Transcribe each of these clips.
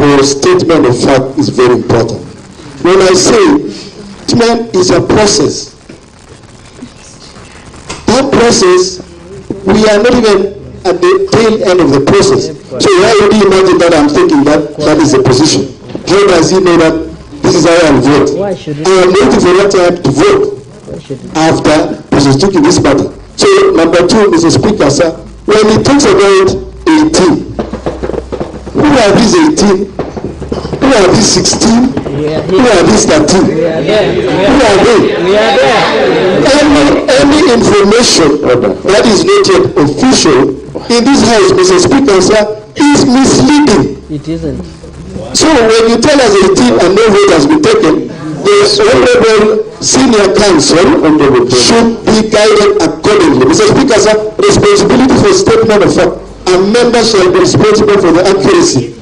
for statement of fact is very important. When I say statement is a process, that process, we are not even at the tail end of the process. So why would you imagine that I'm thinking that that is the position? How does he know that this is how I'll vote? I am waiting for that time to vote after prosecuting this party. So number two, Mr. Speaker, sir, when he talks about 18, who are these 18? Who are these 16? Who are these 13? Who are they? Any information that is not yet official in this house, Mr. Speaker, sir, is misleading. It isn't. So when you tell us 18 and no vote has been taken, the Honorable Senior Counsel should be guided accordingly. Mr. Speaker, sir, responsibility for statement of fact. A member shall be responsible for the accuracy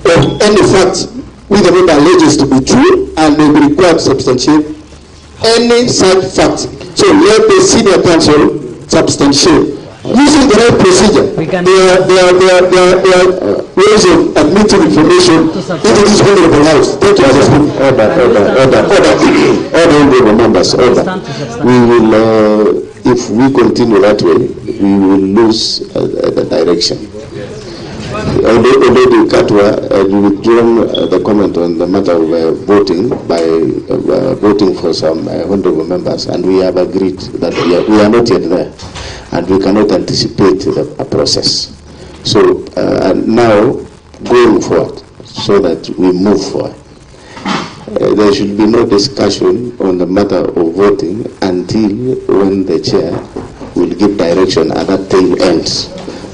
of any fact which the member alleges to be true and may be required to substantiate any such fact. So let the Senior Counsel substantiate. Using the right procedure, there are ways of admitting information into this honorable house. Thank you, Mr. Speaker. Order, members, order. We will, if we continue that way, we will lose the direction. Already Katwa withdrawn the comment on the matter of voting by voting for some honorable members, and we have agreed that we are not yet there, and we cannot anticipate the process. So now, going forward, so that we move forward, there should be no discussion on the matter of voting until when the chair will give direction and that thing ends.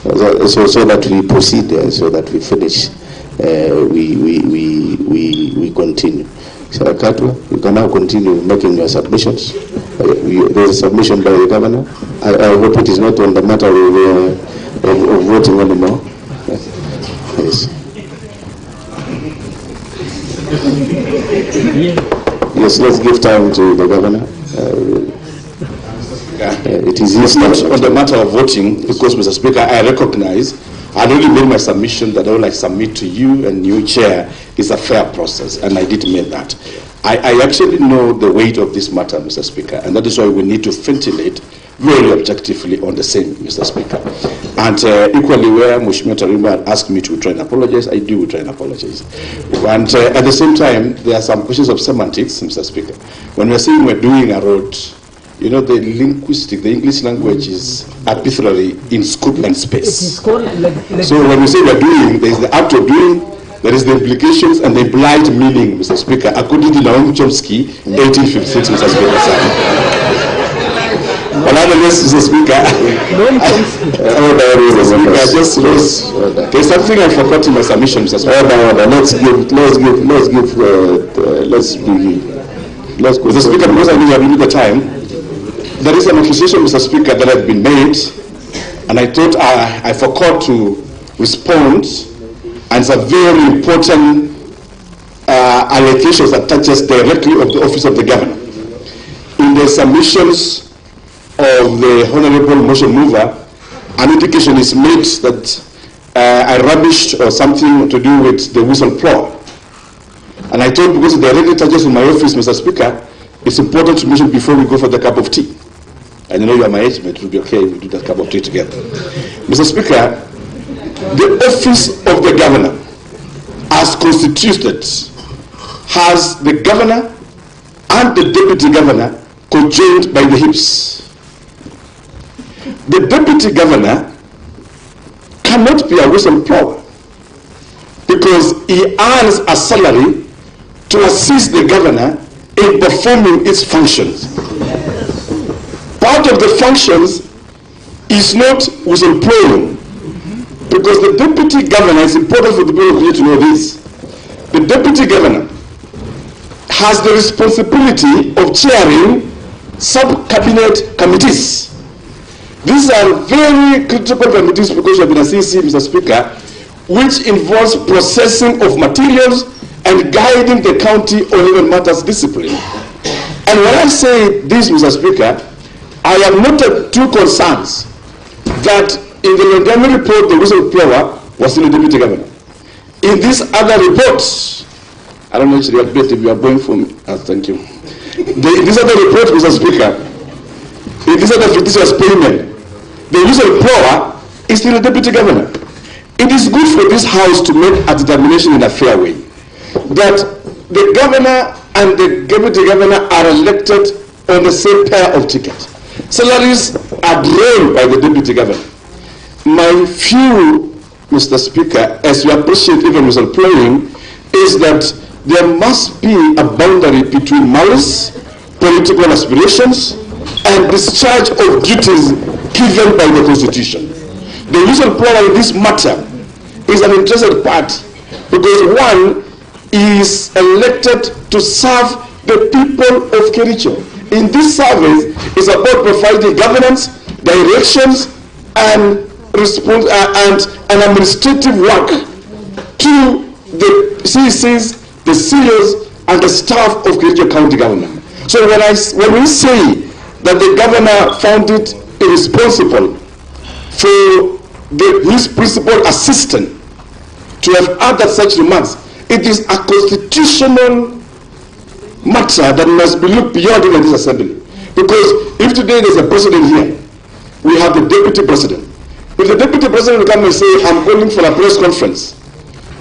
So that we proceed, so that we finish, we continue. So Katwa, you can now continue making your submissions. There is a submission by the governor. I hope it is not on the matter of voting anymore. Yes. Yes, let's give time to the governor. It is not on the matter of voting, because, Mr. Speaker, I recognize I already made my submission that I would like to submit to you and new chair is a fair process, and I did make that. I actually know the weight of this matter, Mr. Speaker, and that is why we need to ventilate very objectively on the same, Mr. Speaker. And equally, where Mheshimiwa Tarimba had asked me to try and apologize, I do try and apologize. And at the same time, there are some questions of semantics, Mr. Speaker. When we're saying we're doing a road, you know, the English language is arbitrary in scope and space. So when we say we're doing, there is the act of doing, there is the implications and the implied meaning, Mr. Speaker, according to Naomi Chomsky, 1856, Mr. Speaker. Mr. Speaker, there's something I forgot in my submission, Mr. Speaker. Let's go. Mr. Speaker, because I know you have limited time, there is an accusation, Mr. Speaker, that has been made, and I thought I forgot to respond, and it's a very important allegation that touches directly of the office of the governor. In the submissions of the Honorable Motion Mover, an indication is made that I rubbished or something to do with the whistleblower. And I thought, because it directly touches in my office, Mr. Speaker, it's important to mention before we go for the cup of tea. And you know you are my age, but it will be okay if we do that cup of tea together. Mr. Speaker, the office of the governor, as constituted, has the governor and the deputy governor conjoined by the hips. The deputy governor cannot be a whistleblower because he earns a salary to assist the governor in performing its functions. Part of the functions is not whistleblowing, because the deputy governor, is important for the people to know this, the deputy governor has the responsibility of chairing sub-cabinet committees. These are very critical committees, because you have been a CC, Mr. Speaker, which involves processing of materials and guiding the county on even matters discipline. And when I say this, Mr. Speaker, I am not too concerned that in the Montgomery report the whistleblower was still the deputy governor. In these other reports, I don't know if you are going for me. Thank you. In this other report, Mr. Speaker, in this other fictitious payment, the whistleblower is still a deputy governor. It is good for this House to make a determination in a fair way that the governor and the deputy governor are elected on the same pair of tickets. Salaries are drawn by the deputy governor. My view, Mr. Speaker, as you appreciate even whistleblowing, is that there must be a boundary between malice, political aspirations, and discharge of duties given by the Constitution. The whistleblower in this matter is an interested party because one is elected to serve the people of Kericho. In this service, it's about providing governance, directions, and administrative work to the CCs, the CEOs, and the staff of Kericho County government. So when we say that the governor found it irresponsible for his principal assistant to have uttered such remarks, it is a constitutional matter that must be looked beyond even this assembly. Because if today there's a president here, we have the deputy president. If the deputy president will come and say, I'm calling for a press conference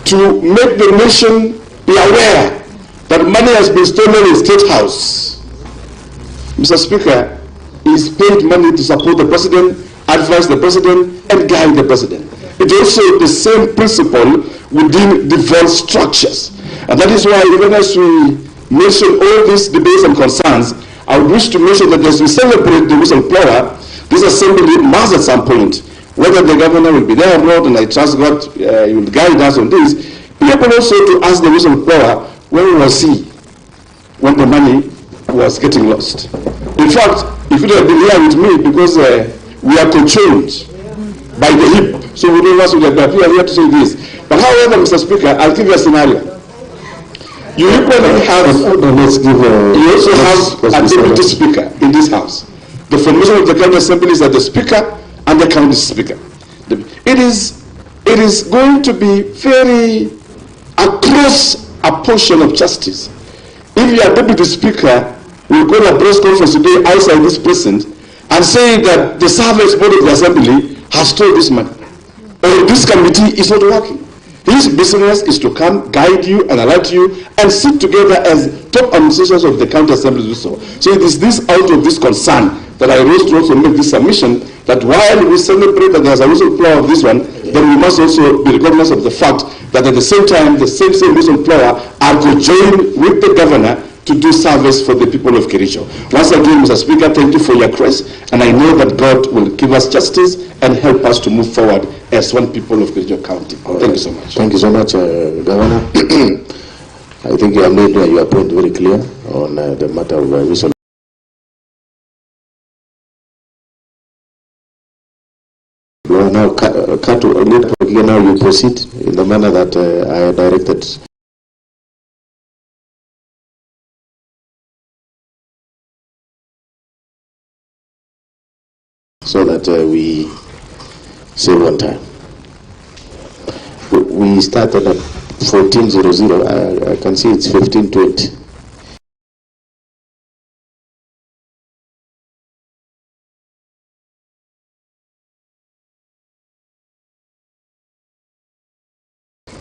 to make the nation be aware that money has been stolen in State House, Mr. Speaker, he's paid money to support the president, advise the president, and guide the president. It's also the same principle within devolved structures. And that is why even as we mention all these debates and concerns, I wish to mention that as we celebrate the whistleblower, this assembly must at some point, whether the governor will be there or not, and I trust God will guide us on this, be able also to ask the whistleblower, where was he when the money was getting lost? In fact, if you have been here with me, because we are controlled by the hip, so we don't want to get here to say this. But however, Mr. Speaker, I'll give you a scenario. You equally have, you also have a deputy speaker in this House. The formation of the county assembly is that the speaker and the county speaker. It is going to be very across a portion of justice. If your deputy speaker will call a press conference today outside this precinct and say that the service board of the assembly has stole this money, or this committee is not working. His business is to come, guide you, and alert you, and sit together as top administrators of the county assembly do so. So it is this out of this concern that I rose to also make this submission that while we celebrate that there's a whistleblower of this one, then we must also be recognized of the fact that at the same time, the same whistleblower are to join with the governor to do service for the people of Kericho. Once again, Mr. Speaker, thank you for your grace, and I know that God will give us justice and help us to move forward as one people of Kericho County. Thank you so much. Thank you so much, Governor. I think you have made your point very clear on the matter of whistle. Now, now you proceed in the manner that I directed. So that we save one time. We started at 14:00. I can see it's 15:20.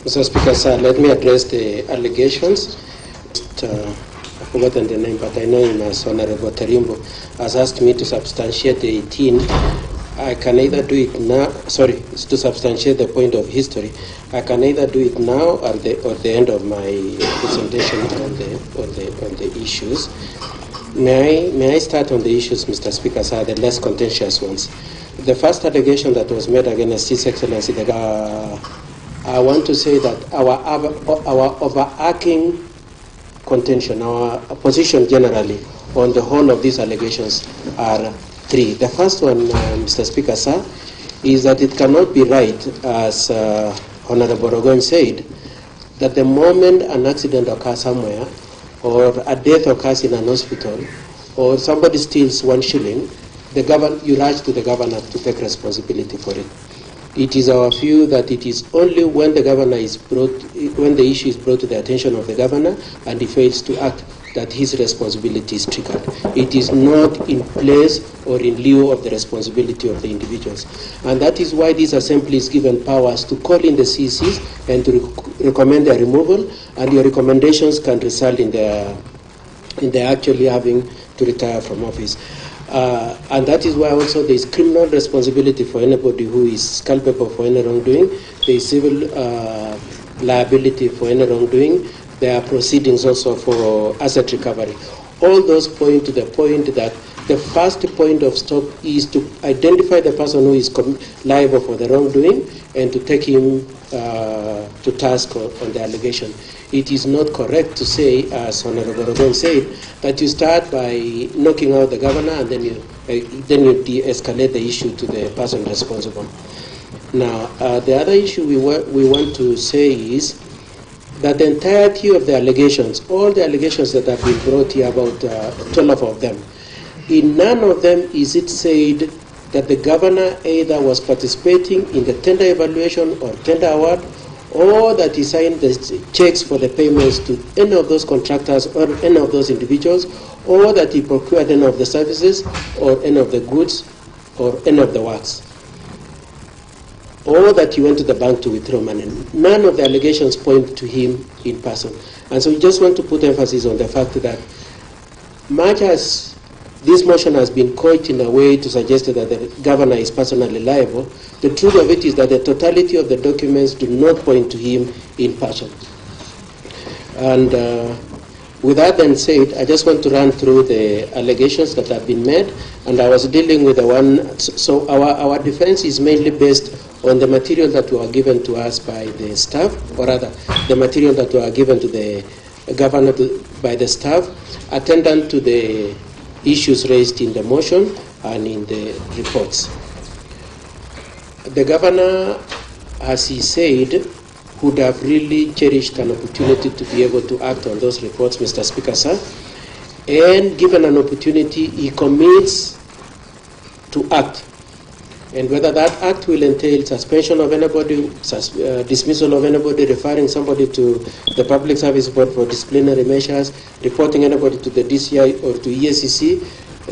Mr. Speaker, sir, let me address the allegations. I've forgotten the name, but I know him as Honorable Terimbo has asked me to substantiate the 18. I can either do it now, to substantiate the point of history. I can either do it now or the end of my presentation on the issues. May I start on the issues, Mr. Speaker, sir, the less contentious ones. The first allegation that was made against His Excellency, I want to say that our overarching contention, our position generally on the whole of these allegations are three. The first one, Mr. Speaker, sir, is that it cannot be right, as Honorable Rogon said, that the moment an accident occurs somewhere, or a death occurs in an hospital, or somebody steals 1 shilling, you rush to the governor to take responsibility for it. It is our view that it is only when the issue is brought to the attention of the governor and he fails to act that his responsibility is triggered. It is not in place or in lieu of the responsibility of the individuals. And that is why this assembly is given powers to call in the CCs and to recommend their removal, and your recommendations can result in their actually having to retire from office. And that is why also there is criminal responsibility for anybody who is culpable for any wrongdoing. There is civil liability for any wrongdoing. There are proceedings also for asset recovery. All those point to the point that the first point of stop is to identify the person who is liable for the wrongdoing and to take him to task on the allegation. It is not correct to say, as Honorable Rogon said, that you start by knocking out the governor and then you de-escalate the issue to the person responsible. Now, the other issue we want to say is that the entirety of the allegations, all the allegations that have been brought here, about 12 of them, in none of them is it said that the governor either was participating in the tender evaluation or tender award, or that he signed the checks for the payments to any of those contractors or any of those individuals, or that he procured any of the services or any of the goods or any of the works, or that he went to the bank to withdraw money. None of the allegations point to him in person. And so we just want to put emphasis on the fact that much as this motion has been coached in a way to suggest that the governor is personally liable, the truth of it is that the totality of the documents do not point to him in person. And with that then said, I just want to run through the allegations that have been made, and I was dealing with the one, so our defense is mainly based on the material that were given to us by the staff, or rather, the material that were given to the governor by the staff, attendant to the issues raised in the motion and in the reports. The governor, as he said, would have really cherished an opportunity to be able to act on those reports, Mr. Speaker, sir. And given an opportunity, he commits to act. And whether that act will entail suspension of anybody, dismissal of anybody, referring somebody to the Public Service Board for disciplinary measures, reporting anybody to the DCI or to EACC,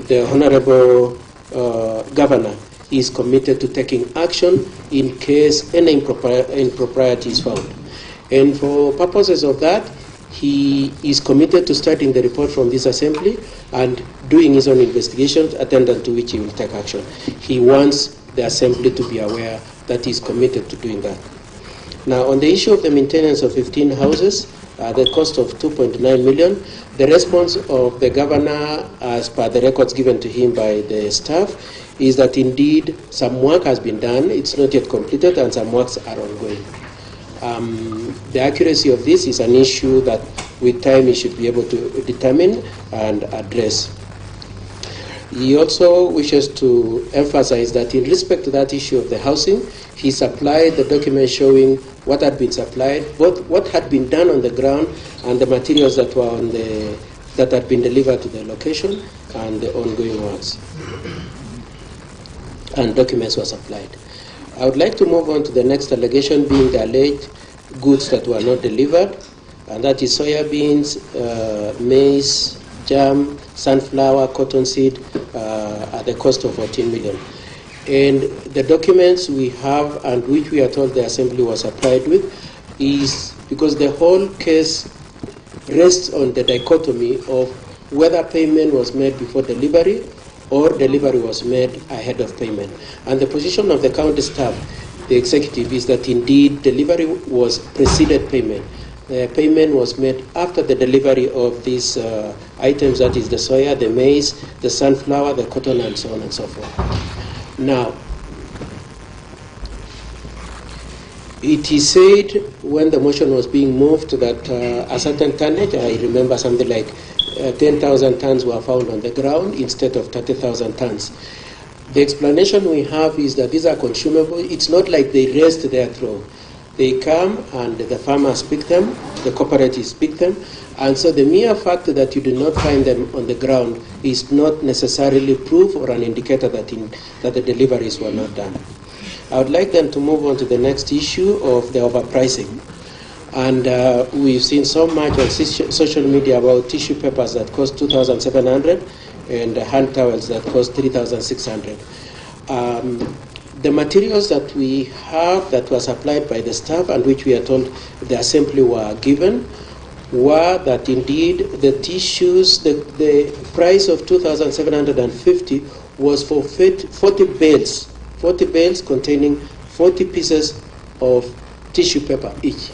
the Honorable Governor is committed to taking action in case any impropriety is found. And for purposes of that, he is committed to starting the report from this assembly and doing his own investigations, attendant to which he will take action. He wants the assembly to be aware that he is committed to doing that. Now, on the issue of the maintenance of 15 houses, the cost of 2.9 million, the response of the governor, as per the records given to him by the staff, is that indeed some work has been done, it's not yet completed, and some works are ongoing. The accuracy of this is an issue that with time he should be able to determine and address. He also wishes to emphasize that in respect to that issue of the housing, he supplied the document showing what had been supplied, both what had been done on the ground and the materials that were that had been delivered to the location and the ongoing works. And documents were supplied. I would like to move on to the next allegation, being the alleged goods that were not delivered, and that is soya beans, maize, jam, sunflower, cottonseed, at the cost of 14 million. And the documents we have and which we are told the assembly was supplied with is because the whole case rests on the dichotomy of whether payment was made before delivery or delivery was made ahead of payment. And the position of the county staff, the executive, is that indeed delivery was preceded payment. The payment was made after the delivery of these items, that is the soya, the maize, the sunflower, the cotton, and so on and so forth. Now, it is said when the motion was being moved that a certain tonnage, I remember something like 10,000 tons were found on the ground instead of 30,000 tons. The explanation we have is that these are consumable. It's not like they rest there through. They come and the farmers pick them, the cooperatives pick them, and so the mere fact that you do not find them on the ground is not necessarily proof or an indicator that the deliveries were not done. I would like them to move on to the next issue of the overpricing. And we've seen so much on social media about tissue papers that cost 2,700 and hand towels that cost 3,600. The materials that we have that were supplied by the staff and which we are told the assembly were given were that indeed the tissues, the price of 2,750 was for 40 bales containing 40 pieces of tissue paper each.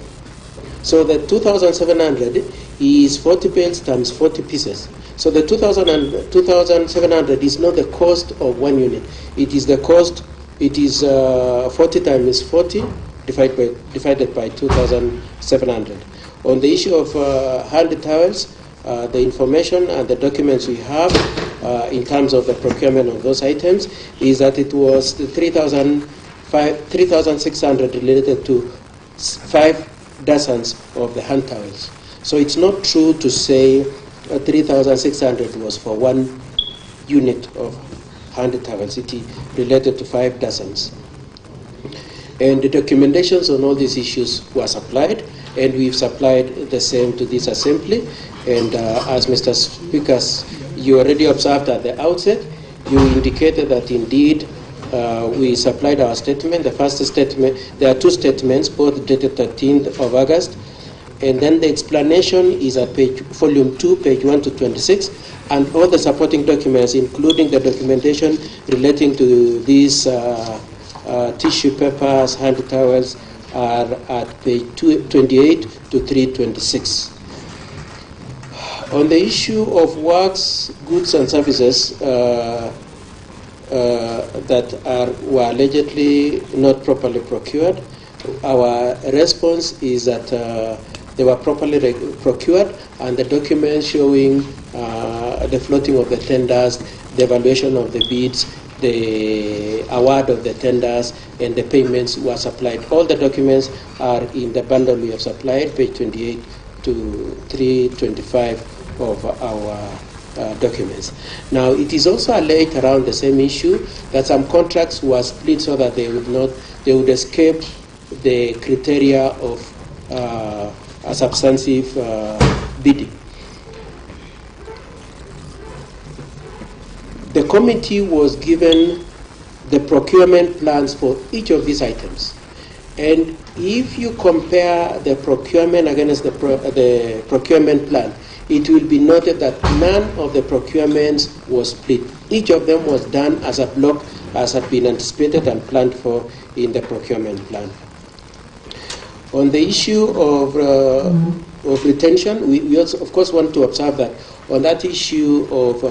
So the 2,700 is 40 bales times 40 pieces. So the 2,700 is not the cost of one unit. It is the cost, it is 40 times 40 divided by 2,700. On the issue of hand towels, the information and the documents we have in terms of the procurement of those items is that it was 3,600 related to 5 dozens of the hand towels. So it's not true to say 3,600 was for one unit of hand towels. It is related to 5 dozens. And the documentations on all these issues were supplied, and we've supplied the same to this assembly. And as Mr. Speaker, you already observed at the outset, you indicated that indeed we supplied our statement. The first statement, there are 2 statements, both dated 13th of August. And then the explanation is at volume 2, page 1 to 26, and all the supporting documents, including the documentation relating to these tissue papers, hand towels, are at page 228 to 326. On the issue of works, goods, and services that were allegedly not properly procured, our response is that they were properly procured, and the documents showing the floating of the tenders, the evaluation of the bids, the award of the tenders, and the payments were supplied. All the documents are in the bundle we have supplied, page 28 to 325 of our documents. Now, it is also alleged around the same issue that some contracts were split so that they would escape the criteria of a substantive bidding. The committee was given the procurement plans for each of these items. And if you compare the procurement against the procurement plan, it will be noted that none of the procurements was split. Each of them was done as a block, as had been anticipated and planned for in the procurement plan. On the issue of retention, we also, of course, want to observe that on that issue of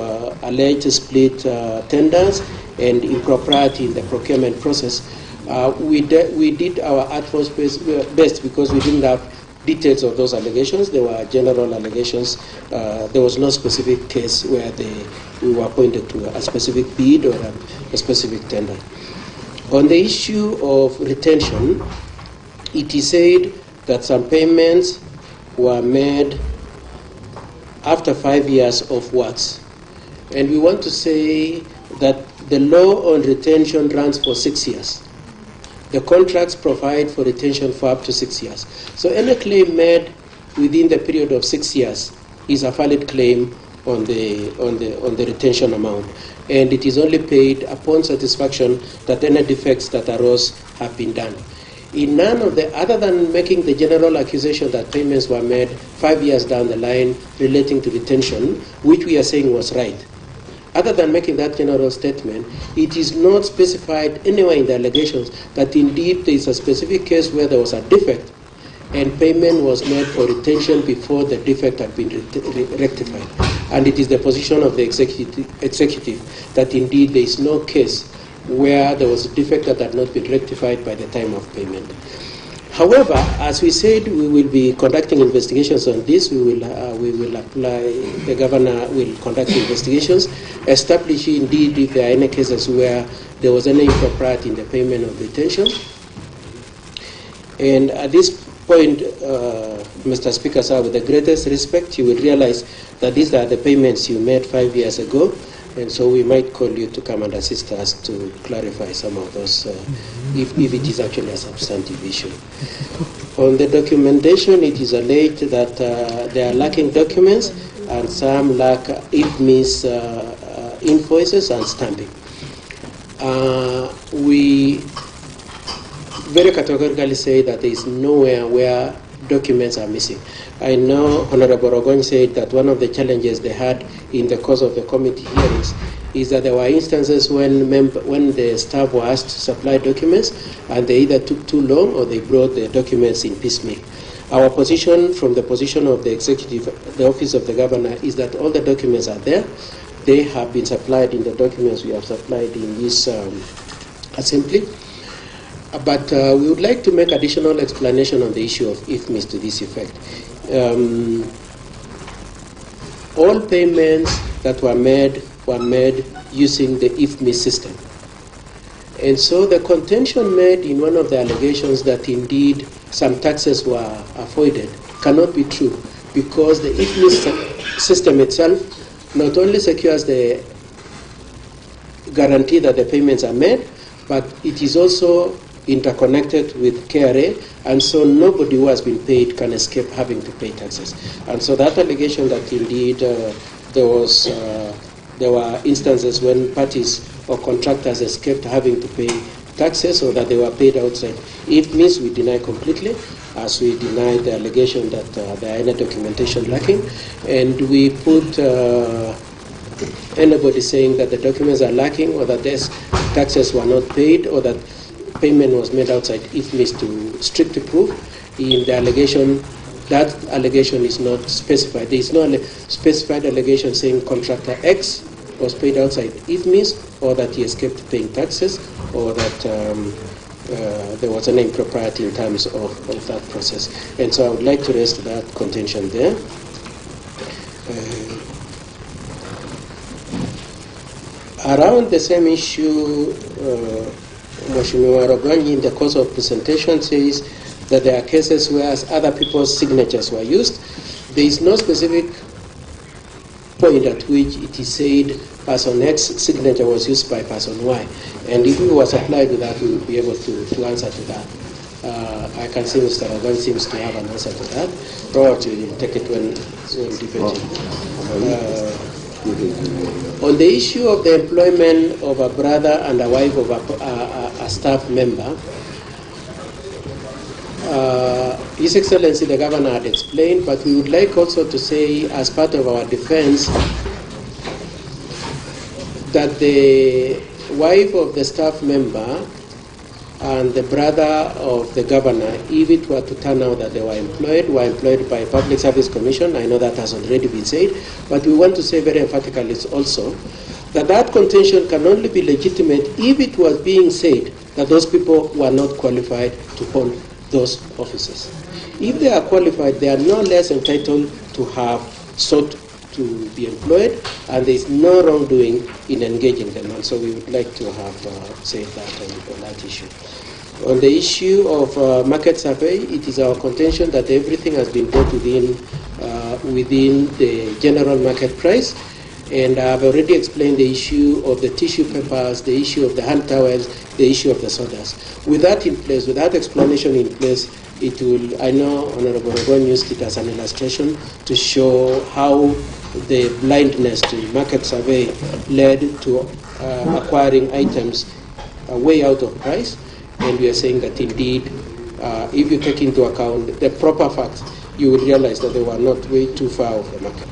alleged split tenders and impropriety in the procurement process, we did our utmost best because we didn't have details of those allegations. They were general allegations. There was no specific case where we were pointed to a specific bid or a specific tender. On the issue of retention, it is said that some payments were made after 5 years of works. And we want to say that the law on retention runs for 6 years. The contracts provide for retention for up to 6 years. So any claim made within the period of 6 years is a valid claim on the retention amount. And it is only paid upon satisfaction that any defects that arose have been done. In none of the, other than making the general accusation that payments were made 5 years down the line relating to retention, which we are saying was right, other than making that general statement, it is not specified anywhere in the allegations that indeed there is a specific case where there was a defect and payment was made for retention before the defect had been rectified. And it is the position of the executive that indeed there is no case where there was a defect that had not been rectified by the time of payment. However, as we said, we will be conducting investigations on this. We will apply, the governor will conduct investigations, establish indeed if there are any cases where there was any impropriety in the payment of retention. And at this point, Mr. Speaker, sir, with the greatest respect, you will realize that these are the payments you made 5 years ago, And so we might call you to come and assist us to clarify some of those, if it is actually a substantive issue. On the documentation, it is alleged that they are lacking documents and some lack IFMIS invoices and stamping. We very categorically say that there is nowhere where documents are missing. I know Honorable Ogon said that one of the challenges they had in the course of the committee hearings is that there were instances when the staff were asked to supply documents and they either took too long or they brought the documents in piecemeal. Our position, from the position of the executive, the office of the governor, is that all the documents are there. They have been supplied in the documents we have supplied in this assembly. But we would like to make additional explanation on the issue of IFMIS to this effect. All payments that were made using the IFMIS system. And so the contention made in one of the allegations that indeed some taxes were avoided cannot be true, because the IFMIS system itself not only secures the guarantee that the payments are made, but it is also interconnected with KRA, and so nobody who has been paid can escape having to pay taxes. And so that allegation that indeed there were instances when parties or contractors escaped having to pay taxes or that they were paid outside IFMIS, we deny completely, as we deny the allegation that there are any documentation lacking. And we put anybody saying that the documents are lacking or that taxes were not paid or that payment was made outside IFMIS to strictly prove in the allegation. That allegation is not specified. There is no specified allegation saying contractor X was paid outside IFMIS or that he escaped paying taxes or that there was an impropriety in terms of that process. And so I would like to raise that contention there. Around the same issue, Mheshimiwa Roganyi in the course of presentation says that there are cases where other people's signatures were used. There is no specific point at which it is said person X signature was used by person Y. And if we were supplied with that, we would be able to answer to that. I can see Mr. Roganyi seems to have an answer to that. Probably we'll take it when debating. On the issue of the employment of a brother and a wife of a staff member, His Excellency the Governor had explained, but we would like also to say, as part of our defense, that the wife of the staff member and the brother of the governor, if it were to turn out that they were employed by Public Service Commission. I know that has already been said, but we want to say very emphatically also that that contention can only be legitimate if it was being said that those people were not qualified to hold those offices. If they are qualified, they are no less entitled to have sought to be employed, and there is no wrongdoing in engaging them. And so we would like to have said that on that issue. On the issue of market survey, it is our contention that everything has been brought within the general market price. And I have already explained the issue of the tissue papers, the issue of the hand towels, the issue of the sodas. With that in place, with that explanation in place, it will, I know Honorable Ogon used it as an illustration to show how the blindness to market survey led to acquiring items way out of price. And we are saying that indeed, if you take into account the proper facts, you will realize that they were not way too far off the market.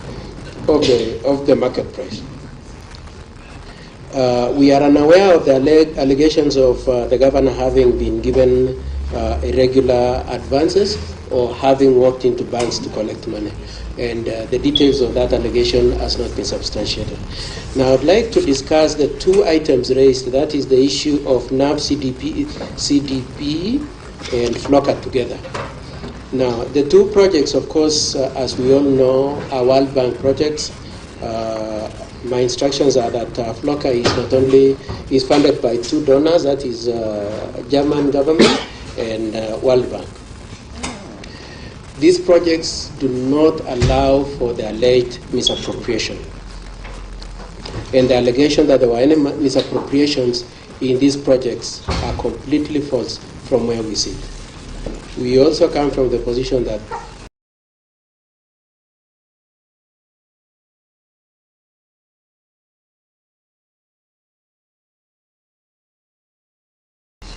Of the market price. We are unaware of the allegations of the governor having been given irregular advances or having walked into banks to collect money. And the details of that allegation has not been substantiated. Now I'd like to discuss the two items raised. That is the issue of NAV CDP and FLOCA together. Now, the two projects, of course, as we all know, are World Bank projects. My instructions are that FLOCA is funded by two donors, that is German government and World Bank. These projects do not allow for the alleged misappropriation. And the allegation that there were any misappropriations in these projects are completely false from where we sit. We also come from the position that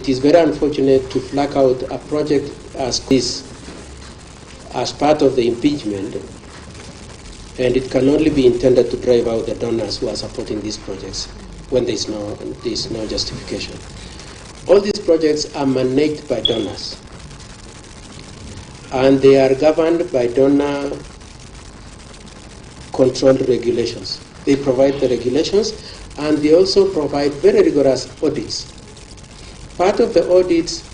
it is very unfortunate to flag out a project as this as part of the impeachment, and it can only be intended to drive out the donors who are supporting these projects when there is no justification. All these projects are managed by donors, and they are governed by donor controlled regulations. They provide the regulations, and they also provide very rigorous audits. Part of the audits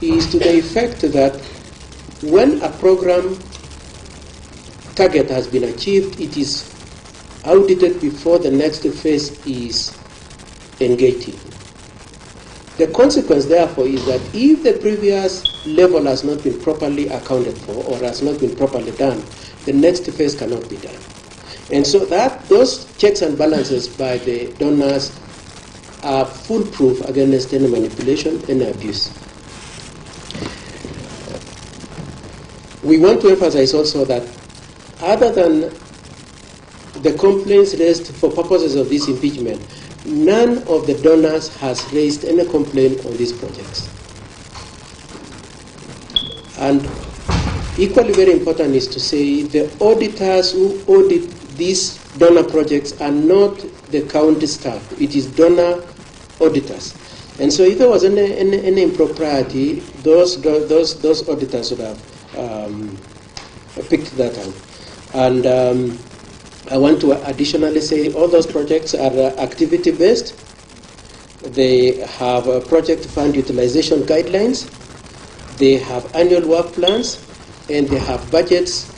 is to the effect that when a program target has been achieved, it is audited before the next phase is engaged in. The consequence, therefore, is that if the previous level has not been properly accounted for or has not been properly done, the next phase cannot be done. And so those checks and balances by the donors are foolproof against any manipulation and abuse. We want to emphasize also that other than the complaints raised for purposes of this impeachment, none of the donors has raised any complaint on these projects. And equally very important is to say the auditors who audit these donor projects are not the county staff, it is donor auditors. And so if there was any impropriety, those auditors would have picked that up. And I want to additionally say all those projects are activity-based. They have project fund utilization guidelines. They have annual work plans, and they have budgets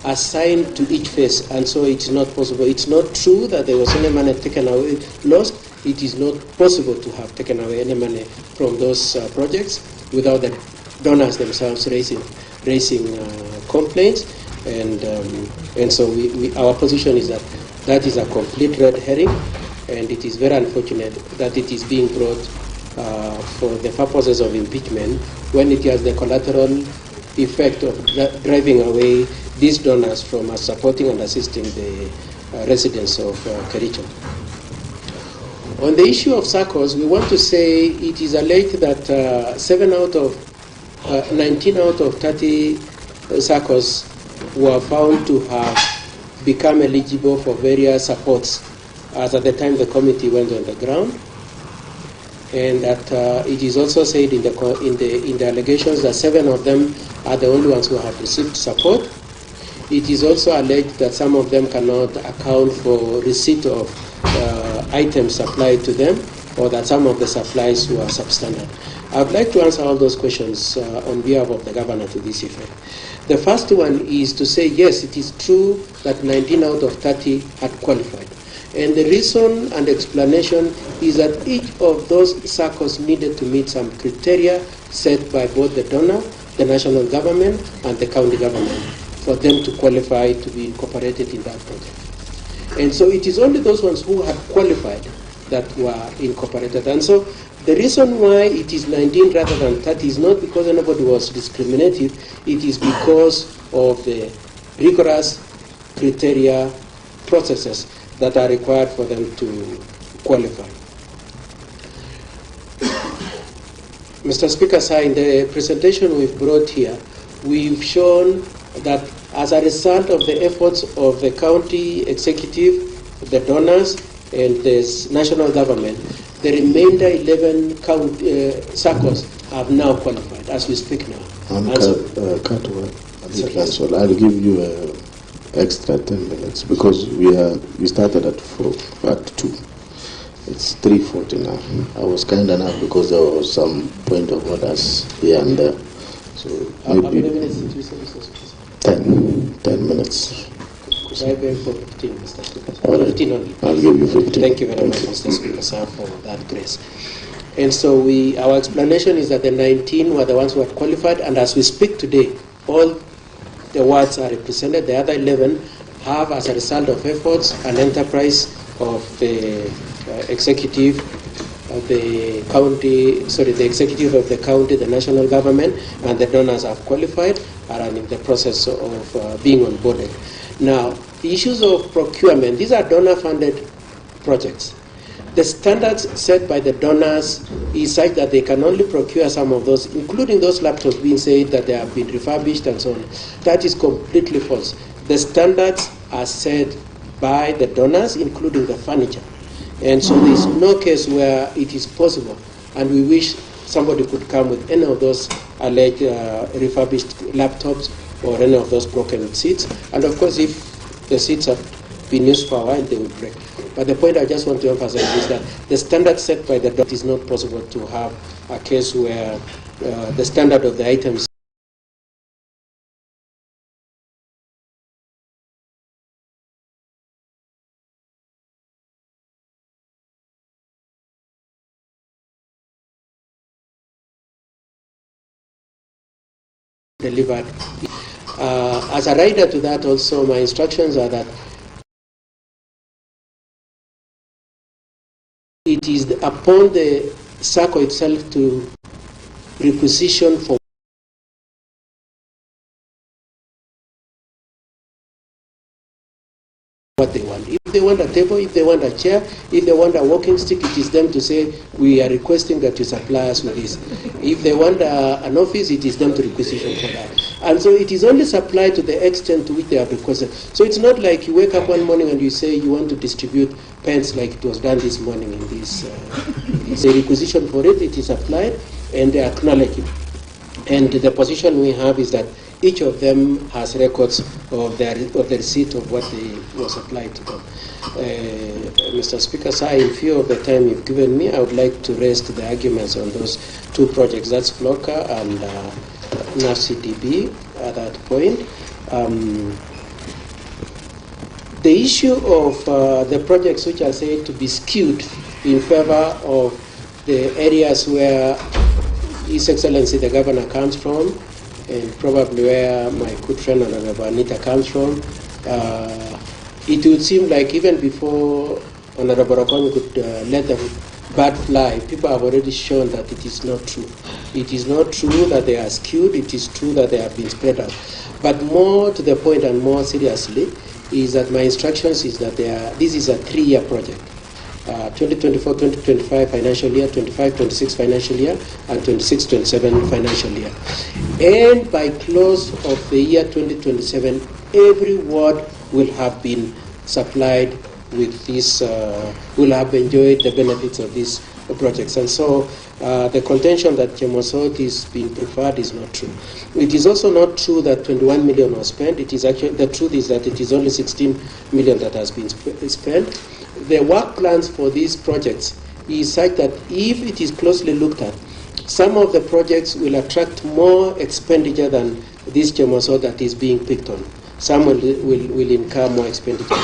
assigned to each phase. And so it's not possible. It's not true that there was any money taken away, lost. It is not possible to have taken away any money from those projects without the donors themselves raising complaints. And so our position is that is a complete red herring, and it is very unfortunate that it is being brought for the purposes of impeachment when it has the collateral effect of driving away these donors from supporting and assisting the residents of Kericho. On the issue of SACCOs, we want to say it is alleged that 19 out of 30 SACCOs were found to have become eligible for various supports as at the time the committee went on the ground, and that it is also said in the allegations that 7 of them are the only ones who have received support. It is also alleged that some of them cannot account for receipt of items supplied to them, or that some of the supplies were substandard. I would like to answer all those questions on behalf of the governor to this effect. The first one is to say, yes, it is true that 19 out of 30 had qualified. And the reason and explanation is that each of those SACCOs needed to meet some criteria set by both the donor, the national government, and the county government for them to qualify to be incorporated in that project. And so it is only those ones who had qualified that were incorporated. And so the reason why it is 19 rather than 30 is not because anybody was discriminated, it is because of the rigorous criteria processes that are required for them to qualify. Mr. Speaker, sir, in the presentation we've brought here, we've shown that as a result of the efforts of the county executive, the donors, and the national government, the remainder 11 SACCOs have now qualified as we speak now. I'll give you extra 10 minutes because we started at 2. It's 3:40 now. I was kind enough because there was some point of orders here and there. So how many minutes did you say, Mr. Speaker? 10 minutes. Could I beg for 15, Mr. Speaker? All right. 15 only. I'll give you 15. Thank you very much, Mr. Speaker, sir, for that grace. And so our explanation is that the 19 were the ones who had qualified, and as we speak today, all the wards are represented. The other 11 have, as a result of efforts and enterprise of the executive of the county, the executive of the county, the national government, and the donors have qualified are in the process of being onboarded. Now, the issues of procurement, these are donor-funded projects. The standards set by the donors is such that they can only procure some of those, including those laptops being said that they have been refurbished and so on. That is completely false. The standards are set by the donors, including the furniture. And so there is no case where it is possible, and we wish somebody could come with any of those alleged refurbished laptops or any of those broken seats. And of course, if the seats have been used for a while, they will break. But the point I just want to emphasize is that the standard set by the doctor is not possible to have a case where the standard of the items delivered. As a rider to that also, my instructions are that it is upon the SACCO itself to requisition for what they want. If they want a table, if they want a chair, if they want a walking stick, it is them to say, we are requesting that you supply us with this. If they want an office, it is them to requisition for that. And so it is only supplied to the extent to which they have requested. So it's not like you wake up one morning and you say you want to distribute pens like it was done this morning in this. It's a requisition for it, it is applied, and they acknowledge it. And the position we have is that each of them has records of the receipt of what was applied to them. Mr. Speaker, sir, in view of the time you've given me, I would like to raise the arguments on those two projects. That's FLOCA and NAFCDB at that point. The issue of the projects which are said to be skewed in favor of the areas where His Excellency the Governor comes from, and probably where my good friend Honorable Anita comes from, it would seem like even before Honorable Okon could let the bird fly, people have already shown that it is not true. It is not true that they are skewed, it is true that they have been spread out. But more to the point and more seriously is that my instructions is that this is a 3-year project. 2024-2025 financial year, 25-26 financial year, and 26-27 financial year. And by close of the year 2027, every ward will have been supplied with this, will have enjoyed the benefits of these projects. And so the contention that Chemosot is being preferred is not true. It is also not true that 21 million was spent. It is actually, the truth is that it is only 16 million that has been spent. The work plans for these projects is such that if it is closely looked at, some of the projects will attract more expenditure than this Chemosot that is being picked on. Some will incur more expenditure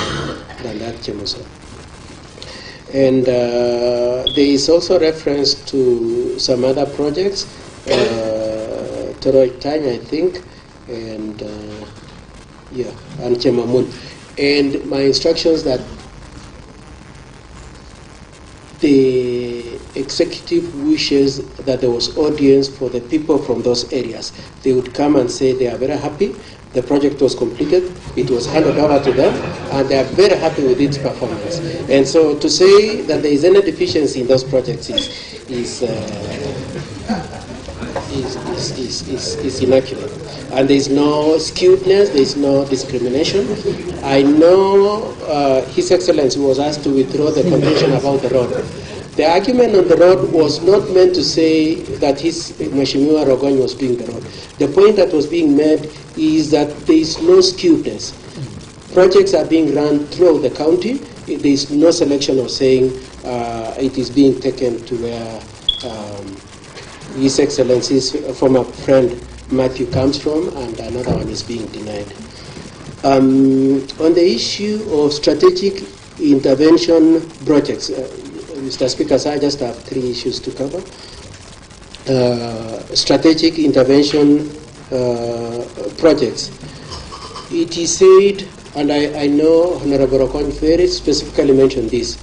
than that Chemosot. And there is also reference to some other projects, Toroitany, I think, and and Chemamul. And my instructions that the executive wishes that there was audience for the people from those areas. They would come and say they are very happy. The project was completed, it was handed over to them, and they are very happy with its performance. And so to say that there is any deficiency in those projects is inaccurate. And there is no skewedness, there is no discrimination. I know His Excellency was asked to withdraw the convention about the road. The argument on the road was not meant to say that Mheshimiwa Rogony was doing the road. The point that was being made is that there is no skewedness. Projects are being run throughout the county. There is no selection of saying it is being taken to where His Excellency's former friend Matthew comes from, and another one is being denied. On the issue of strategic intervention projects, Mr. Speaker, I just have 3 issues to cover. Strategic intervention projects. It is said And I know Honorable Okon very specifically mentioned this,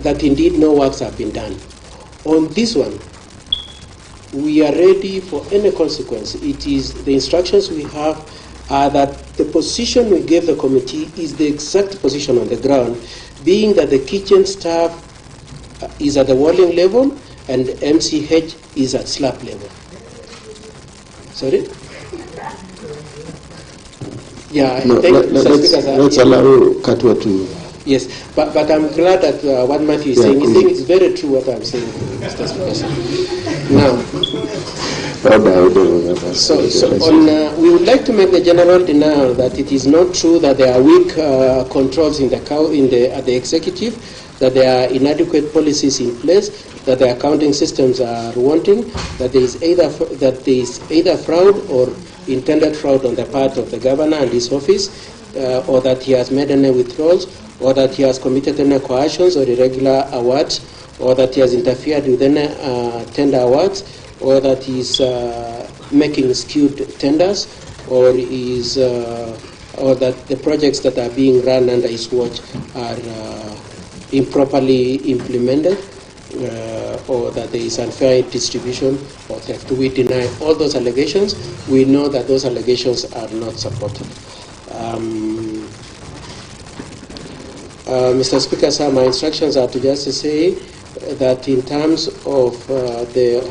that indeed no works have been done. On this one, we are ready for any consequence. It is the instructions we have are that the position we gave the committee is the exact position on the ground, being that the kitchen staff is at the walling level and MCH is at slab level. Sorry? Yeah, no, I think let's allow Katwa to... Yes, but I'm glad that what Matthew is saying. He's saying it's very true what I'm saying, Mr. Speaker. Now, we would like to make the general denial that it is not true that there are weak controls in at the executive, that there are inadequate policies in place, that the accounting systems are wanting, that there is either fraud or intended fraud on the part of the governor and his office, or that he has made any withdrawals, or that he has committed any coercions or irregular awards, or that he has interfered with any tender awards, or that he is making skewed tenders, or that the projects that are being run under his watch are improperly implemented, or that there is unfair distribution or theft. We deny all those allegations. We know that those allegations are not supported. Mr. Speaker, sir, my instructions are to just say that in terms of the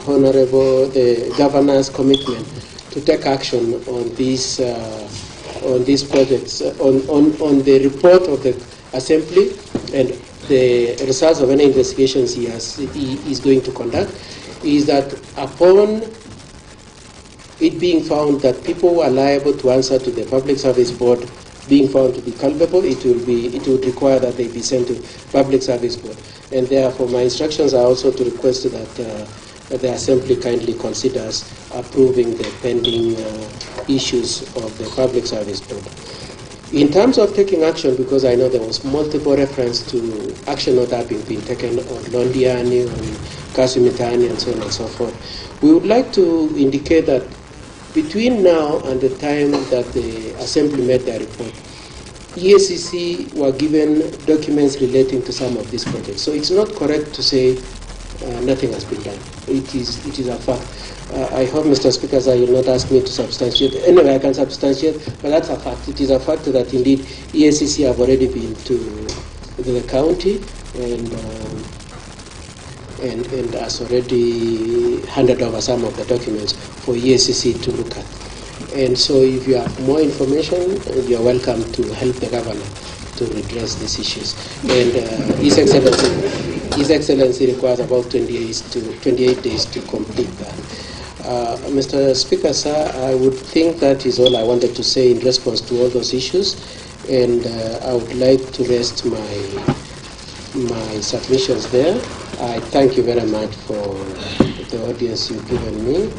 governor's commitment to take action on these projects, on the report of the Assembly and the results of any investigations he is going to conduct, is that upon it being found that people are liable to answer to the Public Service Board being found to be culpable, it would require that they be sent to Public Service Board. And therefore, my instructions are also to request that the Assembly kindly considers approving the pending issues of the Public Service Board. In terms of taking action, because I know there was multiple reference to action not having been taken on Londiani, on Mutai, and so on and so forth, we would like to indicate that between now and the time that the Assembly made their report, EACC were given documents relating to some of these projects. So it's not correct to say nothing has been done. It is a fact. I hope, Mr. Speaker, sir, you will not ask me to substantiate. Anyway, I can substantiate, but that's a fact. It is a fact that indeed EACC have already been to the county and has already handed over some of the documents for EACC to look at. And so if you have more information, you are welcome to help the governor to redress these issues. And His Excellency requires about 28 days to complete that. Mr. Speaker, sir, I would think that is all I wanted to say in response to all those issues, and I would like to rest my submissions there. I thank you very much for the audience you've given me.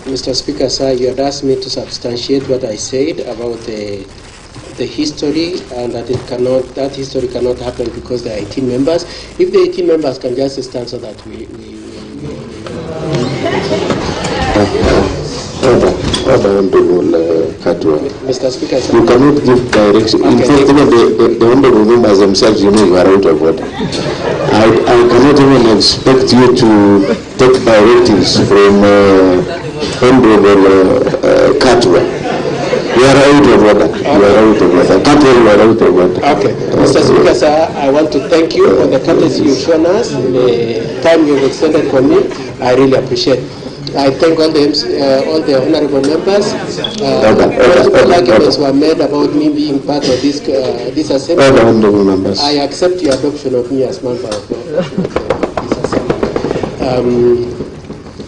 Mr. Speaker, sir, you had asked me to substantiate what I said about the history, and that that history cannot happen because there are 18 members. If the 18 members can just stand so that Mr. Speaker, sir. You cannot give direction. In fact, even the honorable members themselves, you know, you are out of order. I cannot even expect you to take directives from Honorable Katwa. You are out of order. You are out of order. Katwa, you are out of order. Okay. Mr. Speaker, sir, I want to thank you for the courtesy you've shown us, the time you've extended for me. I really appreciate it. I thank all the honorable members. All arguments were made about me being part of this assembly. All the honorable members. I accept your adoption of me as member of this assembly.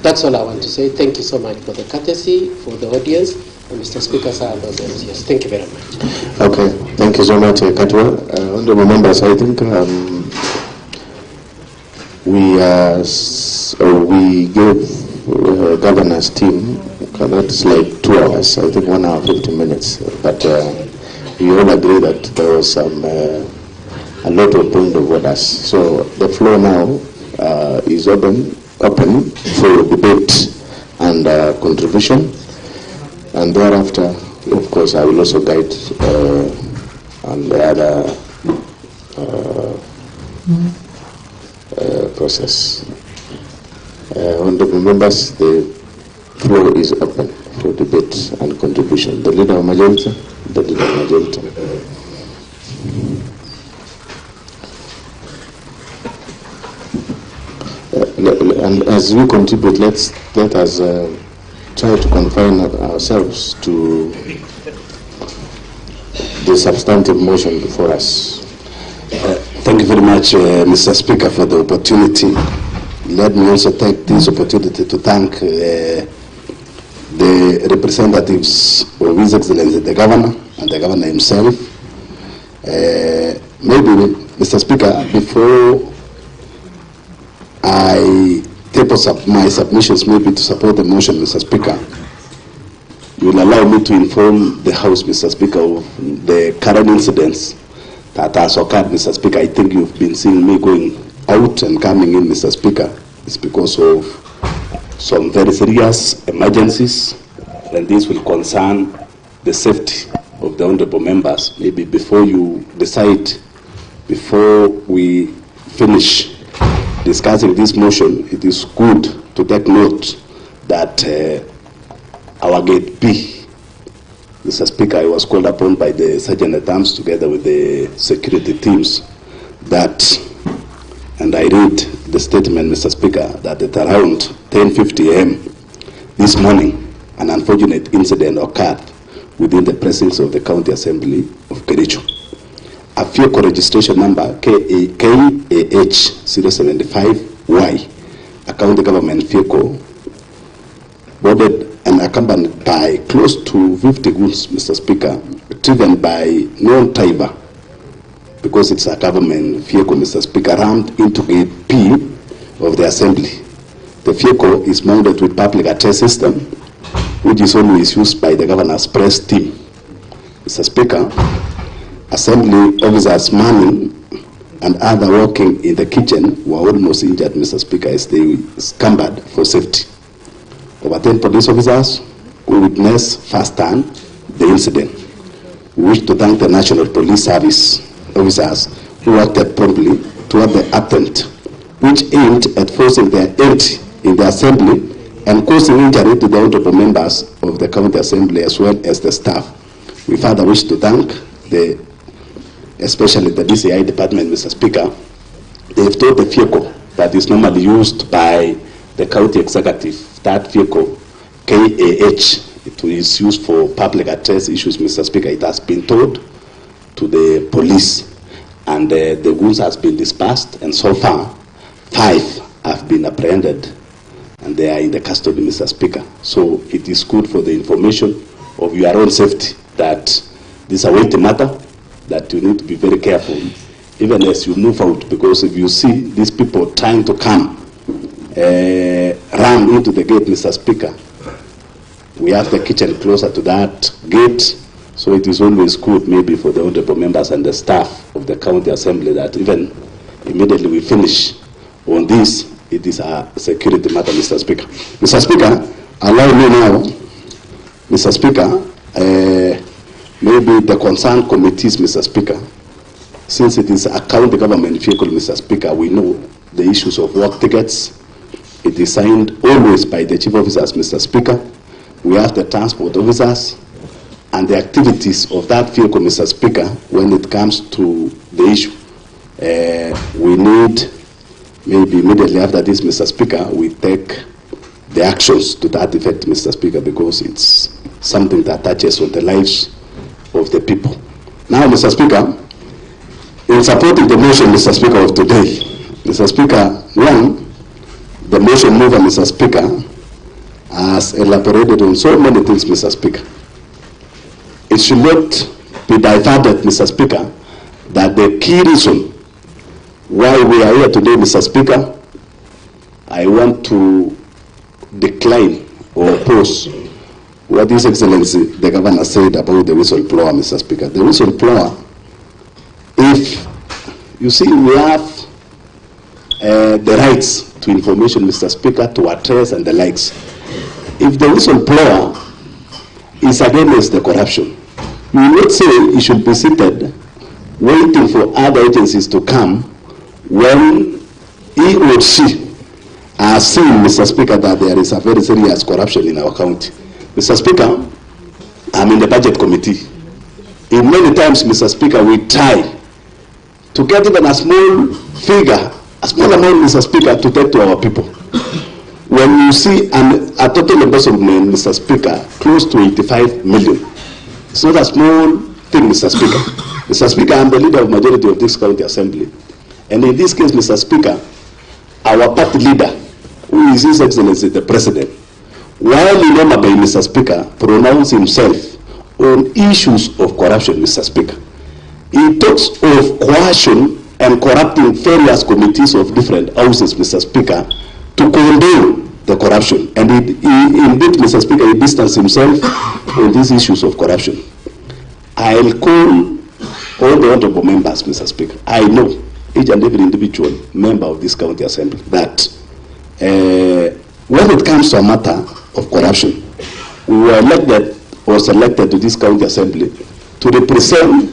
That's all I want to say. Thank you so much for the courtesy, for the audience, and Mr. Speaker, sir, and those MCs. Thank you very much. Okay, thank you so much, Katwa. Honorable members, I think we gave governor's team, that's like 2 hours, I think 1 hour 50 minutes, but we all agree that there was a lot of point of orders. So the floor now is open for debate and contribution, and thereafter Of course, I will also guide on the other process. Honorable members, the floor is open for debate and contribution. The leader of majority, the leader of majority. And as we contribute, let us try to confine ourselves to the substantive motion before us. Thank you very much, Mr. Speaker, for the opportunity. Let me also take this opportunity to thank the representatives of His Excellency the Governor and the Governor himself. Maybe, Mr. Speaker, before I table my submissions maybe to support the motion, Mr. Speaker, you will allow me to inform the House, Mr. Speaker, of the current incidents that has occurred, Mr. Speaker. I think you've been seeing me going out and coming in, Mr. Speaker. It's because of some very serious emergencies, and this will concern the safety of the honorable members. Maybe before you decide, before we finish discussing this motion, it is good to take note that our gate B, Mr. Speaker, I was called upon by the Sergeant at Arms together with the security teams that, and I read the statement, Mr. Speaker, that at around 10:50 a.m. this morning, an unfortunate incident occurred within the precincts of the County Assembly of Kericho. A vehicle registration number KAH075Y, a county government vehicle, boarded and accompanied by close to 50 goods, Mr. Speaker, driven by non-Tiber, because it's a government vehicle, Mr. Speaker, rammed into gate P of the Assembly. The vehicle is mounted with public address system, which is always used by the Governor's press team. Mr. Speaker, Assembly officers manning and other working in the kitchen were almost injured, Mr. Speaker, as they scampered for safety. Over 10 police officers who witnessed firsthand the incident. We wish to thank the National Police Service officers who acted promptly toward the attempt, which aimed at forcing their entry in the Assembly and causing injury to the honorable members of the County Assembly as well as the staff. We further wish to thank especially the DCI department, Mr. Speaker. They've told the vehicle that is normally used by the county executive, that vehicle, KAH, it is used for public address issues, Mr. Speaker. It has been told to the police, and the goods has been dispersed, and so far, 5 have been apprehended, and they are in the custody, Mr. Speaker. So it is good for the information of your own safety that this is a weighty matter, that you need to be very careful, even as you move out, because if you see these people trying to come, ram into the gate, Mr. Speaker, we have the kitchen closer to that gate, so it is always good maybe for the honorable members and the staff of the County Assembly that even immediately we finish on this, it is a security matter, Mr. Speaker. Mr. Speaker, allow me now, Mr. Speaker, maybe the concerned committees, Mr. Speaker, since it is a county government vehicle, Mr. Speaker, we know the issues of work tickets. It is signed always by the chief officers, Mr. Speaker. We have the transport officers and the activities of that vehicle, Mr. Speaker, when it comes to the issue. We need, maybe immediately after this, Mr. Speaker, we take the actions to that effect, Mr. Speaker, because it's something that touches on the lives of the people. Now, Mr. Speaker, in supporting the motion, Mr. Speaker, of today, Mr. Speaker, one, the motion mover, Mr. Speaker, has elaborated on so many things, Mr. Speaker. It should not be diverted, Mr. Speaker, that the key reason why we are here today, Mr. Speaker, I want to decline or oppose what His Excellency the Governor said about the whistleblower, Mr. Speaker. The whistleblower, if you see, we have the rights to information, Mr. Speaker, to address and the likes. If the whistleblower is against the corruption. You will not say he should be seated waiting for other agencies to come when he or she has seen, Mr. Speaker, that there is a very serious corruption in our county. Mr. Speaker, I'm in the budget committee. In many times, Mr. Speaker, we try to get even a small figure, a small amount, Mr. Speaker, to take to our people. When you see a total investment, Mr. Speaker, close to 85 million, it's not a small thing, Mr. Speaker. Mr. Speaker, I'm the leader of majority of this county assembly. And in this case, Mr. Speaker, our party leader, who is His Excellency the President, while in Omaba, Mr. Speaker, pronounced himself on issues of corruption, Mr. Speaker. He talks of coercion and corrupting various committees of different houses, Mr. Speaker, to condone the corruption. And indeed, Mr. Speaker, he distanced himself on these issues of corruption. I'll call all the honorable members, Mr. Speaker. I know each and every individual member of this county assembly that when it comes to a matter of corruption, we were elected or selected to this county assembly to represent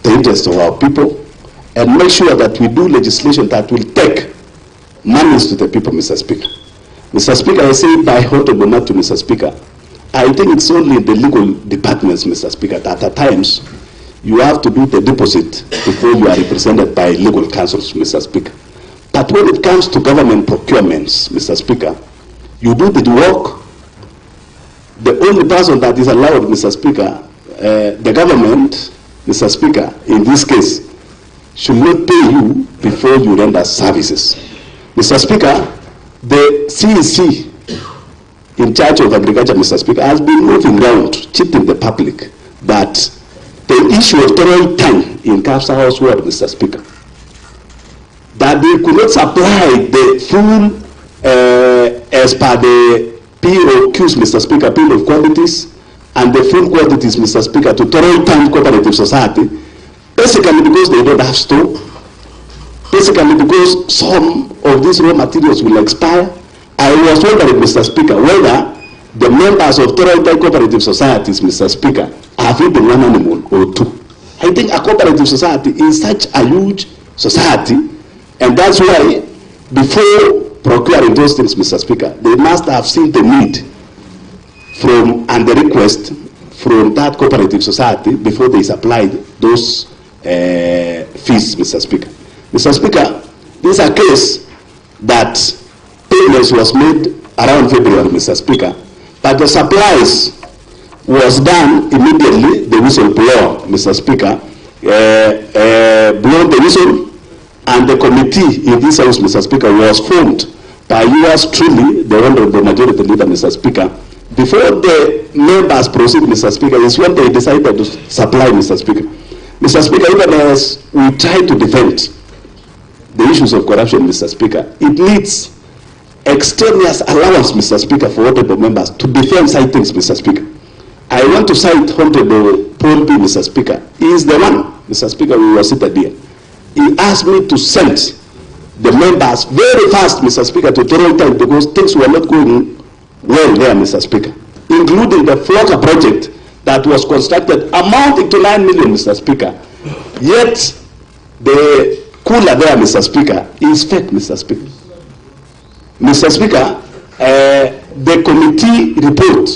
the interests of our people and make sure that we do legislation that will take monies to the people, Mr. Speaker. Mr. Speaker, I say by honorable matter to Mr. Speaker, I think it's only the legal departments, Mr. Speaker, that at times you have to do the deposit before you are represented by legal counsels, Mr. Speaker. But when it comes to government procurements, Mr. Speaker, you do the work. The only person that is allowed, Mr. Speaker, the government, Mr. Speaker, in this case, should not pay you before you render services. Mr. Speaker, the CEC in charge of agriculture, Mr. Speaker, has been moving around, cheating the public that the issue of total time in Capsa House Ward, Mr. Speaker, that they could not supply the full, as per the POQs, Mr. Speaker, bill of quantities, and the full quantities, Mr. Speaker, to total time cooperative society, basically because they don't have stock, basically because some of these raw materials will expire. I was wondering, Mr. Speaker, whether the members of total time cooperative societies, Mr. Speaker, have eaten one animal or two. I think a cooperative society is such a huge society, and that's why before procuring those things, Mr. Speaker, they must have seen the need from and the request from that cooperative society before they supplied those fees, Mr. Speaker. Mr. Speaker, this is a case that payments was made around February, Mr. Speaker, but the supplies was done immediately. The whistleblower, Mr. Speaker, blown the whistle, and the committee in this house, Mr. Speaker, was formed by yours truly, the honorable majority leader, Mr. Speaker. Before the members proceed, Mr. Speaker, is when they decided to supply, Mr. Speaker. Mr. Speaker, even as we try to defend the issues of corruption, Mr. Speaker, it needs extraneous allowance, Mr. Speaker, for honorable members to defend side things, Mr. Speaker. I want to cite Honorable Paul B, Mr. Speaker. He is the one, Mr. Speaker, we were seated here. He asked me to send the members very fast, Mr. Speaker, to total time because things were not going well there, Mr. Speaker, including the Flocker project that was constructed amounting to 9 million, Mr. Speaker. Yet the cooler there, Mr. Speaker, is fake, Mr. Speaker. Mr. Speaker, the committee report,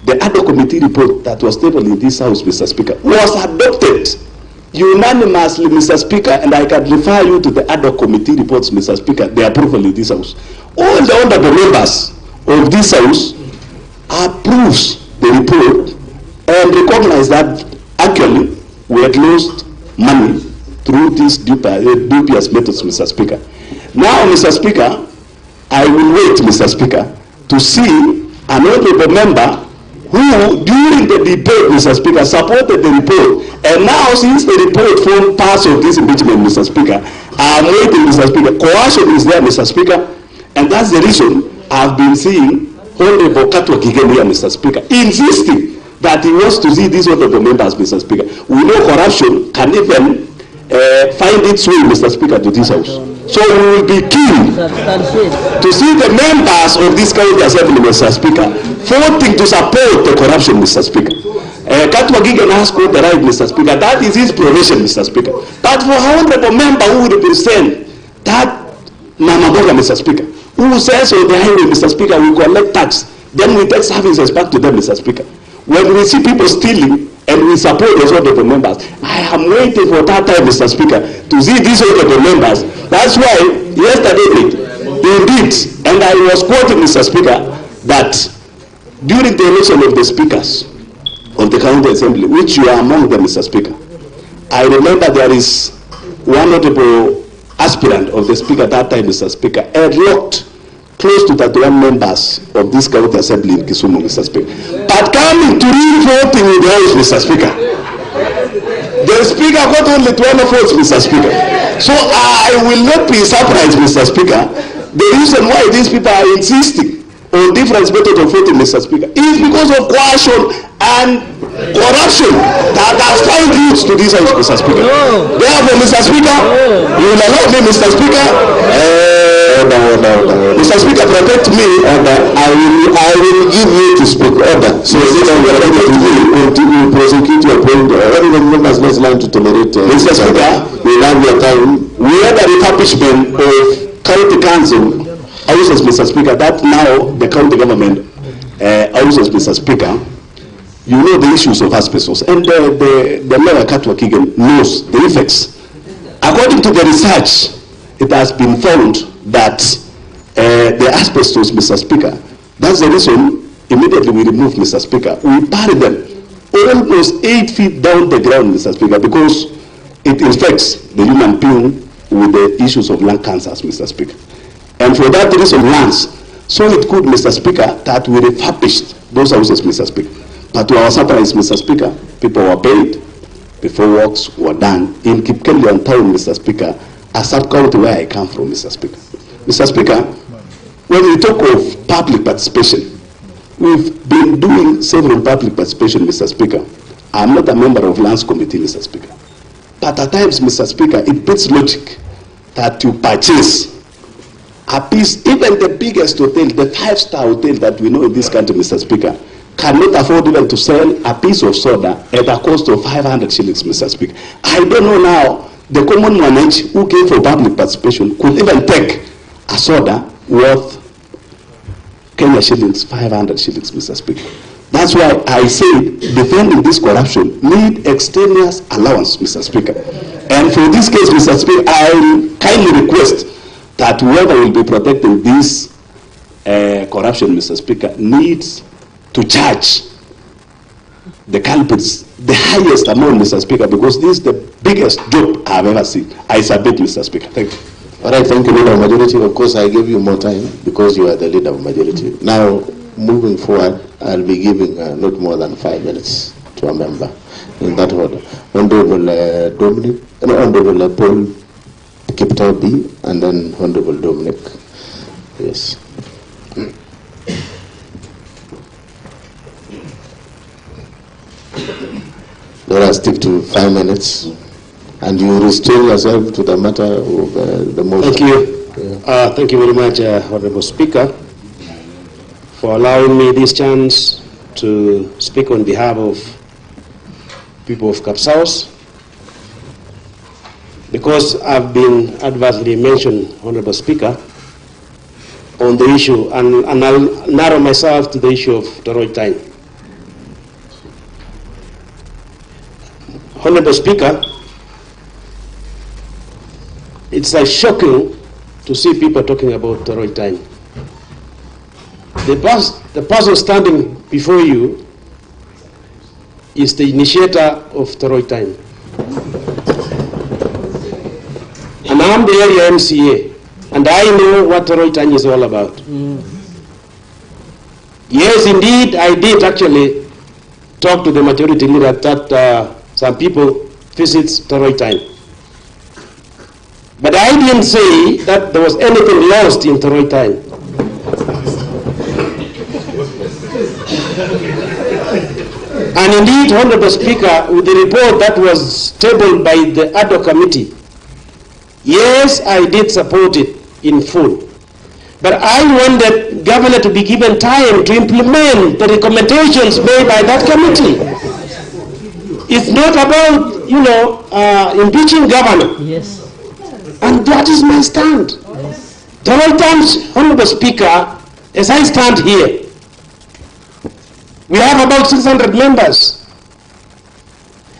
the other committee report that was tabled in this house, Mr. Speaker, was adopted unanimously, Mr. Speaker, and I can refer you to the other committee reports, Mr. Speaker, the approval in this house. All the honorable members of this house approves the report and recognize that actually we had lost money through these dubious methods, Mr. Speaker. Now, Mr. Speaker, I will wait, Mr. Speaker, to see an honorable member who, during the debate, Mr. Speaker, supported the report. And now, since the report formed part of this impeachment, Mr. Speaker, I'm waiting, Mr. Speaker. Coercion is there, Mr. Speaker. And that's the reason I've been seeing Honorable Katwa Kigeni here, Mr. Speaker, insisting that he wants to see these honorable members, Mr. Speaker. We know corruption can even find its way, Mr. Speaker, to this house. So we will be keen to see the members of this county assembly, Mr. Speaker, voting to support the corruption, Mr. Speaker. Katwa Gigan has got the right, Mr. Speaker. That is his profession, Mr. Speaker. But for a honorable member who would represent that Mamaboga, Mr. Speaker, who says on the highway, Mr. Speaker, we collect tax, then we take services back to them, Mr. Speaker. When we see people stealing and we support those honorable members, I am waiting for that time, Mr. Speaker, to see these honorable members. That's why yesterday they did, and I was quoting, Mr. Speaker, that during the election of the speakers of the county assembly, which you are among them, Mr. Speaker, I remember there is one notable aspirant of the speaker that time, Mr. Speaker, locked close to 31 members of this county assembly in Kisumu, Mr. Speaker. But coming to re-voting in the House, Mr. Speaker, the speaker got only 12 votes, Mr. Speaker. So I will not be surprised, Mr. Speaker. The reason why these people are insisting on different methods of voting, Mr. Speaker, is because of coercion and corruption that has found roots to this House, Mr. Speaker. Therefore, Mr. Speaker, you will allow me, Mr. Speaker, Mr. Speaker, protect me, I will give you to speak. Order. So this is to prosecute your point. Every members must learn to tolerate. Mr. Speaker, we have your time. We had a refurbishment of county council houses, Mr. Speaker, that now the county government houses, Mr. Speaker. You know the issues of asbestos, and the mayor Katwa Kigen knows the effects. According to the research, it has been found that the asbestos, Mr. Speaker, that's the reason immediately we removed, Mr. Speaker. We buried them almost 8 feet down the ground, Mr. Speaker, because it infects the human being with the issues of lung cancers, Mr. Speaker. And for that reason, lungs, so it could, Mr. Speaker, that we refurbished those houses, Mr. Speaker. But to our surprise, Mr. Speaker, people were paid before works were done in Kipkelian town, Mr. Speaker, a sub-county where I come from, Mr. Speaker. Mr. Speaker, when we talk of public participation, we've been doing several public participation, Mr. Speaker. I'm not a member of Lands Committee, Mr. Speaker. But at times, Mr. Speaker, it beats logic that you purchase a piece, even the biggest hotel, the 5-star hotel that we know in this country, Mr. Speaker, cannot afford even to sell a piece of soda at a cost of 500 shillings, Mr. Speaker. I don't know now, the common manage who came for public participation could even take a soda worth Kenya shillings, 500 shillings, Mr. Speaker. That's why I say defending this corruption need extraneous allowance, Mr. Speaker. And for this case, Mr. Speaker, I kindly request that whoever will be protecting this corruption, Mr. Speaker, needs to charge the culprits the highest amount, Mr. Speaker, because this is the biggest job I've ever seen. I submit, Mr. Speaker. Thank you. All right, thank you, Leader of Majority. Of course, I gave you more time because you are the Leader of Majority. Now, moving forward, I'll be giving not more than 5 minutes to a member in that order. Honorable Honorable Paul Kiptau B, and then Honorable Dominic. Yes. Let us stick to 5 minutes, and you restrain yourself to the matter of the motion. Thank you. Yeah. Thank you very much, Honorable Speaker, for allowing me this chance to speak on behalf of people of Kapsaos. Because I've been adversely mentioned, Honorable Speaker, on the issue, and I'll narrow myself to the issue of Toroitine. Honorable Speaker, it's shocking to see people talking about Toroitine. The person standing before you is the initiator of Toroitine. And I'm the area MCA, and I know what Toroitine is all about. Yes, indeed, I did actually talk to the majority leader that some people visit Toroitine. But I didn't say that there was anything lost in Toroitine. And indeed, Honorable Speaker, with the report that was tabled by the ad hoc committee, yes, I did support it in full. But I wanted governor to be given time to implement the recommendations made by that committee. It's not about, impeaching governor. Yes. And that is my stand. Yes. Several times, Honorable Speaker, as I stand here, we have about 600 members.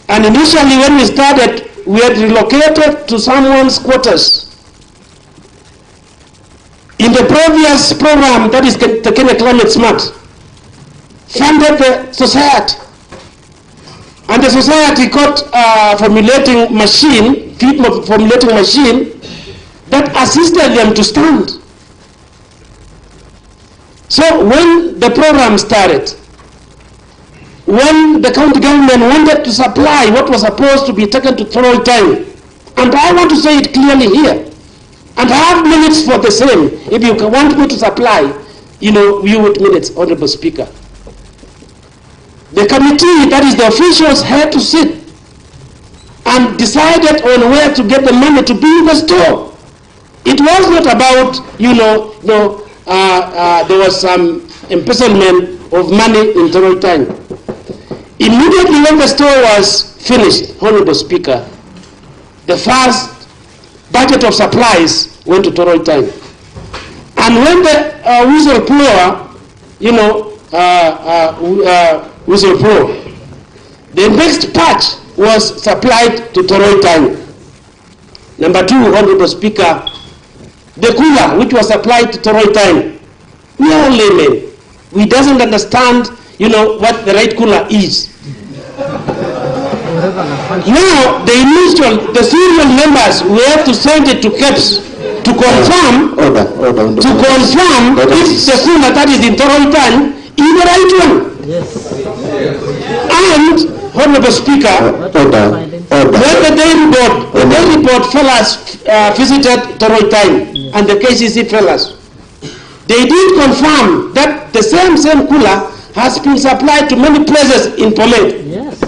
And initially when we started, we had relocated to someone's quarters. In the previous program, that is the Kenya Climate Smart, funded the society. And the society got a formulating machine that assisted them to stand. So when the program started, when the county government wanted to supply what was supposed to be taken to thorough time, and I want to say it clearly here, and I have minutes for the same. If you want me to supply, view with minutes, Honorable Speaker. The committee, that is the officials, had to sit and decided on where to get the money to build the store. It was not about, there was some embezzlement of money in thorough time. Immediately when the store was finished, Honorable Speaker, the first budget of supplies went to thorough time. And when the whistleblower, the next batch was supplied to thorough time. Number two, Honorable Speaker, the cooler which was supplied to thorough time. We are laymen. We doesn't understand, what the right cooler is. Now, the serial members, we have to send it to KEPS to confirm, if the cooler that is in thorough time is the right one. Yes. And, Honorable Speaker, when the day report fellows visited thorough time, and the KCC fellows, they did confirm that the same cooler has been supplied to many places in Pomet. Yes.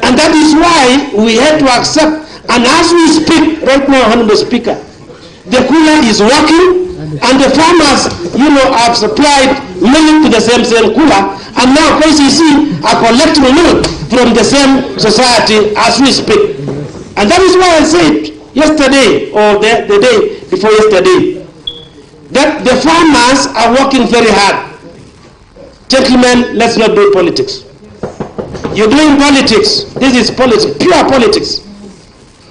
And that is why we had to accept, and as we speak right now, Honorable Speaker, the cooler is working, and the farmers, have supplied milk to the same cooler, and now KCC are collecting milk from the same society as we speak. And that is why I said yesterday, or the day before yesterday, that the farmers are working very hard. Gentlemen, let's not do politics. You're doing politics. This is politics, pure politics.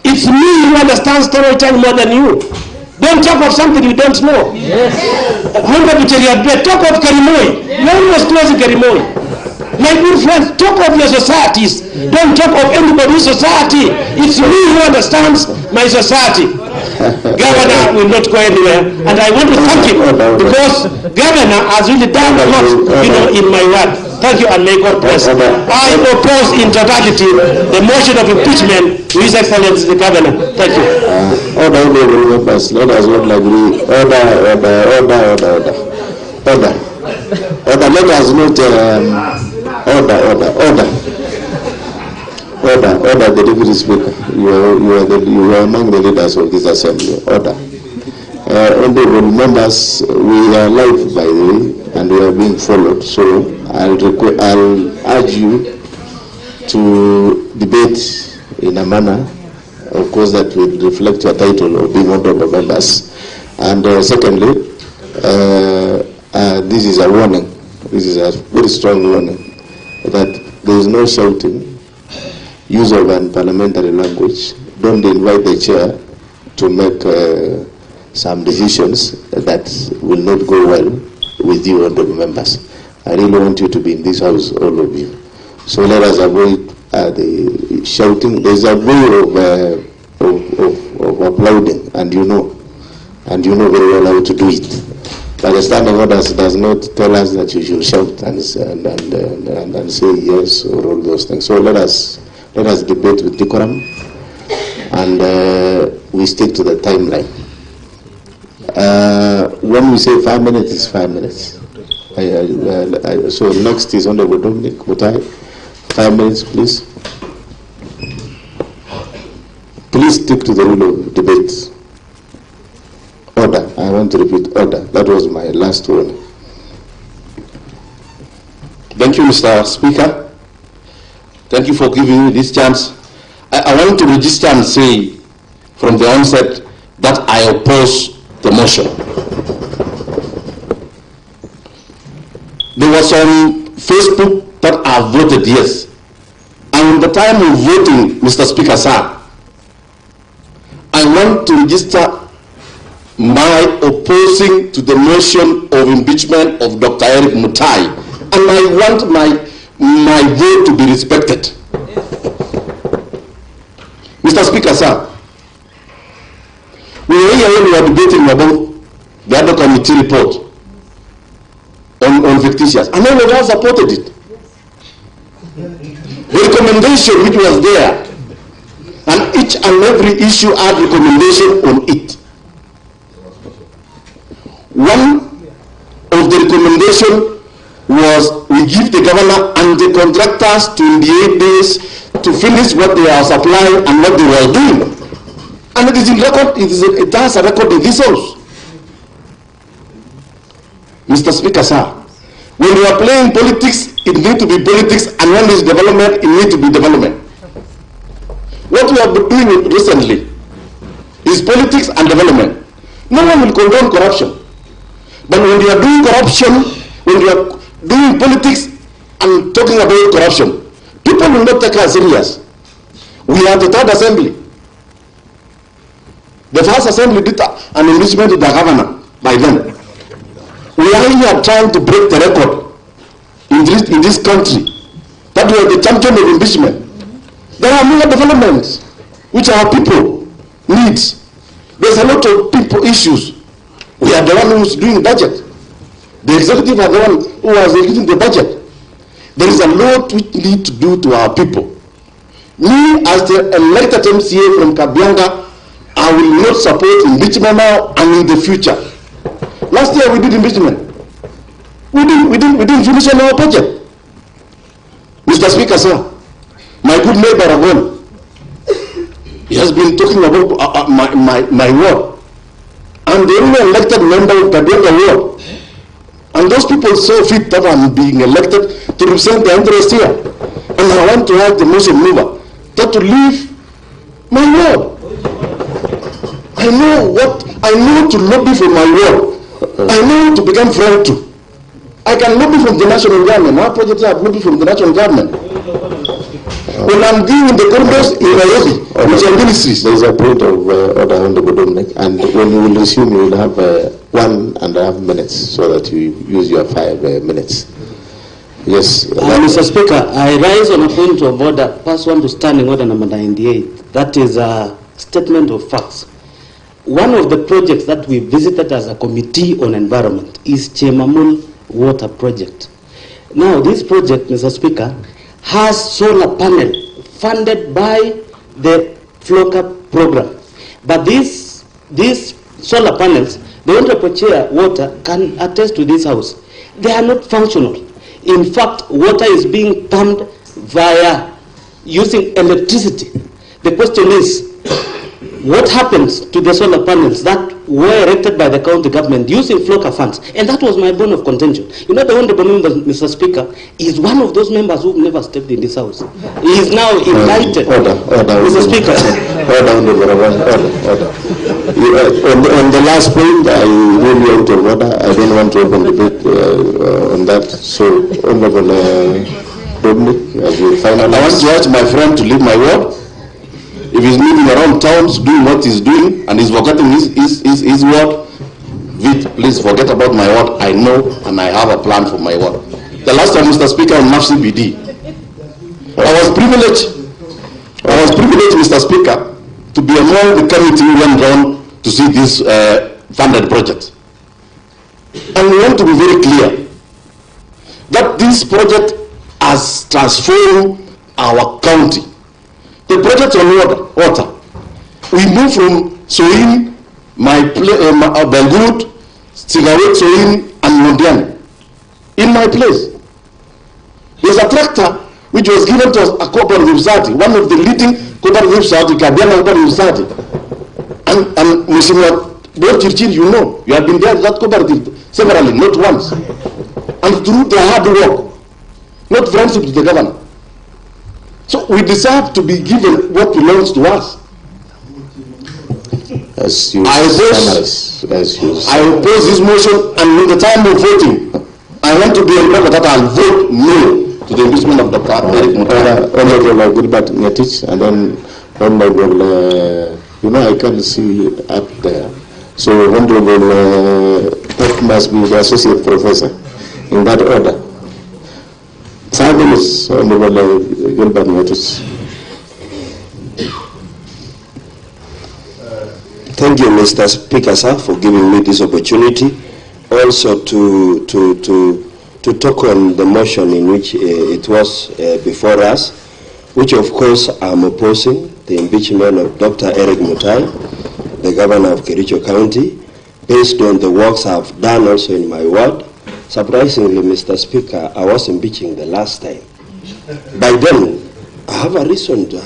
It's me who understands storytelling more than you. Don't talk of something you don't know. Yes. Talk of Kerimoi. No one was close to Kerimoi. My good friends, talk of your societies. Don't talk of anybody's society. It's me who understands my society. Governor will not go anywhere, and I want to thank him because Governor has really done a lot, in my word. Thank you, and may God bless. I oppose interrogative the motion of impeachment to His Excellency the Governor. Thank you. Order. Let us not agree. Order. Let us not. Order, the Deputy Speaker. You are among the leaders of this assembly. Order. Honorable members, we are live, by the way, and we are being followed. So I'll urge you to debate in a manner, of course, that will reflect your title of being honorable members. And secondly, this is a warning. This is a very strong warning that there is no shouting, use of unparliamentary language. Don't invite the chair to make some decisions that will not go well with you, honorable members. I really want you to be in this house, all of you. So let us avoid the shouting. There's a way of applauding, and you know very well how to do it. But the standing orders does not tell us that you should shout and say yes or all those things. So let us debate with decorum, and we stick to the timeline. When we say 5 minutes, it's 5 minutes. So next is Honorable Dominic Mutai. 5 minutes, please. Please stick to the rule of debate. Order. I want to repeat order. That was my last warning. Thank you, Mr. Speaker. Thank you for giving me this chance. I want to register and say from the onset that I oppose the motion. There was on Facebook that I voted yes. And at the time of voting, Mr. Speaker, sir, I want to register my opposing to the motion of impeachment of Dr. Erick Mutai. And I want my vote to be respected. Mr. Speaker, sir, we were here when we were debating about the other committee report on fictitious, and all of us supported it. The recommendation which was there, and each and every issue had recommendation on it. One of the recommendation was we give the governor and the contractors 28 days to finish what they are supplying and what they were doing. And it is in record, it has a record in this house. Mr. Speaker, sir, when you are playing politics, it needs to be politics, and when there is development, it needs to be development. What we have been doing recently is politics and development. No one will condone corruption. But when you are doing corruption, when you are doing politics and talking about corruption, people will not take us serious. We are the third assembly. The first assembly did an impeachment to the governor by then. We are here trying to break the record in this country that we are the champion of impeachment. There are more developments which our people need. There's a lot of people issues. We are the one who is doing the budget. The executive are the one who was executing the budget. There is a lot we need to do to our people. Me, as the elected MCA from Kabianga, I will not support impeachment now and in the future. Last year we did impeachment. We didn't finish on our budget. Mr. Speaker, sir, my good neighbor Agwan, he has been talking about my ward. I'm the only elected member of Kabianga ward. And those people so fit that I'm being elected to represent the interest here. And I want to ask the motion mover that to leave my ward. I know to lobby for my ward. I know to become friend to. I can lobby from the national government. Our projects are lobby from the national government. When I'm doing the corridors in Nairobi, which are ministries. There is a point of order on the Dominic, and when you will resume, you will have 1.5 minutes so that you use your 5 minutes. Yes. Mr. Speaker, I rise on a point of order, pass on to standing order number 98. That is a statement of facts. One of the projects that we visited as a committee on environment is Chemamul Water Project. Now, this project, Mr. Speaker, has solar panel funded by the FLOCA program. But these solar panels, the Honorable Chair Water can attest to this house. They are not functional. In fact, water is being pumped via using electricity. The question is, what happens to the solar panels that were erected by the county government using FLOCA funds? And that was my bone of contention. You know, the Honorable Member, Mr. Speaker, is one of those members who never stepped in this house. He is now invited. Order, Mr. Speaker. Order. On the last point, I really out of order. I don't want to open debate on that. So, Honorable Dominic, as you finally... I want to urge my friend to leave my ward. If he's moving around towns, doing what he's doing, and he's forgetting his ward, please forget about my ward. I know, and I have a plan for my ward. The last time, Mr. Speaker, on MAFCBD, I was privileged, Mr. Speaker, to be among the committee who went down to see this funded project. And we want to be very clear that this project has transformed our county. The project on water. We moved from Soin, Belgud, Sigawet, Soin, and Mondian. In my place. There's a tractor which was given to us, a cooperative society, one of the leading cooperative society, Kabiana cooperative society. And Mheshimiwa Both Chirchir, you know, you have been there to that cooperative severally, not once. And through their hard work, not friendship to the governor. So we deserve to be given what belongs to us. I oppose this motion, and in the time of voting, I want to be on record that I'll vote no to the impeachment of Dr. Erick Mutai. Honorable Gilbert Ngetich, and then Honorable, I can't see up there. So Honorable, that must be the associate professor, in that order. 5 minutes, Honorable Gilbert Ngetich. Thank you, Mr. Speaker, sir, for giving me this opportunity. Also to talk on the motion in which it was before us, which of course I'm opposing, the impeachment of Dr. Erick Mutai, the governor of Kericho County, based on the works I've done also in my ward. Surprisingly, Mr. Speaker, I was impeaching the last time. By then, I have a reason to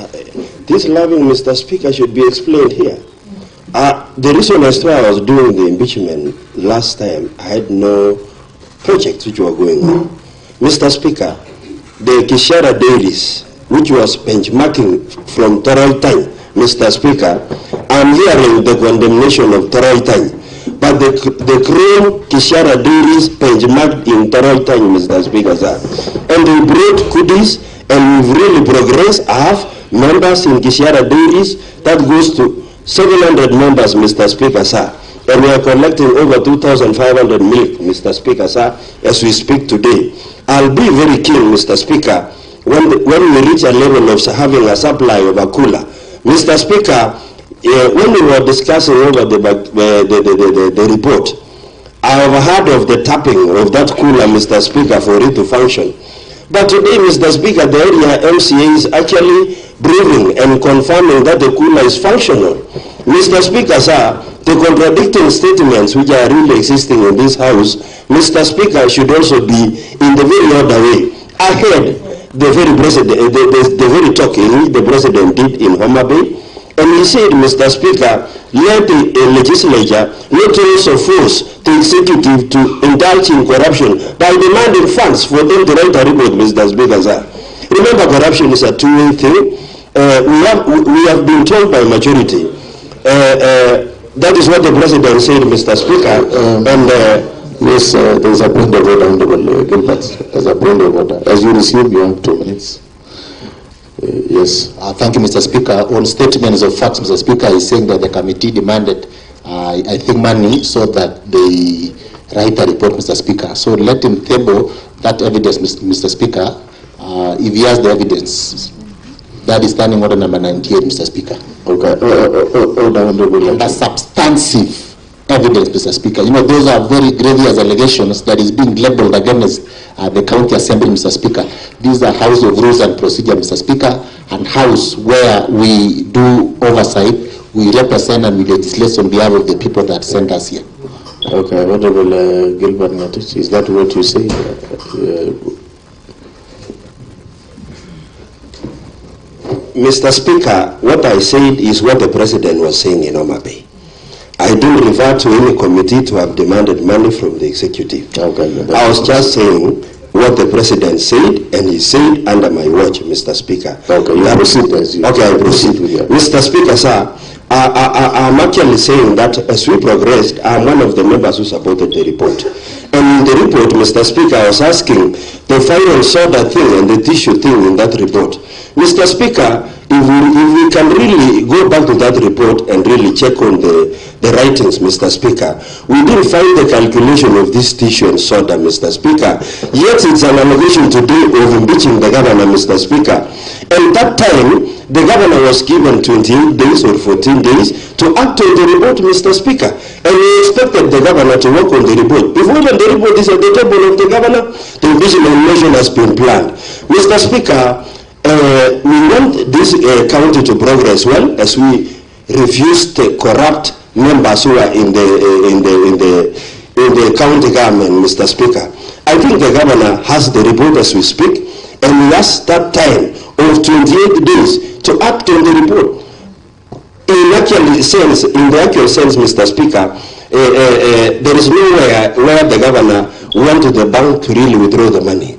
this loving Mr. Speaker should be explained here. The reason as to why I was doing the impeachment last time, I had no projects which were going on. Mr. Speaker, the Kishara dailies, which was benchmarking from Toroitany, Mr. Speaker, I'm hearing the condemnation of Toroitany, but the Chrome Kishara dailies benchmarked in Toroitany, Mr. Speaker, sir. And they brought goodies, and we've really progressed. I have members in Kishara dailies that goes to 700 members, Mr. Speaker, sir. And we are collecting over 2,500 milk, Mr. Speaker, sir, as we speak today. I'll be very keen, Mr. Speaker, when we reach a level of having a supply of a cooler. Mr. Speaker, when we were discussing over the report, I have heard of the tapping of that cooler, Mr. Speaker, for it to function. But today, Mr. Speaker, the area MCA is actually proving and confirming that the cooler is functional. Mr. Speaker, sir, the contradicting statements which are really existing in this house, Mr. Speaker, should also be in the very other way. I heard the very talk in which the president did in Homa Bay, and he said, Mr. Speaker, let the legislature not also force the executive to indulge in corruption by demanding funds for them to write a report, Mr. Speaker, sir. Remember, corruption is a two-way thing. We have been told by majority. That is what the president said, Mr. Speaker. Yes, there's a point of order, Honorable Gilbert. There's a point of order. As you receive, you have 2 minutes. Yes. Thank you, Mr. Speaker. On statements of facts, Mr. Speaker is saying that the committee demanded, I think, money so that they write a report, Mr. Speaker. So let him table that evidence, Mr. Speaker, if he has the evidence. That is standing order number 98, Mr. Speaker. Okay. That's substantive evidence, Mr. Speaker. Those are very grievous allegations that is being labeled against the county assembly, Mr. Speaker. These are House of Rules and Procedure, Mr. Speaker, and House where we do oversight, we represent and we legislate on behalf of the people that sent us here. Okay, Honorable Gilbert Ngetich, is that what you say? Mr. Speaker, what I said is what the president was saying in Homa Bay. I didn't refer to any committee to have demanded money from the executive. Okay, I was just saying what the president said, and he said under my watch, Mr. Speaker. Okay, you proceed as you. Okay, I proceed. Mr. Speaker, sir, I'm actually saying that as we progressed, I'm one of the members who supported the report. And in the report, Mr. Speaker, I was asking the final soda thing and the tissue thing in that report. Mr. Speaker, if we can really go back to that report and really check on the writings, Mr. Speaker, we didn't find the calculation of this tissue and soda, Mr. Speaker. Yet it's an allegation today of impeaching the governor, Mr. Speaker. And that time, the governor was given 28 days or 14 days to act on the report, Mr. Speaker. And we expected the governor to work on the report. Before even the report is at the table of the governor, the impeachment motion has been planned. Mr. Speaker, we want this county to progress well as we refuse the corrupt members who are in the county government, Mr. Speaker. I think the governor has the report as we speak, and we ask that time of 28 days to act on the report. In actually sense, in the actual sense, Mr. Speaker, there is nowhere where the governor went to the bank to really withdraw the money.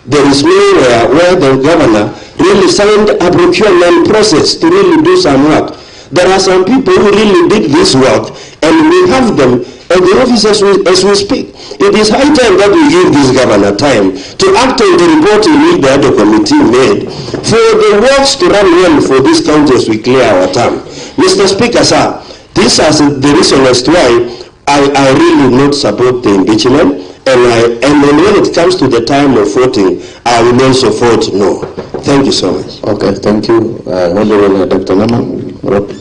There is nowhere where the governor really signed a procurement process to really do some work. There are some people who really did this work, and we have them at the office as we speak. It is high time that we give this governor time to act on the report which the other committee made for the works to run well for this county as we clear our term. Mr. Speaker, sir, this is the reason as to why I really not support the impeachment, and then when it comes to the time of voting, I will also vote no. Thank you so much. Okay, thank you. Honorable Dr. Naman. Rob.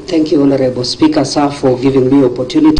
Thank you, Honorable Speaker, sir, for giving me opportunity.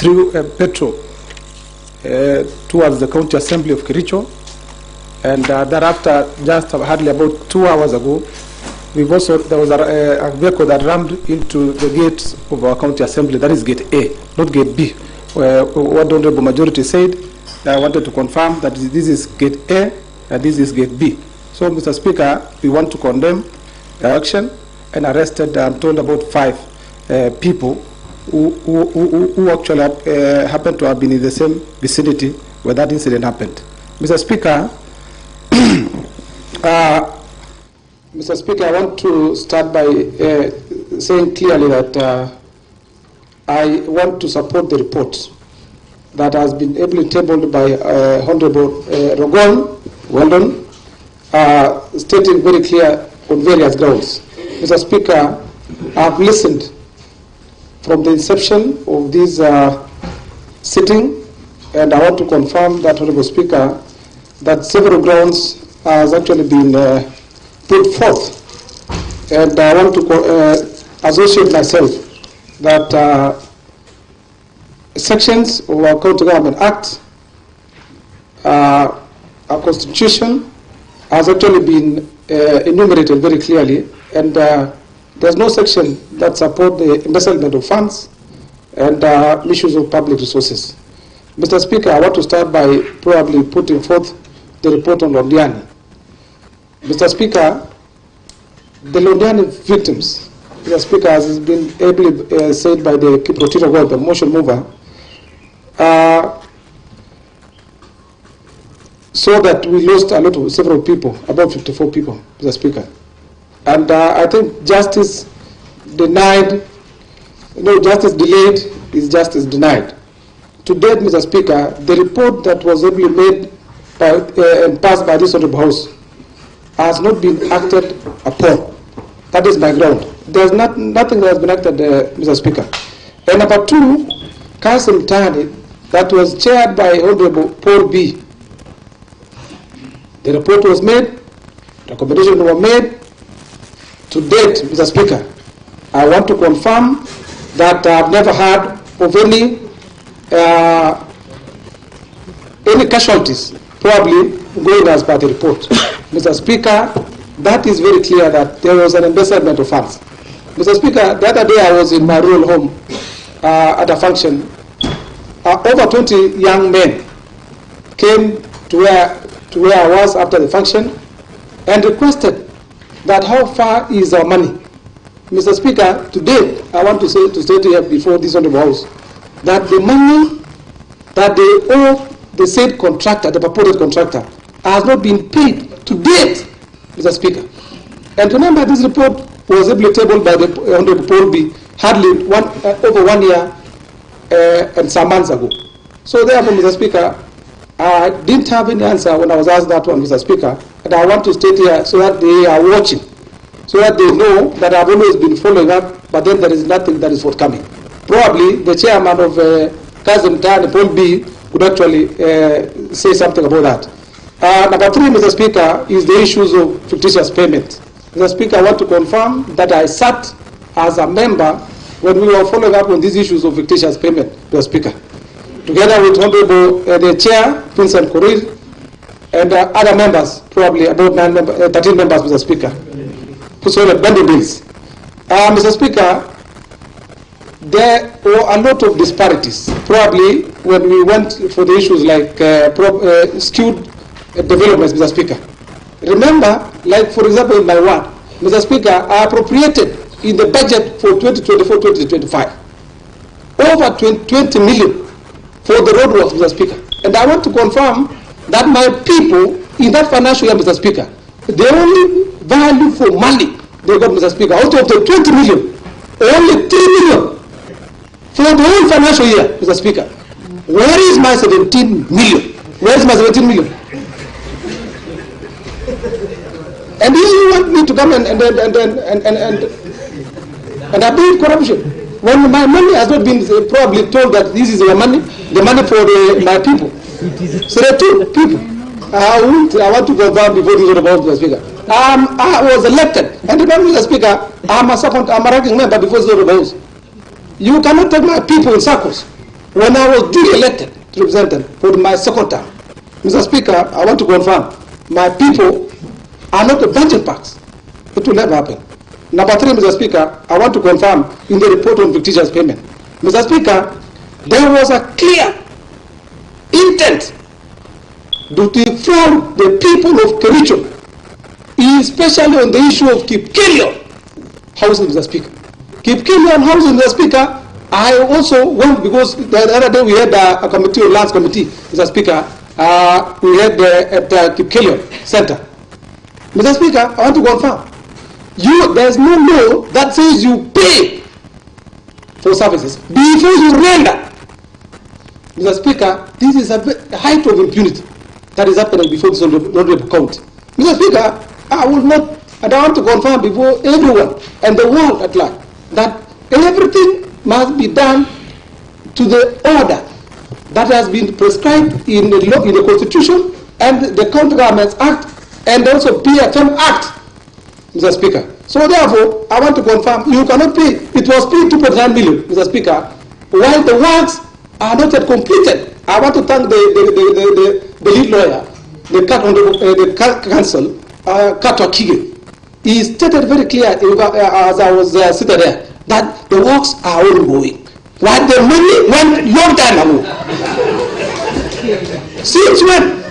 Through Petro towards the County Assembly of Kericho, and thereafter, just hardly about 2 hours ago, there was a vehicle that rammed into the gates of our County Assembly. That is Gate A, not Gate B. What the Honorable Majority said, I wanted to confirm that this is Gate A and this is Gate B. So, Mr. Speaker, we want to condemn the action and arrested, I'm told, about 5 people who actually happened to have been in the same vicinity where that incident happened. Mr. Speaker, Mr. Speaker, I want to start by saying clearly that I want to support the report that has been ably tabled by Honorable Rogon, well done, stating very clear on various grounds. Mr. Speaker, I have listened from the inception of this sitting, and I want to confirm that, Honorable Speaker, that several grounds has actually been put forth, and I want to associate myself that sections of our County Government Act, our Constitution, has actually been enumerated very clearly, and there's no section that supports the embezzlement of funds and misuse of public resources. Mr. Speaker, I want to start by probably putting forth the report on Londiani. Mr. Speaker, the Londiani victims, Mr. Speaker, as has been ably said by the Procedural, the motion mover, so that we lost several people, about 54 people, Mr. Speaker. And I think justice denied, justice delayed is justice denied. To date, Mr. Speaker, the report that was ably made and passed by this Honorable House has not been acted upon. That is my ground. There's nothing that has been acted, Mr. Speaker. And number two, Council Mutai, that was chaired by Honorable Paul B. The report was made, recommendations were made. To date, Mr. Speaker, I want to confirm that I've never heard of any casualties, probably going as per the report. Mr. Speaker, that is very clear that there was an embezzlement of funds. Mr. Speaker, the other day I was in my rural home at a function. Over 20 young men came to where I was after the function and requested that how far is our money. Mr. Speaker, today I want to state here before this Honorable House that the money that they owe the said contractor, the purported contractor, has not been paid to date, Mr. Speaker. And remember, this report was ably tabled by the Honorable Paul B. hardly over 1 year and some months ago. So therefore, Mr. Speaker, I didn't have any answer when I was asked that one, Mr. Speaker, and I want to state here so that they are watching, so that they know that I've always been following up, but then there is nothing that is forthcoming. Probably the chairman of Council Mutai, Paul B, could actually say something about that. Number three, Mr. Speaker, is the issues of fictitious payment. Mr. Speaker, I want to confirm that I sat as a member when we were following up on these issues of fictitious payment, Mr. Speaker, together with Honorable the Chair, Vincent Korir, and other members, probably about 13 members, Mr. Speaker, who saw the bundle bills. Mr. Speaker, there were a lot of disparities, probably when we went for the issues like skewed developments, Mr. Speaker. Remember, like for example in my ward, Mr. Speaker, I appropriated in the budget for 2024-2025 over 20 million for the roadworks, Mr. Speaker. And I want to confirm that my people in that financial year, Mr. Speaker, the only value for money they got, Mr. Speaker, out of the 20 million, only 3 million for the whole financial year, Mr. Speaker. Where is my 17 million? Where is my 17 million? And you want me to come and abuse corruption when my money has not been probably told that this is your money, the money for my people. So there are two people. I want to confirm before this about Mr. Speaker. I was elected, and remember, Mr. Speaker, I'm a ranking member before this House. You cannot take my people in circles. When I was duly elected to represent them for my second term, Mr. Speaker, I want to confirm my people are not the budget packs. It will never happen. Number three, Mr. Speaker, I want to confirm in the report on fictitious payment. Mr. Speaker, there was a clear intent to defraud the people of Kericho, especially on the issue of Kericho housing, Mr. Speaker. Kericho housing, Mr. Speaker, I also went because the other day we had a committee, a lands committee, Mr. Speaker, we had at the Kericho Center. Mr. Speaker, I want to confirm. There is no law that says you pay for services before you render. Mr. Speaker, this is a height of impunity that is happening before this honorable county. Mr. Speaker, I will not, and I want to confirm before everyone and the world at large that everything must be done to the order that has been prescribed in the law, in the Constitution and the County Governments Act and also PFM Act, Mr. Speaker. So therefore, I want to confirm you cannot pay. It was paid 2.9 million, Mr. Speaker, while the works are not yet completed. I want to thank the lead lawyer, the council, Kato Kige. He stated very clear as I was sitting there that the works are ongoing. While the money went long time ago. Since when?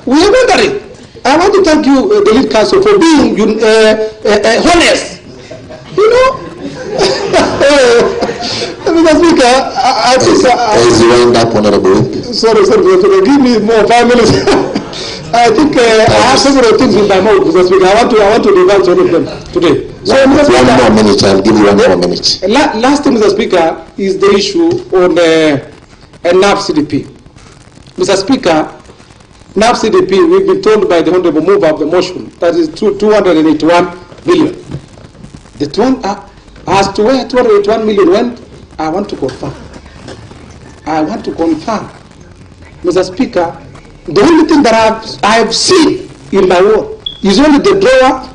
We are wondering. I want to thank you, the lead counsel, for being honest. You know? Mr. Speaker, I think... As you wind up, Honorable. Sorry, give me more 5 minutes. I think I have several things in my mouth, Mr. Speaker. I want to divulge all of them today. So, Mr. Speaker, 1 more minute, I'll give you 1 more minute. Last thing, Mr. Speaker, is the issue on NAP-CDP. Mr. Speaker, NAP-CDP, we've been told by the Honorable mover of the motion, that is 281 billion. As to where 281 million went, I want to confirm. Mr. Speaker, the only thing that I have seen in my world is only the drawer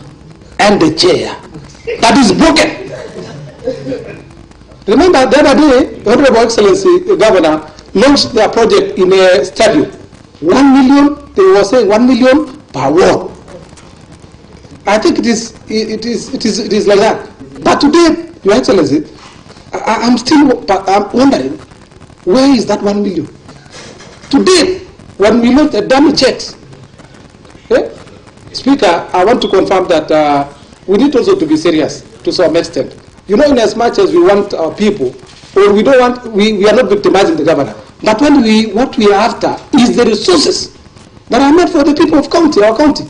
and the chair. That is broken. Remember the other day, Honorable Excellency, the Governor, launched their project in a stadium. 1 million, they were saying 1 million per ward. I think it is like that. But today, Your Excellency, I'm wondering, where is that 1 million? Today, when we look at dummy checks, Speaker, I want to confirm that we need also to be serious to some extent. You know, in as much as we want our people, or we don't want, we are not victimizing the governor. But what we are after is the resources that are meant for the people of our county.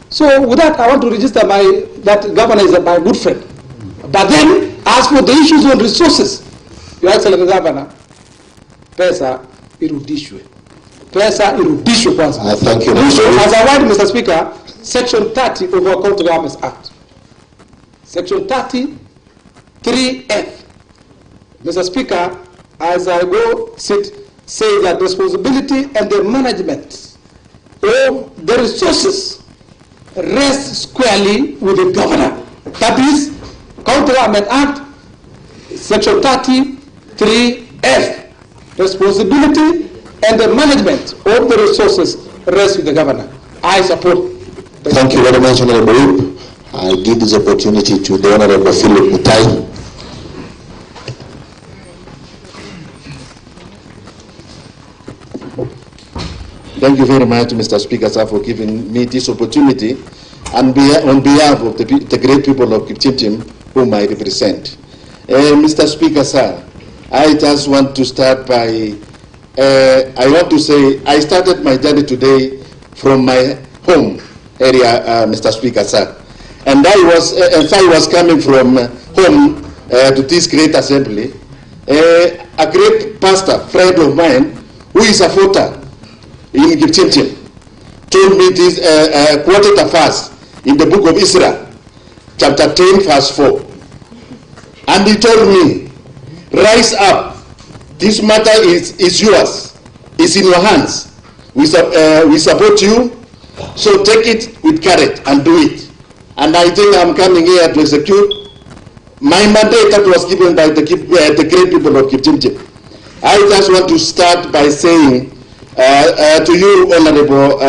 So with that, I want to register that governor is my good friend. But then, as for the issues on resources, Your Excellency Governor, pesa irudishwe. Pesa irudishwe kwanza. Thank you. As I write, Mr. Speaker, Section 30 of our County Governments Act. Section 30, 3F. Mr. Speaker, as I go sit, say that responsibility and the management of the resources rests squarely with the governor. That is, County Government Act, Section 30, 3F. Responsibility and the management of the resources rests with the governor. I support. Thank you very much, Honorable. I give this opportunity to the Honorable Philip Mutai. Thank you very much, Mr. Speaker, sir, for giving me this opportunity and on behalf of the great people of Kipchimchim whom I represent. Mr. Speaker, sir, I just want to start by, I started my journey today from my home area, Mr. Speaker, sir. And I was coming from home to this great assembly. A great pastor, friend of mine, who is a voter in Kipchimchim, told me this, quoted a verse in the book of Israel, chapter 10, verse 4. And he told me, rise up, this matter is yours, it's in your hands. We support you, so take it with courage and do it. And I think I'm coming here to execute my mandate that was given by the great people of Kipchimchim. I just want to start by saying to you, Honorable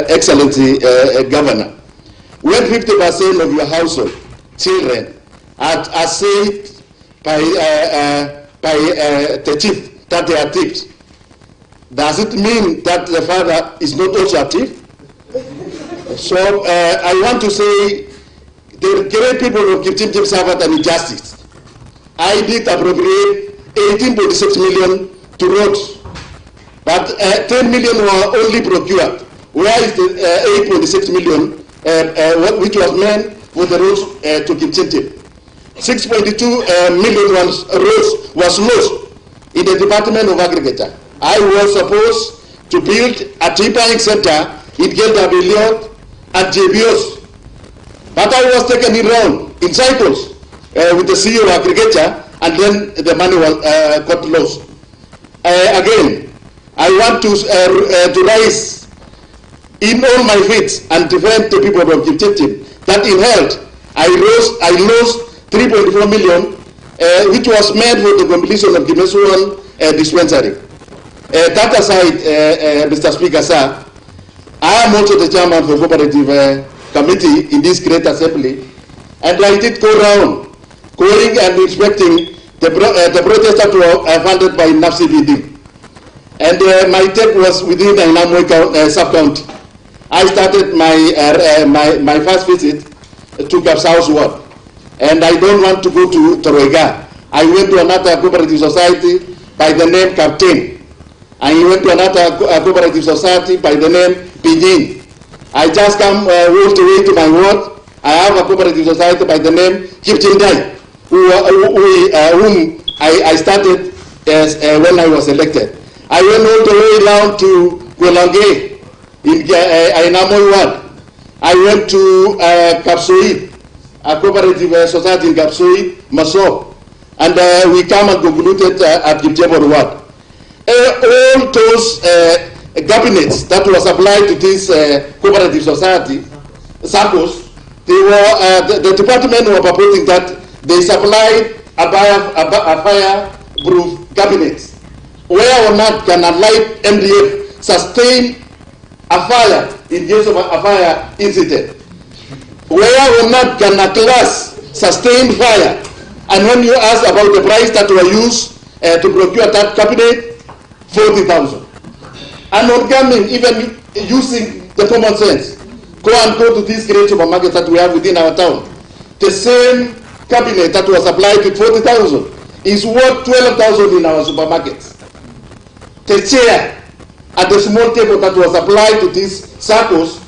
Excellency Governor, when 50% of your household children are saved by the chief that they are thieves, does it mean that the father is not also a thief? So I want to say the great people of Kipchimchim suffered an injustice. I did appropriate 18.6 million to roads, but 10 million were only procured. Where is the 8.6 million which was meant for the roads to Kipchimchim? 6.2 million roads was lost in the Department of Agriculture. I was supposed to build a tree buying center in Gelda and JBOs. But I was taken in cycles with the CEO of Agriculture, and then the money was got lost. Again, I want to rise in all my feet and defend the people of Kipchimchim that in health I lost 3.4 million, which was made for the completion of the Mesuan dispensary. That aside, Mr. Speaker, sir, I am also the chairman for cooperative committee in this great assembly, and I did go around calling and inspecting the projects that were funded by NAP-CDP. And my take was within the Inamoy sub-county. I started my first visit to Kapsao's ward. And I don't want to go to Toroiga. I went to another cooperative society by the name Captain. I went to another cooperative society by the name Pinyin. I just come all the way to my ward. I have a cooperative society by the name Kipchindai, whom I started when I was elected. I went all the way down to Kulange in Ainamoy ward. I went to Kapsoi, a cooperative society in Kapsoi, Maso, and we come and concluded at Kipchebor ward. All those cabinets that was applied to this cooperative society, SACCOs, they were, the department were proposing that they supplied a fireproof cabinets. Where or not can a light MDF sustain a fire in case of a fire incident? Where or not can a glass sustain fire? And when you ask about the price that were used to procure that cabinet, 40,000. And on coming, even using the common sense, go to these great supermarkets that we have within our town. The same cabinet that was applied with 40,000 is worth 12,000 in our supermarkets. The chair at the small table that was applied to these SACCOs,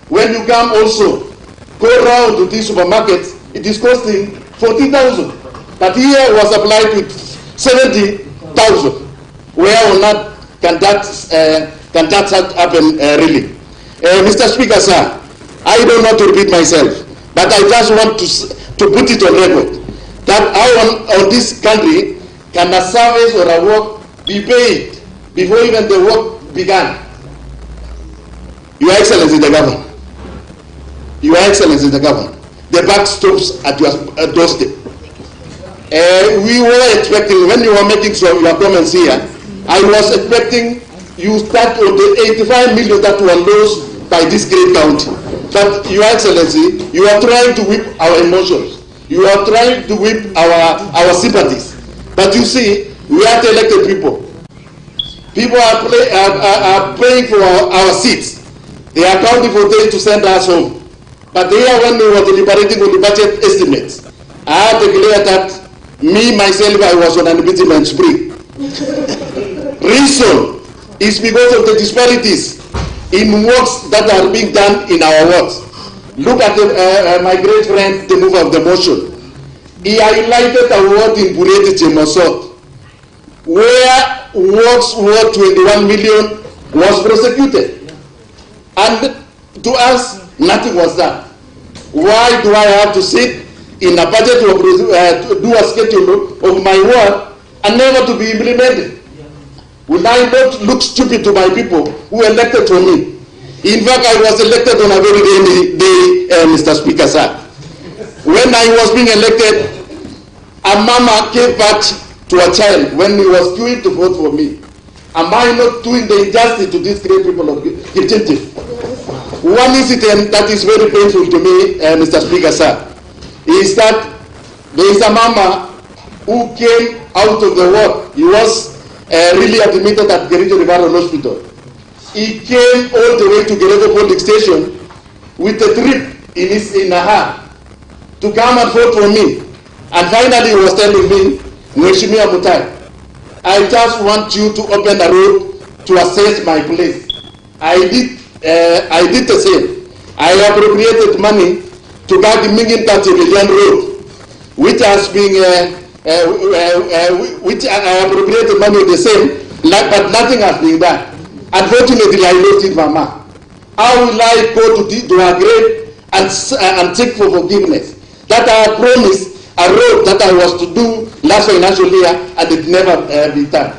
when you come also, go around to these supermarkets, it is costing 40,000. But here was applied with 70,000. Where or not can that happen really? Mr. Speaker, sir, I don't want to repeat myself, but I just want to put it on record that how on this country can a service or a work be paid before even the work began. Your Excellency the Governor, Your Excellency the Governor, the buck stops at your doorstep. We were expecting, when you were making your comments here, I was expecting you start on the 85 million that were lost by this great county. But Your Excellency, you are trying to whip our emotions. You are trying to whip our sympathies. But you see, we are the elected people. People are paying for our seats. They are counting for them to send us home. But here, when we were deliberating on the budget estimates, I have declared that me, myself, I was on an impeachment spree. Reason is because of the disparities in works that are being done in our wards. Look at my great friend, the mover of the motion. He highlighted a ward in Bororiet TV, where works worth 21 million was prosecuted. And to us, nothing was done. Why do I have to sit in a budget to do a schedule of my work and never to be implemented? Will I not look stupid to my people who elected for me? In fact, I was elected on a very rainy day, Mr. Speaker, sir. When I was being elected, a mama gave birth to a child when he was queuing to vote for me. Am I not doing the injustice to these great people of Kipchindi? One incident that is very painful to me, Mr. Speaker, sir, is that there is a mama who came out of the ward. He was really admitted at Kericho Referral Hospital. He came all the way to Kericho Police Station with a drip in her hand to come and vote for me. And finally he was telling me, Mheshimiwa Mutai, I just want you to open a road to assess my place. I did the same. I appropriated money to buy the Mingin 30 million road, which has been which I appropriated money the same, but nothing has been done. Unfortunately, I lost it, Mama. How will I go to her grave and seek for forgiveness? That I promised a road that I was to do last financial year and it never been done.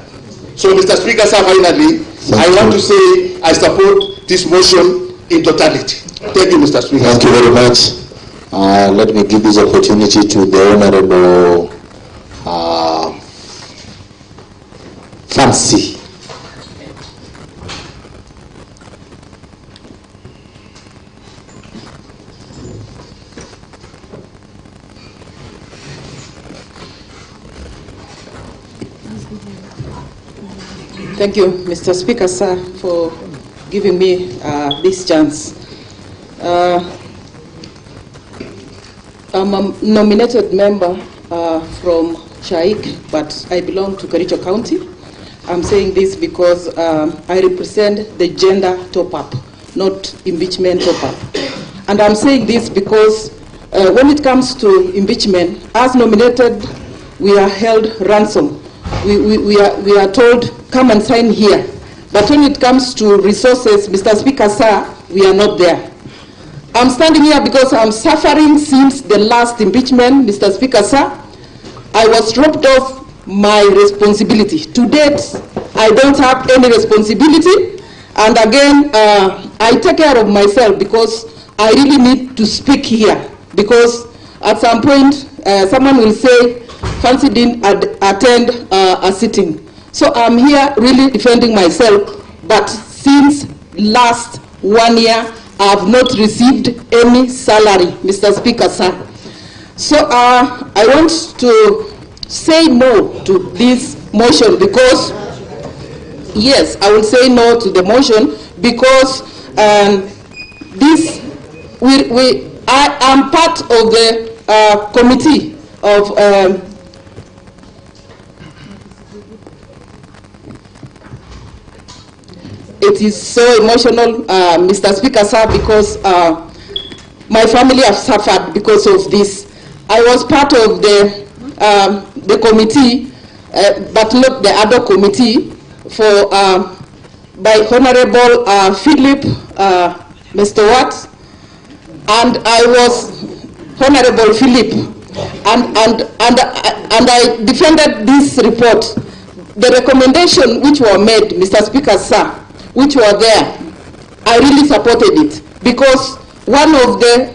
So, Mr. Speaker, sir, finally, I want to say I support this motion in totality. Thank you, Mr. Speaker. Thank you very much. Let me give this opportunity to the Honorable Fancy. Thank you, Mr. Speaker, sir, for giving me this chance. I'm a nominated member from Shaik, but I belong to Kericho County. I'm saying this because I represent the gender top-up, not impeachment top-up. And I'm saying this because when it comes to impeachment, as nominated, we are held ransom. We are told, come and sign here. But when it comes to resources, Mr. Speaker, sir, we are not there. I'm standing here because I'm suffering since the last impeachment, Mr. Speaker, sir. I was robbed of my responsibility. To date, I don't have any responsibility. And again, I take care of myself because I really need to speak here. Because at some point, someone will say, Fancy didn't attend a sitting. So I'm here really defending myself. But since last 1 year, I have not received any salary, Mr. Speaker, sir. So I want to say no to this motion because, yes, I will say no to the motion because I am part of the committee of it is so emotional, Mr. Speaker, sir, because my family have suffered because of this. I was part of the committee, but not the other committee, for by Honorable Philip Mr. Watt, and I was Honorable Philip, and I defended this report. The recommendation which were made, Mr. Speaker, sir, which were there, I really supported it because one of the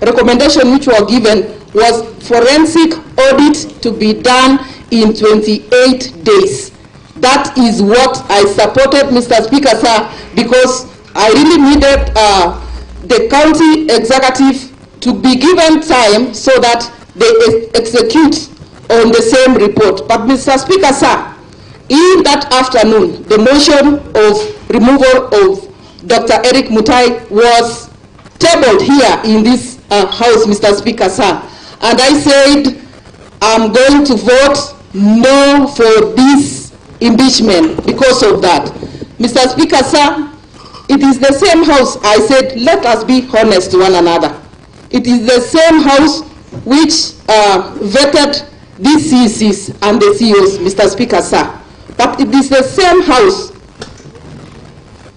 recommendations which were given was forensic audit to be done in 28 days. That is what I supported, Mr. Speaker, sir, because I really needed the county executive to be given time so that they execute on the same report. But Mr. Speaker, sir, in that afternoon, the motion of removal of Dr. Erick Mutai was tabled here in this house, Mr. Speaker, sir. And I said, I'm going to vote no for this impeachment because of that. Mr. Speaker, sir, it is the same house. I said, let us be honest to one another. It is the same house which vetted these CECs and the CEOs, Mr. Speaker, sir. But it is the same house.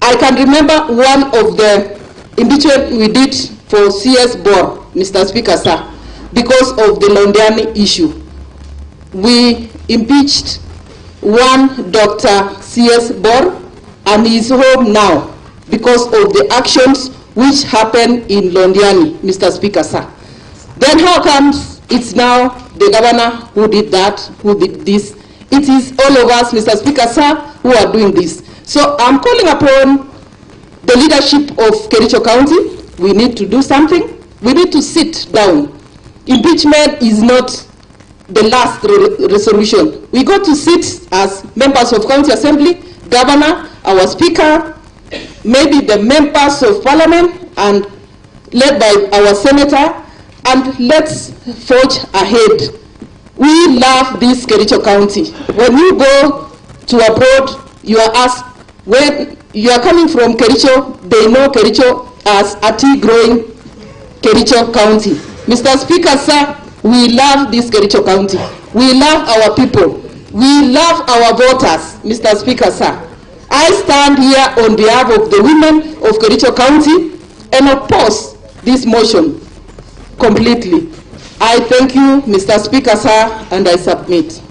I can remember one of the impeachment we did for CS Bor, Mr. Speaker, sir, because of the Londiani issue. We impeached one Dr. CS Bor, and he is home now because of the actions which happened in Londiani, Mr. Speaker, sir. Then how comes it's now the governor who did that, who did this? It is all of us, Mr. Speaker, sir, who are doing this. So I'm calling upon the leadership of Kericho County. We need to do something. We need to sit down. Impeachment is not the last resolution. We got to sit as members of County Assembly, Governor, our Speaker, maybe the members of Parliament, and led by our Senator, and let's forge ahead. We love this Kericho County. When you go to abroad, you are asked, when you are coming from Kericho, they know Kericho as a tea-growing Kericho County. Mr. Speaker, sir, we love this Kericho County. We love our people. We love our voters, Mr. Speaker, sir. I stand here on behalf of the women of Kericho County and oppose this motion completely. I thank you, Mr. Speaker, sir, and I submit.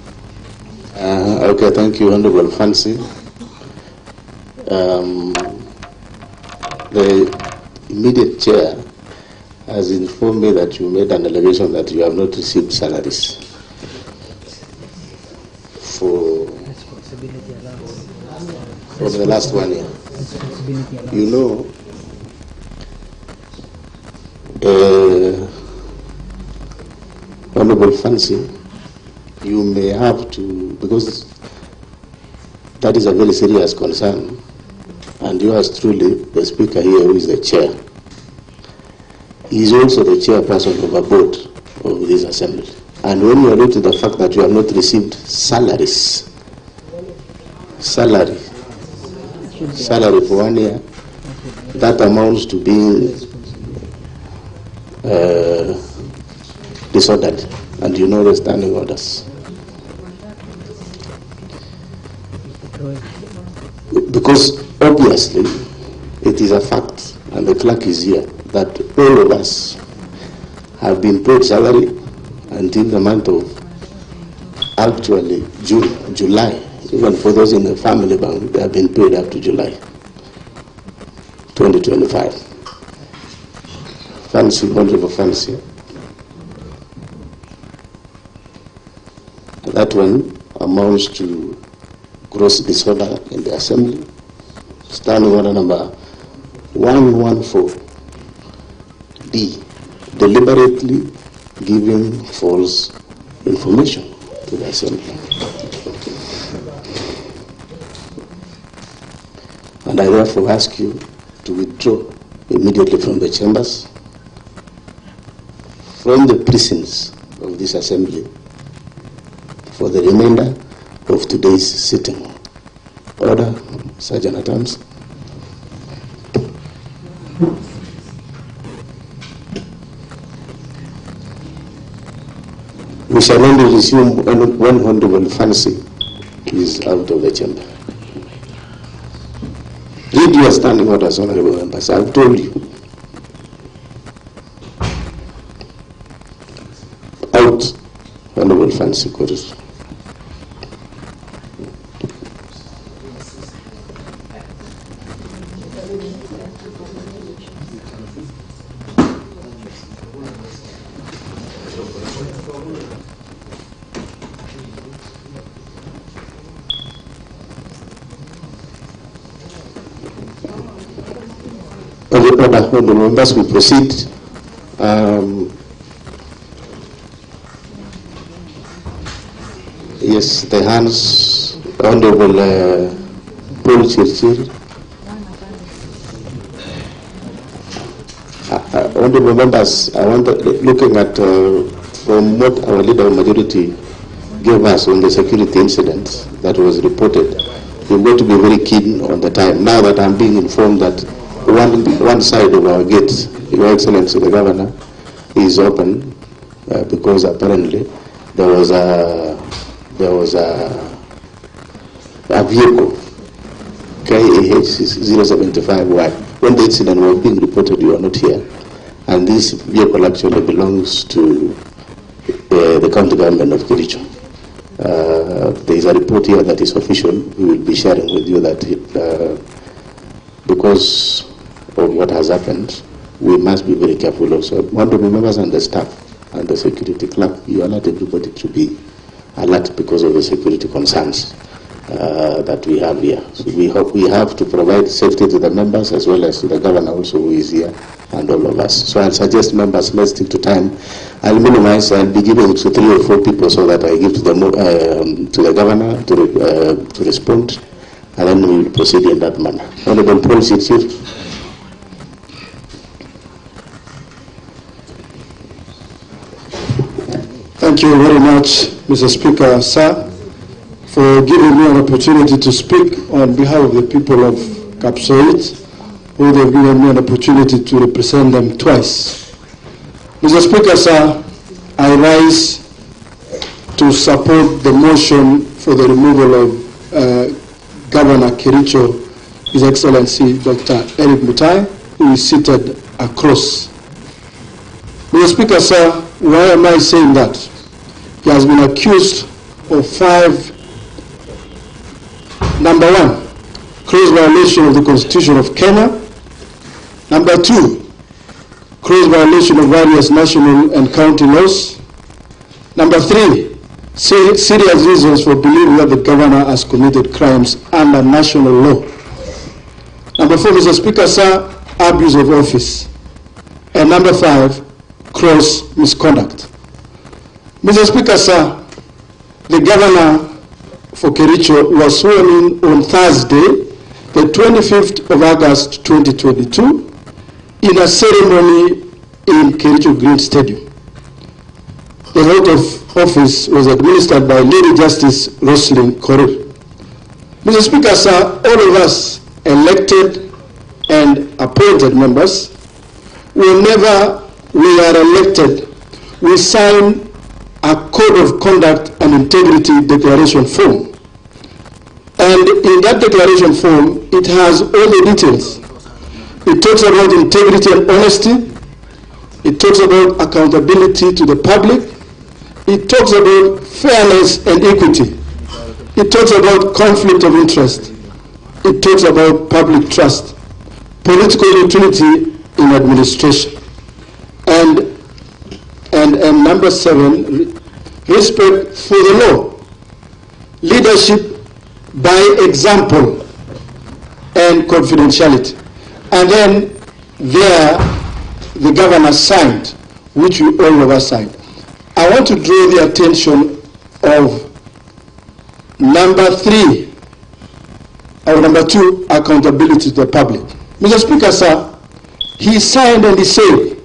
Okay, thank you, Honorable Fancy. The immediate chair has informed me that you made an allegation that you have not received salaries for over the last 1 year. You know, Honorable Fancy, you may have to, because that is a very serious concern, and yours truly, the Speaker here, who is the chair, is also the chairperson of a board of this assembly. And when you allude to the fact that you have not received salary for 1 year, that amounts to being disordered, and you know the standing orders. Because obviously it is a fact, and the clerk is here, that all of us have been paid salary until the month of actually June, July. Even for those in the family bank, they have been paid up to July 2025. Fancy, honorable fancy. That one amounts to gross disorder in the assembly. Standing order number 114D, deliberately giving false information to the assembly. And I therefore ask you to withdraw immediately from the chambers, from the precincts of this assembly, for the remainder of today's sitting. Order, Sergeant at Arms. We shall only resume when Honorable Fancy is out of the chamber. Read your standing orders, honorable members. I've told you. Out, Honorable Fancy Chorus. Honorable members, we proceed. Yes, the hands, Honorable Paul Chirchir. Honorable members, I want looking at from what our leader of majority gave us on the security incident that was reported. We're going to be very keen on the time. Now that I'm being informed that one side of our gate, Your Excellency the Governor, is open because apparently there was a vehicle, KAH 075Y. When the incident was being reported, you are not here, and this vehicle actually belongs to the county government of Kericho. There is a report here that is official. We will be sharing with you that because of what has happened, we must be very careful also. Honorable members and the staff and the security clerk, you alert everybody to be alert because of the security concerns that we have here. So we have to provide safety to the members as well as to the governor also who is here and all of us. So I'll suggest members, let's stick to time. I'll minimize, I'll be giving it to 3 or 4 people so that I give to the governor to respond, and then we will proceed in that manner. Honorable Paul Chirchir. Thank you very much, Mr. Speaker, sir, for giving me an opportunity to speak on behalf of the people of Kapsoit, who they've given me an opportunity to represent them twice. Mr. Speaker, sir, I rise to support the motion for the removal of Governor Kericho, His Excellency Dr. Erick Mutai, who is seated across. Mr. Speaker, sir, why am I saying that? He has been accused of 5. Number 1, gross violation of the Constitution of Kenya. Number 2, gross violation of various national and county laws. Number 3, serious reasons for believing that the governor has committed crimes under national law. Number 4, Mr. Speaker, sir, abuse of office. And number 5, gross misconduct. Mr. Speaker, sir, the governor for Kericho was sworn in on Thursday, the 25th of August 2022 in a ceremony in Kericho Green Stadium. The oath of office was administered by Lady Justice Roslyn Korir. Mr. Speaker, sir, all of us elected and appointed members, whenever we are elected, we sign a Code of Conduct and Integrity Declaration form. And in that declaration form, it has all the details. It talks about integrity and honesty. It talks about accountability to the public. It talks about fairness and equity. It talks about conflict of interest. It talks about public trust, political neutrality in administration. And number 7, respect for the law, leadership by example, and confidentiality. And then there, the governor signed, which we all of us signed. I want to draw the attention of number 3, or number 2, accountability to the public. Mr. Speaker, sir, he signed and he said,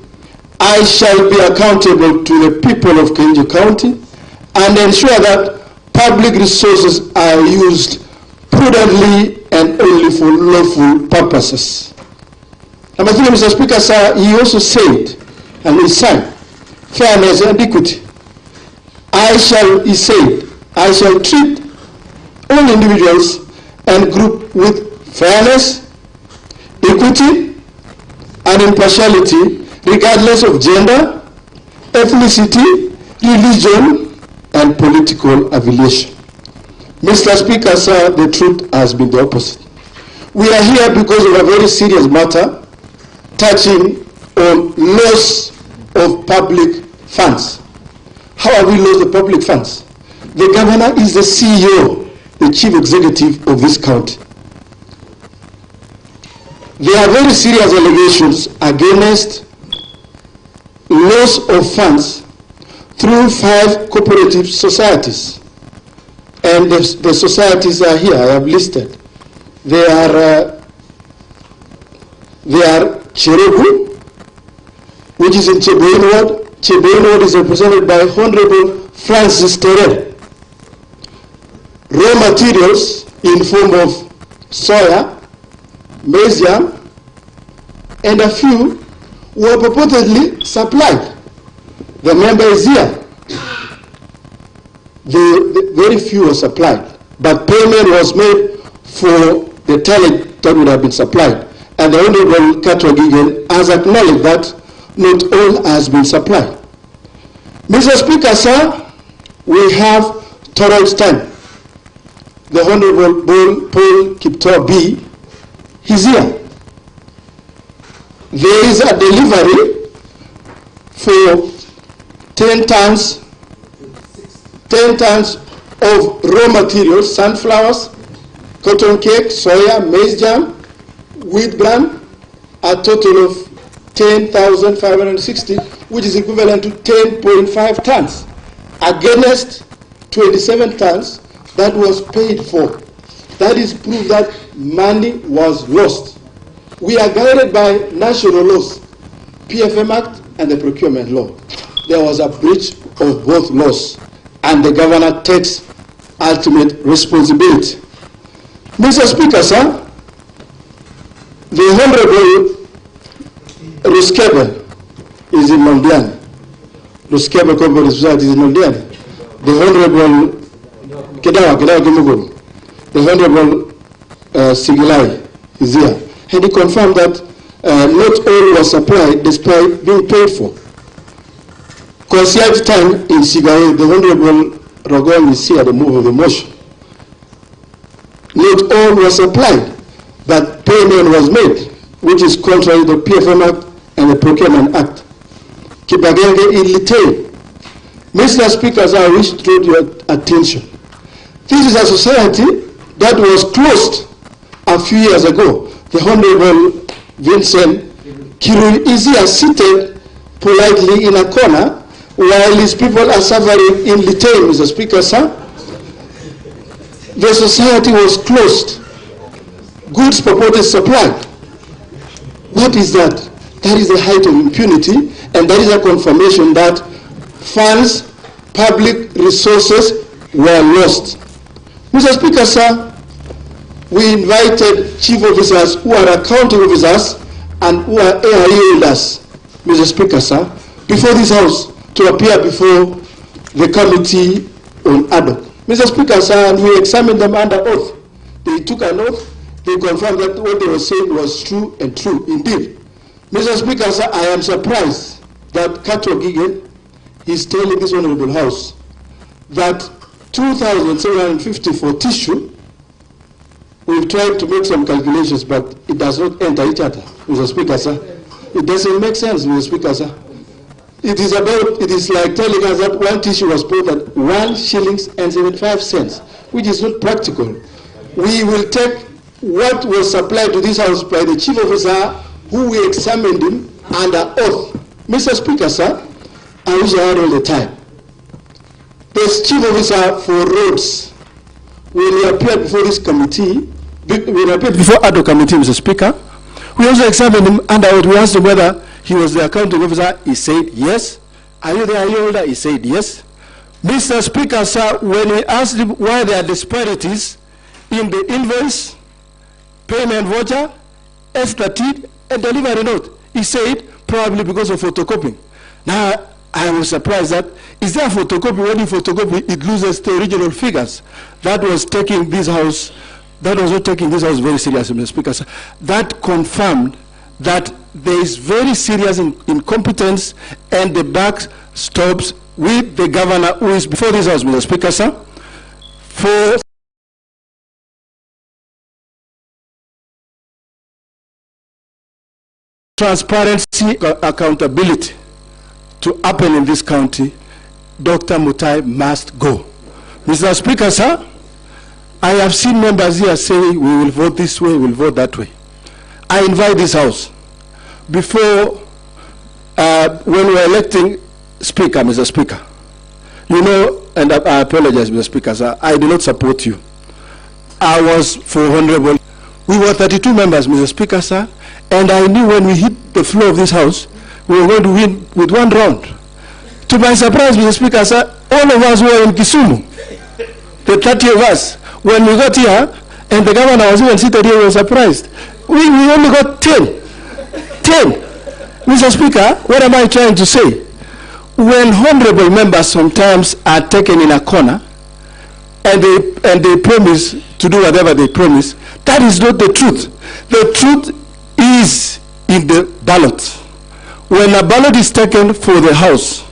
I shall be accountable to the people of Kericho County and ensure that public resources are used prudently and only for lawful purposes. Number 3, Mr. Speaker, sir, he also said, and he signed, fairness and equity. He said, I shall treat all individuals and groups with fairness, equity, and impartiality, regardless of gender, ethnicity, religion, and political affiliation. Mr. Speaker, sir, the truth has been the opposite. We are here because of a very serious matter touching on loss of public funds. How have we lost the public funds? The governor is the CEO, the chief executive of this county. There are very serious allegations against loss of funds through 5 cooperative societies. And the societies are here, I have listed. They are Kericho, which is in Cheboin Ward. Cheboin Ward is represented by Honorable Francis Terrell. Raw materials in form of soya, maize yam, and a few were purportedly supplied. The member is here. The very few were supplied, but payment was made for the talent that would have been supplied. And the Honorable Katwagigen has acknowledged that not all has been supplied. Mr. Speaker, sir, we have Toroid's time. The Honorable Paul Kiptor B, he's here. There is a delivery for 10 tons of raw materials, sunflowers, cotton cake, soya, maize jam, wheat bran, a total of 10,560, which is equivalent to 10.5 tons, against 27 tons that was paid for. That is proof that money was lost. We are guided by national laws, PFM Act and the Procurement Law. There was a breach of both laws, and the governor takes ultimate responsibility. Mr. Speaker, sir, the Honorable Ruskebe is in Mondiani. Ruskebe Cooperative Society is in Mondiani. The Honorable Kedawa Gumuguru, the Honorable Sigilai is here. And he confirmed that not all was supplied despite being paid for. Concierge time in Sigaye, the Honorable Rogon is here, the move of the motion. Not all was supplied, but payment was made, which is contrary to the PFM Act and the Procurement Act. Kibagenge Ilite. Mr. Speaker, I wish to draw your attention. This is a society that was closed a few years ago. The Honorable Vincent Kirui is here seated politely in a corner while his people are suffering in Litain, Mr. Speaker, sir. The society was closed goods purported supplied. What is that? That is the height of impunity, and that is a confirmation that funds, public resources were lost. Mr. Speaker, sir, we invited chief officers who are accounting officers and who are AIA holders, Mr. Speaker, sir, before this House to appear before the Committee on Ad hoc. Mr. Speaker, sir, and we examined them under oath. They took an oath. They confirmed that what they were saying was true and true indeed. Mr. Speaker, sir, I am surprised that Kato Gigen is telling this honorable House that 2,750 for tissue. We've tried to make some calculations, but it does not enter each other, Mr. Speaker, sir. It doesn't make sense, Mr. Speaker, sir. It is like telling us that one tissue was bought at 1 shilling and 75 cents, which is not practical. We will take what was supplied to this House by the chief officer who we examined him under oath. Mr. Speaker, sir, I wish I had all the time. The chief officer for roads, when he appeared before this committee, when he appeared before Ad hoc committee, Mr. Speaker, we also examined him under oath. We asked him whether he was the accounting officer. He said yes. Are you the AIA holder? He said yes. Mr. Speaker, sir, when we asked him why there are disparities in the invoice, payment voucher, S13, and delivery note, he said probably because of photocopying. Now, I was surprised that, is there a photocopy? When you photocopy, it loses the original figures. That was taking this House, that was not taking this House very seriously, Mr. Speaker, sir. That confirmed that there is very serious incompetence, and the buck stops with the governor who is before this House, Mr. Speaker, sir, for transparency, accountability to happen in this county. Dr. Mutai must go. Mr. Speaker, sir, I have seen members here say we will vote this way, we will vote that way. I invite this House, before, when we were electing Speaker, Mr. Speaker, you know, and I apologize, Mr. Speaker, sir, I do not support you. I was for Honorable. We were 32 members, Mr. Speaker, sir, and I knew when we hit the floor of this House, we were going to win with one round. To my surprise, Mr. Speaker, sir, all of us were in Kisumu, the 30 of us. When we got here, and the governor was even seated here, we were surprised. We only got 10. 10. Mr. Speaker, what am I trying to say? When honorable members sometimes are taken in a corner, and they promise to do whatever they promise, that is not the truth. The truth is in the ballot. When a ballot is taken for the House,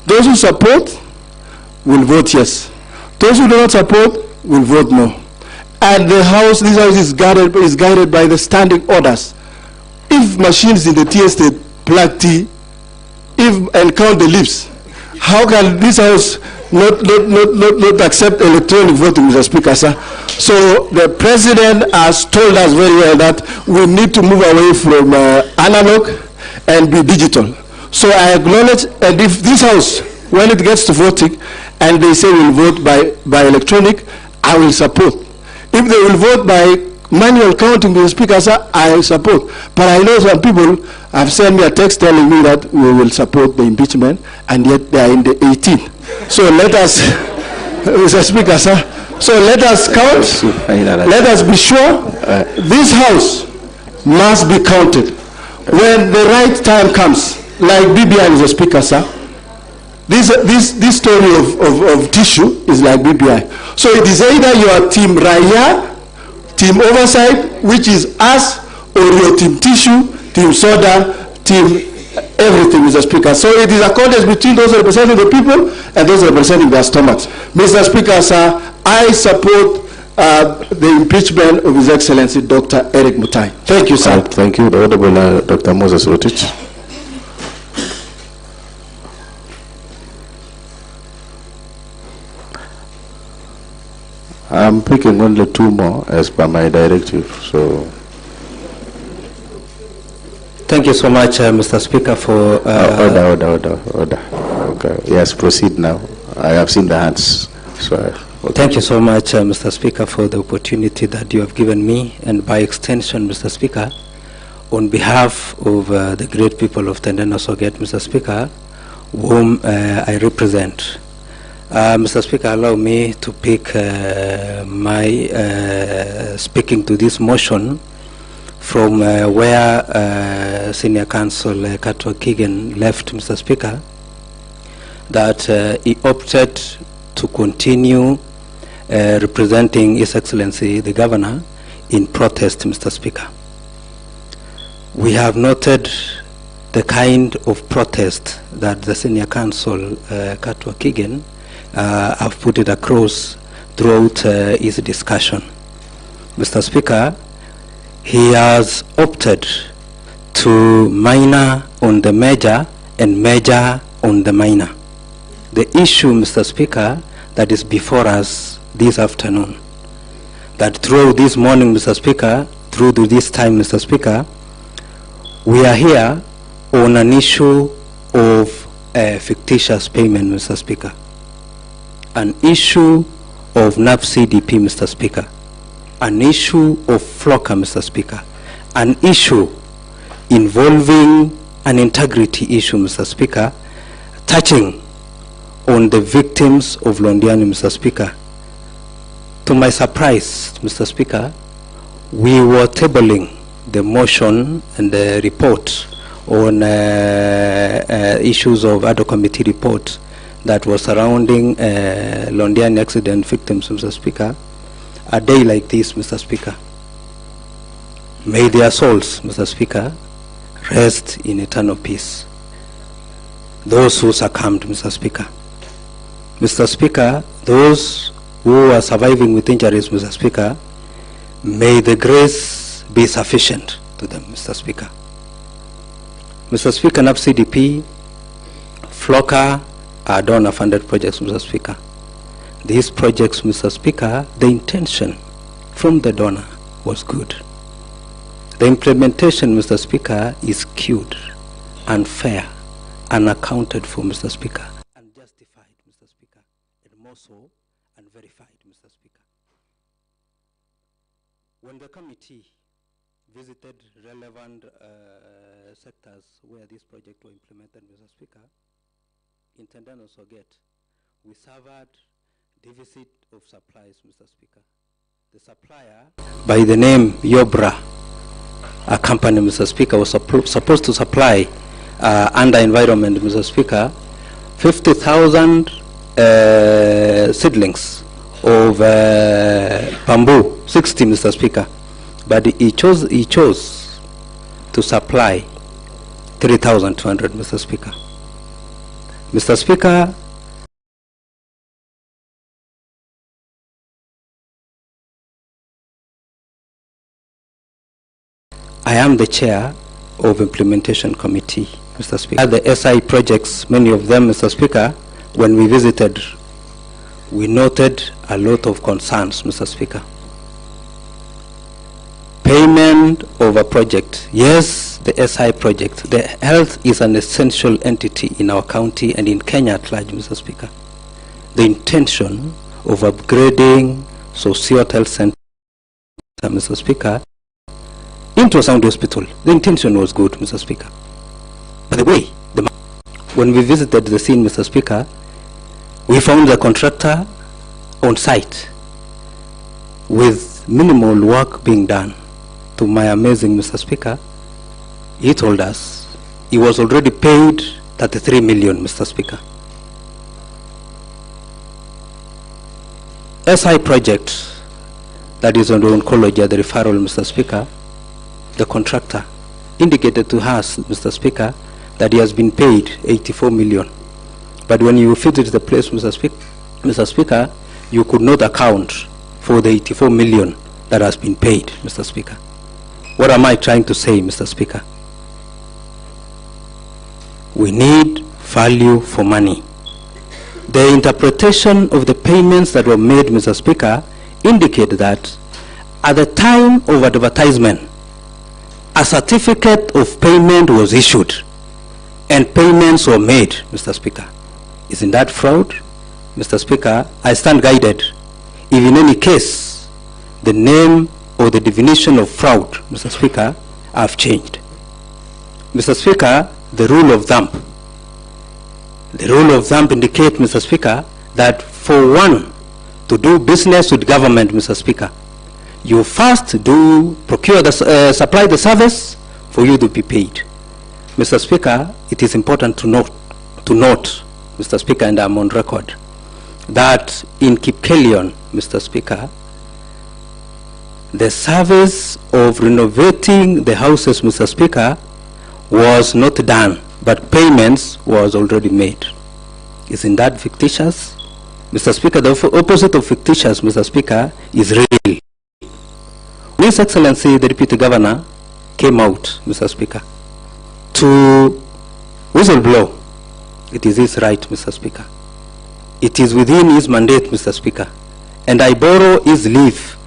those who support will vote yes. Those who do not support will vote no. And the House, this House is guided by the standing orders. If machines in the tea estate plug tea, and count the leaves, how can this House not accept electronic voting, Mr. Speaker, sir? So the President has told us very well that we need to move away from analog and be digital. So I acknowledge, and if this House, when it gets to voting, and they say we'll vote by electronic, I will support. If they will vote by manual counting, Mr. Speaker, sir, I support. But I know some people have sent me a text telling me that we will support the impeachment, and yet they are in the 18th. So let us, Mr. Speaker, sir, so let us count, let us be sure this House must be counted. When the right time comes, like BBI, Mr. Speaker, sir, this story of tissue is like BBI. So it is either your team Raya, team oversight, which is us, or your team tissue, team soda, team everything, Mr. Speaker. So it is a contest between those representing the people and those representing their stomachs. Mr. Speaker, sir, I support the impeachment of His Excellency Dr. Erick Mutai. Thank you, sir. Thank you, the Honorable Dr. Moses Rotich. I'm picking only 2 more as per my directive, so. Thank you so much, Mr. Speaker, for... Order. Okay. Yes, proceed now. I have seen the hands. So Well, thank you so much, Mr. Speaker, for the opportunity that you have given me, and by extension, Mr. Speaker, on behalf of the great people of Tendeno Soget, Mr. Speaker, whom I represent. Mr. Speaker, allow me to pick my speaking to this motion from where Senior Counsel Katwa Kigen left, Mr. Speaker, that he opted to continue representing His Excellency the Governor in protest, Mr. Speaker. We have noted the kind of protest that the Senior Counsel Katwa Kigen have put it across throughout his discussion. Mr. Speaker, he has opted to minor on the major and major on the minor. The issue, Mr. Speaker, that is before us this afternoon, that through this morning, Mr. Speaker, through to this time, Mr. Speaker, we are here on an issue of fictitious payment, Mr. Speaker, an issue of NAP-CDP, Mr. Speaker, an issue of FLOCA, Mr. Speaker, an issue involving an integrity issue, Mr. Speaker, touching on the victims of Londiani, Mr. Speaker. To my surprise, Mr. Speaker, we were tabling the motion and the report on issues of ad hoc committee report that was surrounding Londiani accident victims, Mr. Speaker, a day like this, Mr. Speaker. May their souls, Mr. Speaker, rest in eternal peace. Those who succumbed, Mr. Speaker. Mr. Speaker, those who are surviving with injuries, Mr. Speaker, may the grace be sufficient to them, Mr. Speaker. Mr. Speaker, NAP-CDP, FLOCA are donor-funded projects, Mr. Speaker. These projects, Mr. Speaker, the intention from the donor was good. The implementation, Mr. Speaker, is skewed, unfair, unaccounted for, Mr. Speaker, unjustified, Mr. Speaker, and more so, unverified, Mr. Speaker. When the committee visited relevant sectors where this project was implemented, Mr. Speaker, in Tendano Soget, we suffered deficit of supplies, Mr. Speaker. The supplier, by the name Yobra, a company, Mr. Speaker, was supposed to supply under environment, Mr. Speaker, 50,000 seedlings of bamboo, 60, Mr. Speaker. But he chose to supply 3,200, Mr. Speaker. Mr. Speaker, I am the chair of Implementation Committee, Mr. Speaker. The SI projects, many of them, Mr. Speaker, when we visited, we noted a lot of concerns, Mr. Speaker. Payment of a project. Yes, the SI project. The health is an essential entity in our county and in Kenya at large, Mr. Speaker. The intention of upgrading Sociot Health Center, Mr. Speaker, into a sound hospital. The intention was good, Mr. Speaker. By the way, when we visited the scene, Mr. Speaker, we found the contractor on site with minimal work being done. To my amazing, Mr. Speaker, he told us he was already paid 33 million, Mr. Speaker. SI project that is on the oncology, the referral, Mr. Speaker, the contractor indicated to us, Mr. Speaker, that he has been paid 84 million. But when you visit the place, Mr. Speaker, you could not account for the 84 million that has been paid, Mr. Speaker. What am I trying to say, Mr. Speaker? We need value for money. The interpretation of the payments that were made, Mr. Speaker, indicate that at the time of advertisement, a certificate of payment was issued and payments were made, Mr. Speaker. Isn't that fraud? Mr. Speaker, I stand guided if in any case the name or the definition of fraud, Mr. Speaker, have changed. Mr. Speaker, the rule of thumb indicates, Mr. Speaker, that for one to do business with government, Mr. Speaker, you first supply the service for you to be paid. Mr. Speaker, it is important to note, Mr. Speaker, and I'm on record, that in Kipkelion, Mr. Speaker, the service of renovating the houses, Mr. Speaker, was not done, but payments was already made. Isn't that fictitious? Mr. Speaker, the opposite of fictitious, Mr. Speaker, is real. His Excellency, the Deputy Governor, came out, Mr. Speaker, to whistleblow. It is his right, Mr. Speaker. It is within his mandate, Mr. Speaker. And I borrow his leave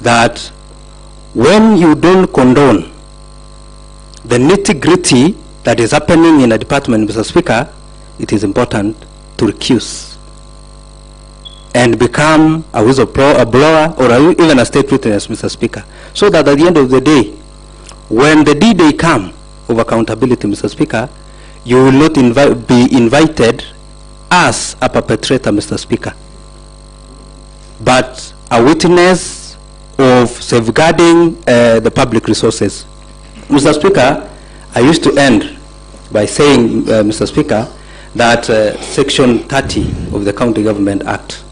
that when you don't condone the nitty-gritty that is happening in a department, Mr. Speaker, it is important to recuse and become a whistleblower or even a state witness, Mr. Speaker, so that at the end of the day, when the D-Day come of accountability, Mr. Speaker, you will not be invited as a perpetrator, Mr. Speaker, but a witness of safeguarding the public resources. Mr. Speaker, I used to end by saying, Mr. Speaker, that Section 30 of the County Government Act,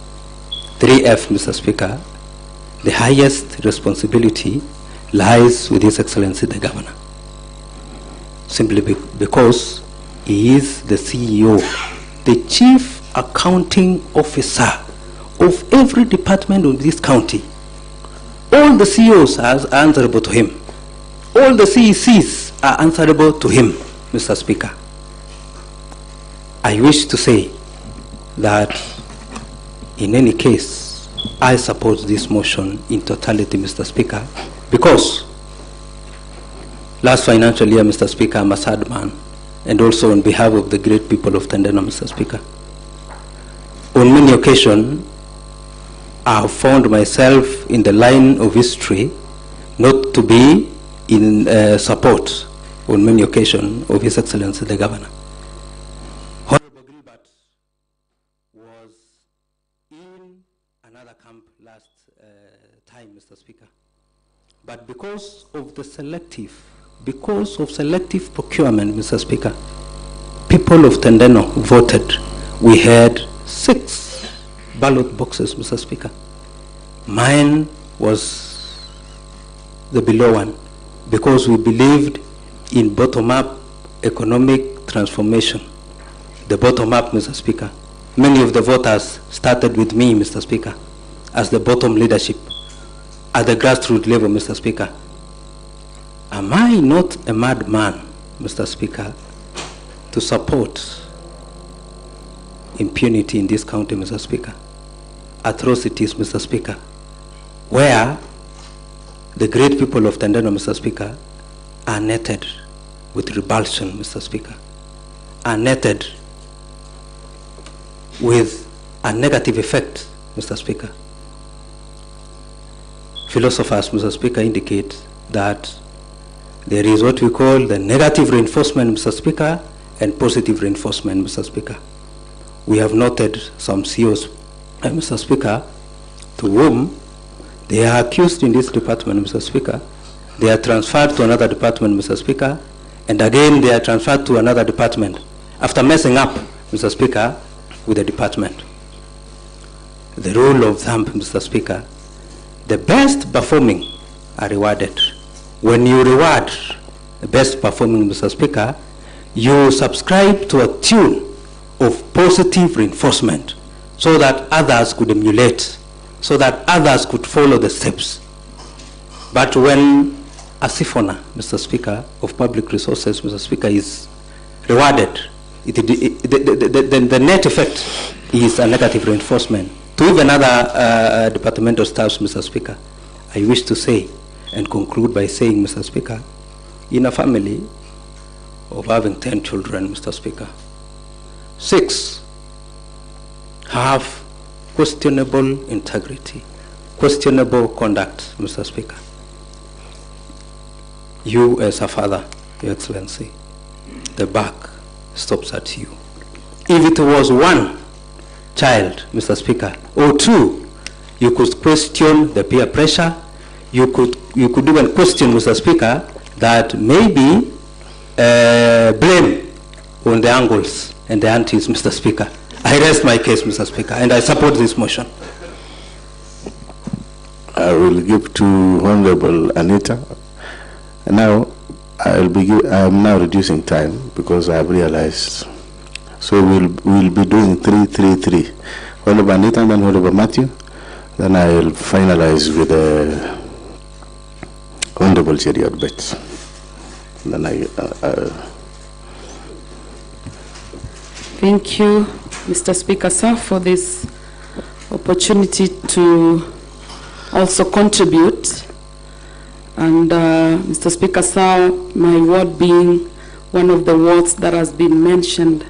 3F, Mr. Speaker, the highest responsibility lies with His Excellency the Governor, simply because he is the CEO, the Chief Accounting Officer of every department of this county. All the CEOs are answerable to him. All the CECs are answerable to him, Mr. Speaker. I wish to say that in any case, I support this motion in totality, Mr. Speaker, because last financial year, Mr. Speaker, I'm a sad man, and also on behalf of the great people of Tendeno, Mr. Speaker. On many occasions, I have found myself in the line of history not to be in support on many occasions of His Excellency the Governor. Honorable Gilbert was in another camp last time, Mr. Speaker. But because of selective procurement, Mr. Speaker, people of Tendeno voted. We had 6 ballot boxes, Mr. Speaker. Mine was the below one because we believed in bottom-up economic transformation. The bottom-up, Mr. Speaker. Many of the voters started with me, Mr. Speaker, as the bottom leadership at the grassroots level, Mr. Speaker. Am I not a madman, Mr. Speaker, to support impunity in this county, Mr. Speaker? Atrocities, Mr. Speaker, where the great people of Tendeno, Mr. Speaker, are netted with revulsion, Mr. Speaker, are netted with a negative effect, Mr. Speaker. Philosophers, Mr. Speaker, indicate that there is what we call the negative reinforcement, Mr. Speaker, and positive reinforcement, Mr. Speaker. We have noted some CEOs, Mr. Speaker, to whom they are accused in this department, Mr. Speaker. They are transferred to another department, Mr. Speaker, and again they are transferred to another department after messing up, Mr. Speaker, with the department. The rule of thumb, Mr. Speaker, the best performing are rewarded. When you reward the best performing, Mr. Speaker, you subscribe to a tune of positive reinforcement so that others could emulate, so that others could follow the steps. But when a siphonner, Mr. Speaker, of public resources, Mr. Speaker, is rewarded, the net effect is a negative reinforcement. To even other departmental staffs, Mr. Speaker, I wish to say and conclude by saying, Mr. Speaker, in a family of having 10 children, Mr. Speaker, 6 have questionable integrity. questionable conduct, Mr. Speaker. You as a father, Your Excellency, the buck stops at you. If it was one child, Mr. Speaker, or two, you could question the peer pressure. You could even question, Mr. Speaker, that maybe blame on the uncles and the aunties, Mr. Speaker. I rest my case, Mr. Speaker, and I support this motion. I will give to Honorable Anita. And now I am now reducing time because I have realized. So we'll be doing 3-3-3. Honorable Anita and then Honorable Matthew. Then I will finalize with the Honorable Cheriot Betts. Then Thank you, Mr. Speaker, sir, for this opportunity to also contribute. And Mr. Speaker, sir, my ward being one of the wards that has been mentioned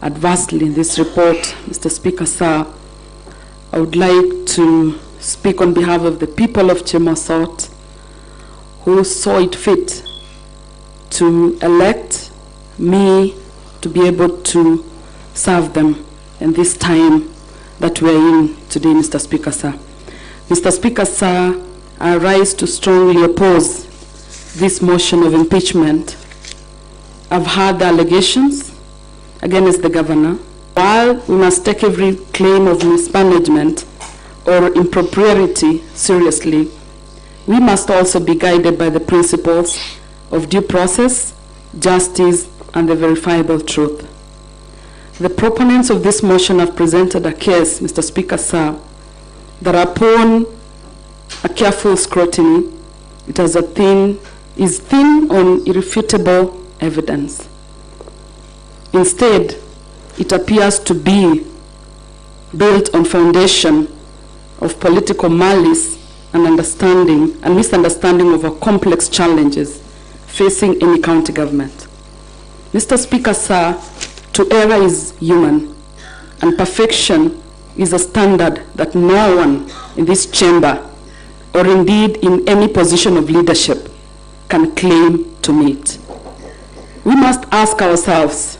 adversely in this report, Mr. Speaker, sir, I would like to speak on behalf of the people of Chemasot who saw it fit to elect me to be able to serve them in this time that we are in today, Mr. Speaker, sir. Mr. Speaker, sir, I rise to strongly oppose this motion of impeachment. I've heard the allegations against the governor. While we must take every claim of mismanagement or impropriety seriously, we must also be guided by the principles of due process, justice, and the verifiable truth. The proponents of this motion have presented a case, Mr. Speaker, sir, that upon a careful scrutiny, it is thin on irrefutable evidence. Instead, it appears to be built on foundation of political malice and misunderstanding of our complex challenges facing any county government. Mr. Speaker, sir, to err is human, and perfection is a standard that no one in this chamber or indeed in any position of leadership can claim to meet. We must ask ourselves,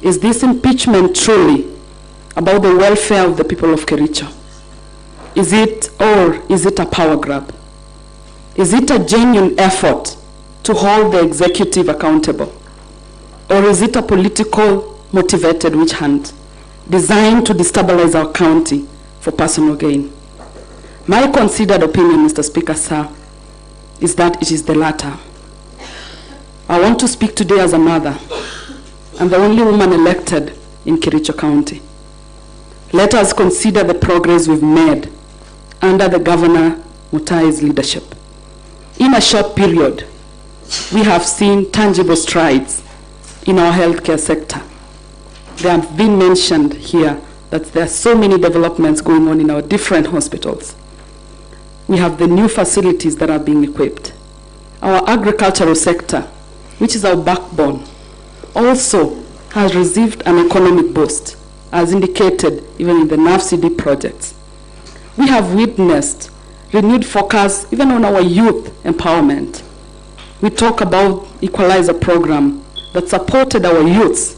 is this impeachment truly about the welfare of the people of Kericho? Is it a power grab? Is it a genuine effort to hold the executive accountable? Or is it a political motivated witch hunt designed to destabilize our county for personal gain? My considered opinion, Mr. Speaker, sir, is that it is the latter. I want to speak today as a mother and the only woman elected in Kericho County. Let us consider the progress we've made under the Governor Mutai's leadership. In a short period, we have seen tangible strides in our healthcare sector. There have been mentioned here that there are so many developments going on in our different hospitals. We have the new facilities that are being equipped. Our agricultural sector, which is our backbone, also has received an economic boost, as indicated even in the NAFCD projects. We have witnessed renewed focus even on our youth empowerment. We talk about Equalizer program that supported our youths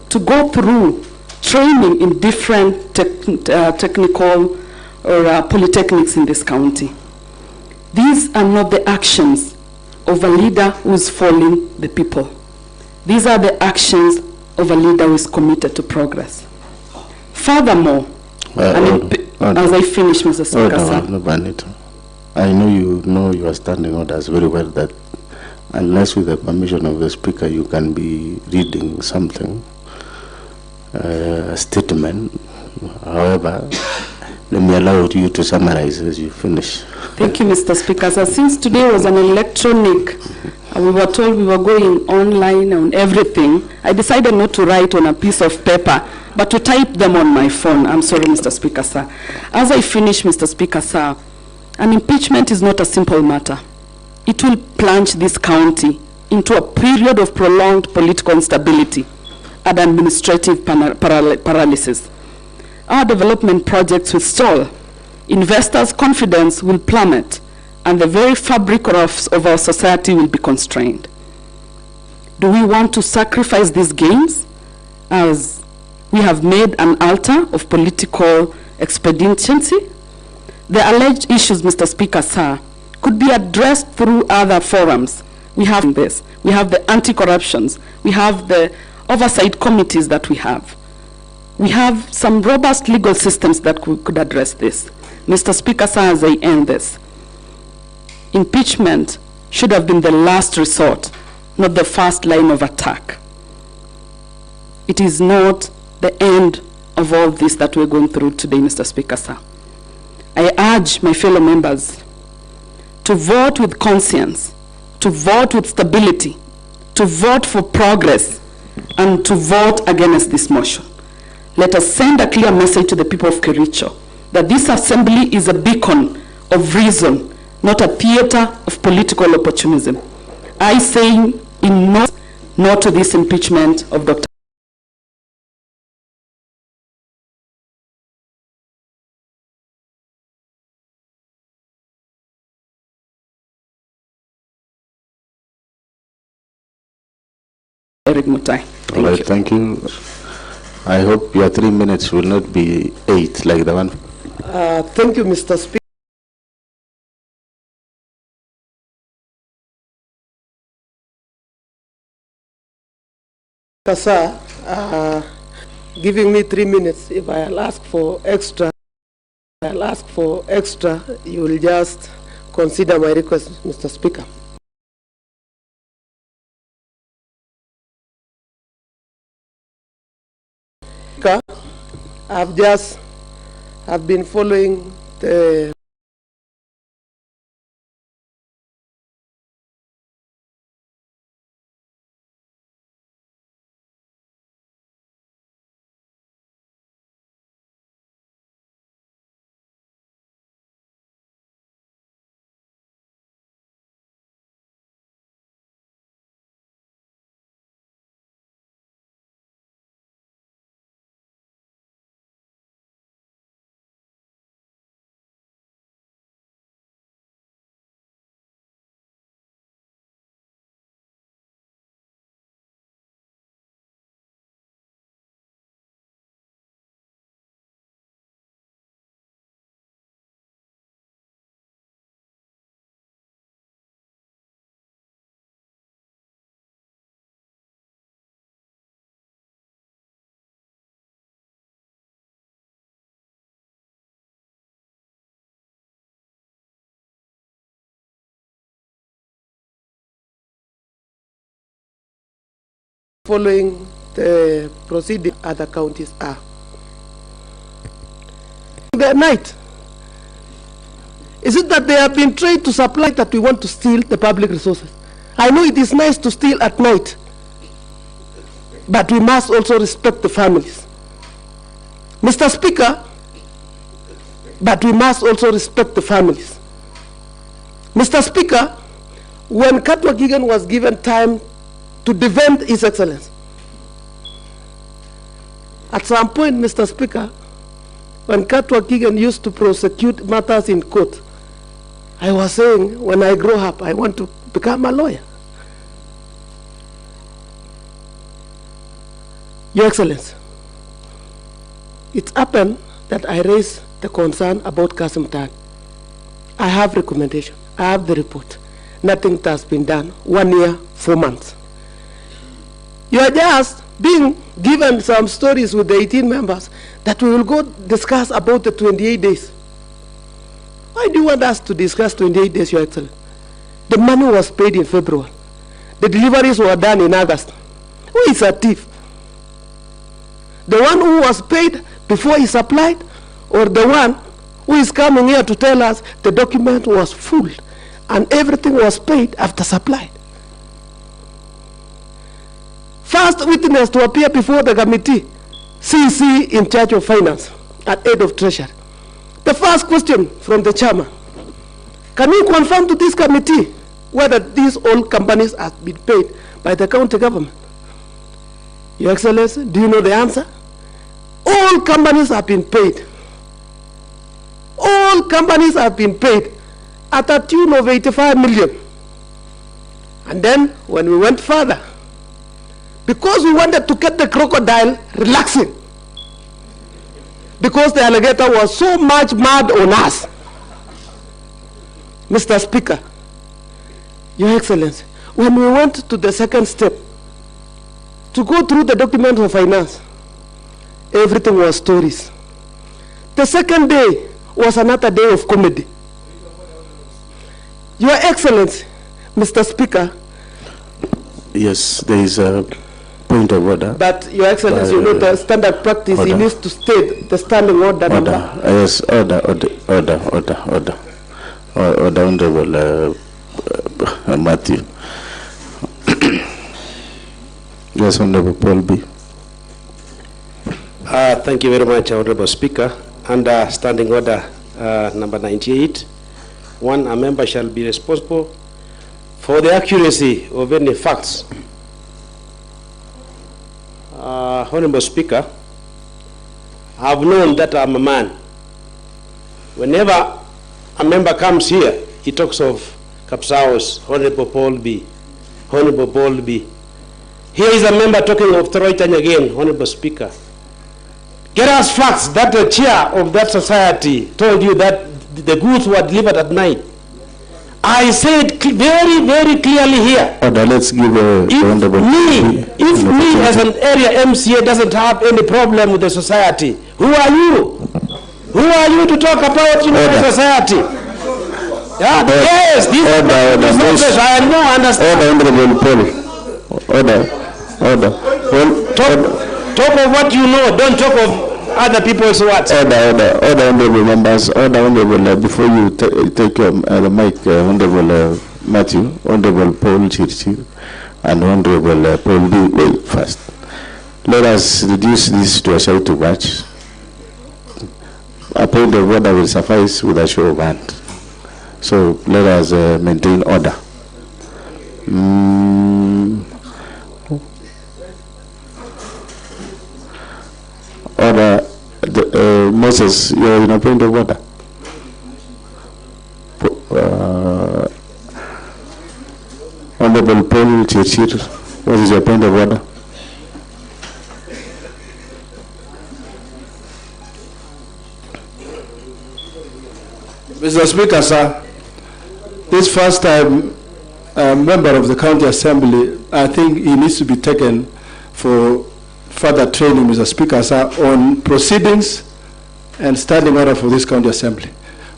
to go through training in different technical or polytechnics in this county. These are not the actions of a leader who is following the people. These are the actions of a leader who is committed to progress. Furthermore, as I finish, Mr. Speaker, sir. I know you are standing orders very well that unless with the permission of the Speaker you can be reading something, a statement. However, let me allow you to summarize as you finish. Thank you, Mr. Speaker. So since today was an electronic, we were told we were going online on everything, I decided not to write on a piece of paper, but to type them on my phone. I'm sorry, Mr. Speaker, sir. As I finish, Mr. Speaker, sir, an impeachment is not a simple matter. It will plunge this county into a period of prolonged political instability and administrative paralysis. Our development projects will stall investors' confidence will plummet, and the very fabric of our society will be constrained. Do we want to sacrifice these gains as we have made an altar of political expediency? The alleged issues, Mr. Speaker, sir, could be addressed through other forums. We have this. We have the anti-corruptions. We have the oversight committees that we have. We have some robust legal systems that could address this. Mr. Speaker, sir, as I end this, impeachment should have been the last resort, not the first line of attack. It is not the end of all this that we're going through today, Mr. Speaker, sir. I urge my fellow members to vote with conscience, to vote with stability, to vote for progress, and to vote against this motion. Let us send a clear message to the people of Kericho that this assembly is a beacon of reason, not a theater of political opportunism. I say in no to this impeachment of Dr. Erick Mutai. All right, thank you. I hope your 3 minutes will not be 8 like the one. Thank you, Mr. Speaker. Sir, giving me 3 minutes. If I'll ask for extra, you will just consider my request, Mr. Speaker. I've been following the following the proceeding other counties are. The night. Is it that they have been trained to supply that we want to steal the public resources? I know it is nice to steal at night, but we must also respect the families. Mr. Speaker, but we must also respect the families. Mr. Speaker, when Katwa Gigan was given time to defend His Excellency, at some point, Mr. Speaker, when Katwa Gigan used to prosecute matters in court, I was saying, when I grow up, I want to become a lawyer. Your Excellency, it happened that I raised the concern about Kasim Tan. I have recommendation. I have the report. Nothing has been done. 1 year, 4 months. You are just being given some stories with the 18 members that we will go discuss about the 28 days. Why do you want us to discuss 28 days, Your Excellency? The money was paid in February. The deliveries were done in August. Who is a thief? The one who was paid before he supplied, or the one who is coming here to tell us the document was full and everything was paid after supplied? First witness to appear before the committee, CC in charge of finance and head of treasury. The first question from the chairman: can you confirm to this committee whether these all companies have been paid by the county government? Your Excellency, do you know the answer? All companies have been paid. All all companies have been paid at a tune of 85 million. And then when we went further, because we wanted to get the crocodile relaxing, because the alligator was so much mad on us, Mr. Speaker, Your Excellency, when we went to the second step, to go through the documents of finance, everything was stories. The second day was another day of comedy. Your Excellency, Mr. Speaker. Yes, there is a point of order. But Your Excellency, you know the standard practice, he needs to state the standing order. Yes, order, Honorable Matthew. Yes, Honorable Paul B. Thank you very much, Honorable Speaker. Under Standing Order number 98, one, a member shall be responsible for the accuracy of any facts. Honorable Speaker, I've known that I'm a man. Whenever a member comes here, he talks of Kapsaos, Honorable Paul B. Honorable Paul B. Here is a member talking of Toroitany again, Honorable Speaker. Get us facts that the chair of that society told you that the goods were delivered at night. I said very, very clearly here. Order, let's give if me as an area MCA doesn't have any problem with the society, who are you? Who are you to talk about the society? Yeah, yes, this is I know, understand. Talk of what you know, don't talk of other people's words. Order, honorable members, honorable, before you take the mic, Honorable Matthew, Honorable Paul Chirchir, and Honorable Paul B. Wait, first. Let us reduce this to a shout to match. A point of order will suffice with a show of hand. So let us maintain order. Order, Moses, you are in a point of order. Honorable Paul Chirchir, what is your point of order? Mr. Speaker, sir, this first time member of the County Assembly, I think he needs to be taken for further training, Mr. Speaker, sir, on proceedings and standing order for this County Assembly.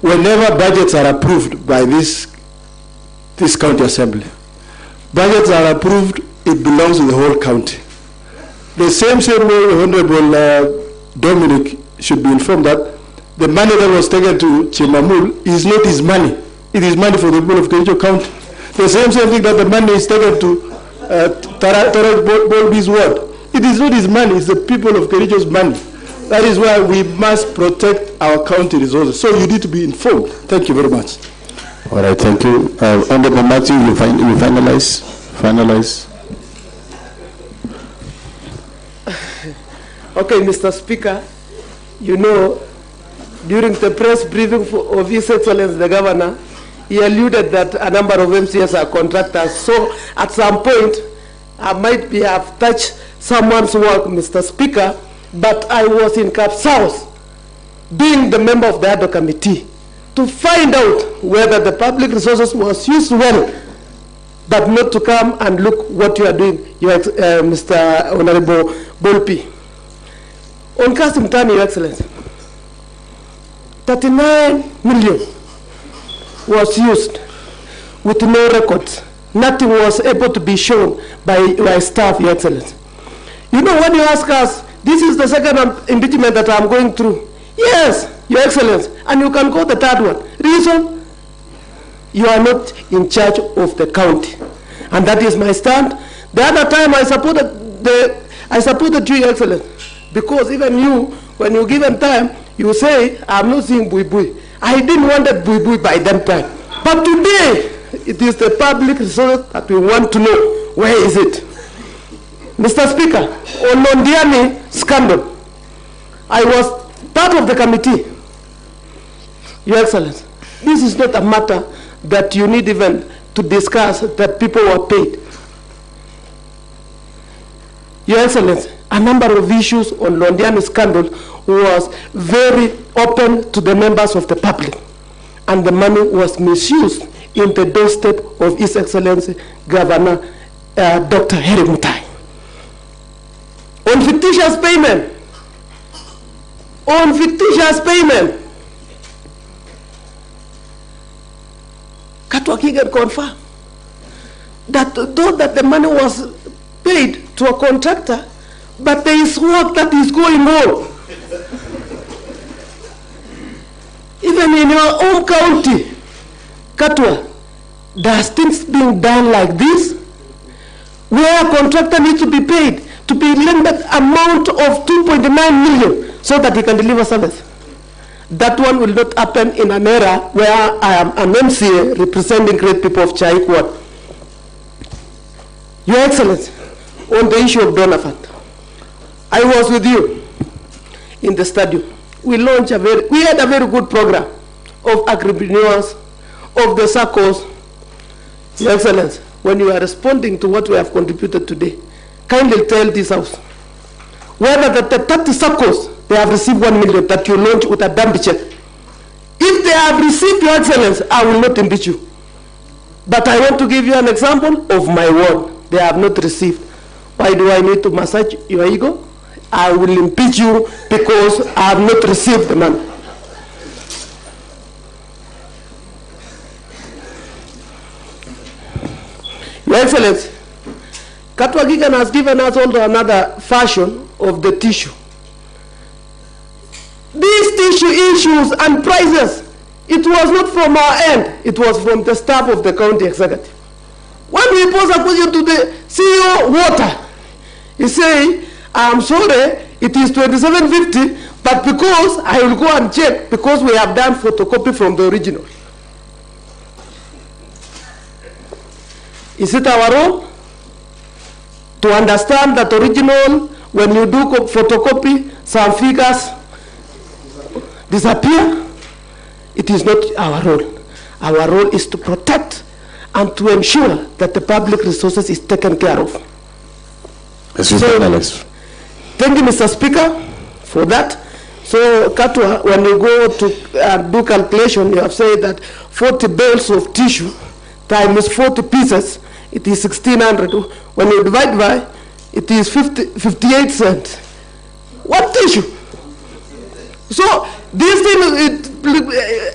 Whenever budgets are approved by this County Assembly, budgets are approved, it belongs to the whole county. The same way Honorable Dominic should be informed that the money that was taken to Chimamul is not his money. It is money for the people of Kericho County. The same thing that the money is taken to Tarek Bolby's ward. It is not his money, it's the people of Kericho's money. That is why we must protect our county resources. So you need to be informed. Thank you very much. All right, thank you. Honorable Matthew, you finalize? Finalize. Okay, Mr. Speaker, you know, during the press briefing of His Excellency the Governor, he alluded that a number of MCS are contractors. So at some point, I might have touched someone's work, Mr. Speaker, but I was in Kapsaos, being the member of the ADO committee, to find out whether the public resources was used well, but not to come and look what you are doing, Mr. Honorable Bolpi. On Kasim Tani, Your Excellency, 39 million was used with no records. Nothing was able to be shown by my staff, Your Excellency. You know, when you ask us, this is the second impeachment that I'm going through. Yes, Your Excellency, and you can go the third one. Reason, you are not in charge of the county. And that is my stand. The other time I supported you, Your Excellency, because even you, when you given time, you say, I'm not seeing Bui Bui. I didn't want that Bui Bui by that time. But today, it is the public resource that we want to know. Where is it? Mr. Speaker, on Londiani scandal, I was part of the committee. Your Excellency, this is not a matter that you need even to discuss that people were paid. Your Excellency, a number of issues on Londiani scandal was very open to the members of the public, and the money was misused in the doorstep of His Excellency Governor Dr. Erick Mutai. On fictitious payment, Katwa Kigen confirmed that though that the money was paid to a contractor, but there is work that is going on. Even in your own county, Katwa, there's things being done like this, where a contractor needs to be paid to be lended amount of 2.9 million so that he can deliver service. That one will not happen in an era where I am an MCA representing great people of Chaik Ward. Your Excellency, on the issue of donor fund, I was with you in the stadium. We had a very good program of agripreneurs, of the circles. Your Excellency, when you are responding to what we have contributed today, kindly tell this house whether the 30 circles they have received 1 million that you launched with a dump check. If they have received, Your Excellency, I will not impeach you. But I want to give you an example of my word. They have not received. Why do I need to massage your ego? I will impeach you because I have not received the money. Your Excellency, Katwa Gigan has given us also another version of the tissue. These tissue issues and prices, it was not from our end, it was from the staff of the county executive. When we pose a question to the CEO, water, he say, I'm sorry, it is 2750, but because I will go and check, because we have done photocopy from the original. Is it our role to understand that original, when you do photocopy, some figures disappear? It is not our role. Our role is to protect and to ensure that the public resources is taken care of. So, thank you, Mr. Speaker, for that. So, Katwa, when you go to do calculation, you have said that 40 bales of tissue times 40 pieces, it is 1600. When you divide by, it is 58 cents. What tissue? So, this thing,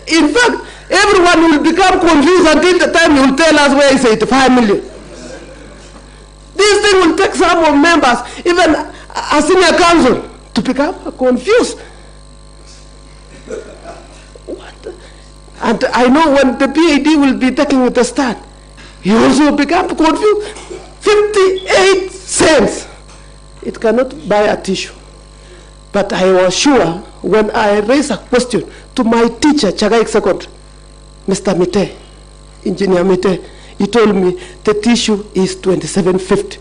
in fact, everyone will become confused until the time you will tell us where is 85 million. This thing will take some of members, even a senior council, to become confused. What? And I know when the PAD will be taking it a stand, he also become confused. 58 cents. It cannot buy a tissue. But I was sure when I raised a question to my teacher, Chagaik Secondary, Mr. Mutai, Engineer Mutai, he told me the tissue is 2750.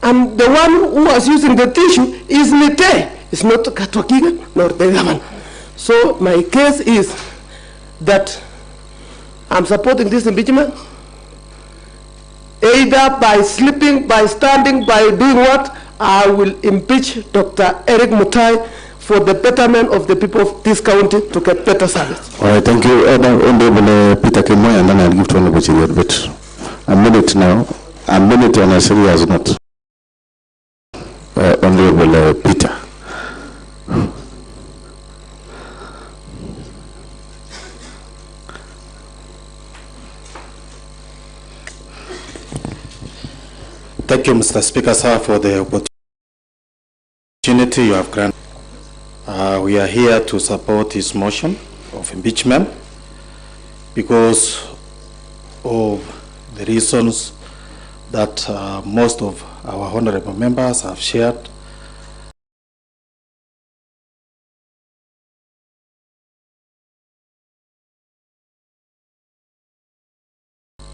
And the one who was using the tissue is Mutai. It's not Katwa Kigen nor the government. So my case is that I'm supporting this impeachment, either by sleeping, by standing, by doing what, I will impeach Dr. Erick Mutai for the betterment of the people of this county to get better service. All right, thank you. Honorable Peter Kemoy, and then I'll give to Honorable Chiriot. But a minute now, a minute on a serious note. Honorable Peter. Thank you, Mr. Speaker, sir, for the opportunity you have granted. We are here to support this motion of impeachment because of the reasons that most of our honorable members have shared.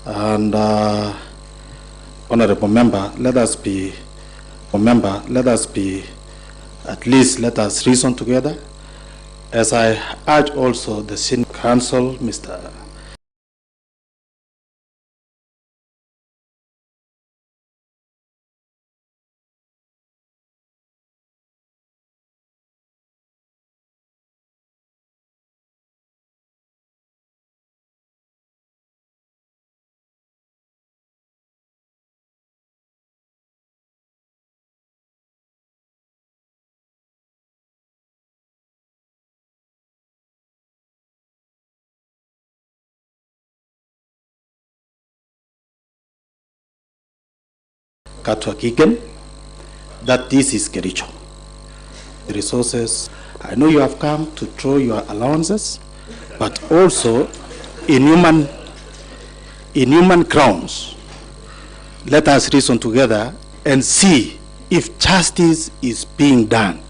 And honorable member, let us at least let us reason together as I urge also the Senior Counsel, Mr. Katwakiken, that this is Kericho. The resources, I know you have come to throw your allowances, but also in human grounds, let us reason together and see if justice is being done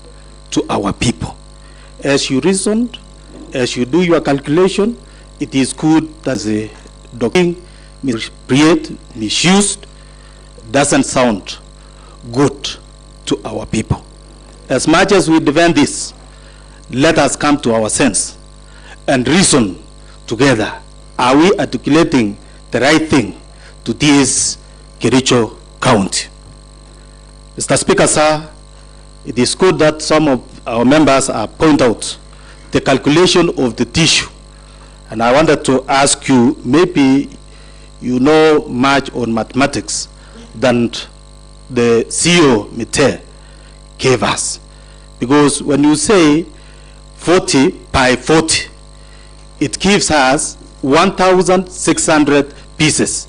to our people. As you reasoned, as you do your calculation, it is good that the document misused doesn't sound good to our people. As much as we defend this, let us come to our sense and reason together. Are we articulating the right thing to this Kericho County? Mr. Speaker, sir, it is good that some of our members point out the calculation of the tissue. And I wanted to ask you, maybe you know much on mathematics than the CEO Mutai gave us. Because when you say 40 by 40, it gives us 1,600 pieces.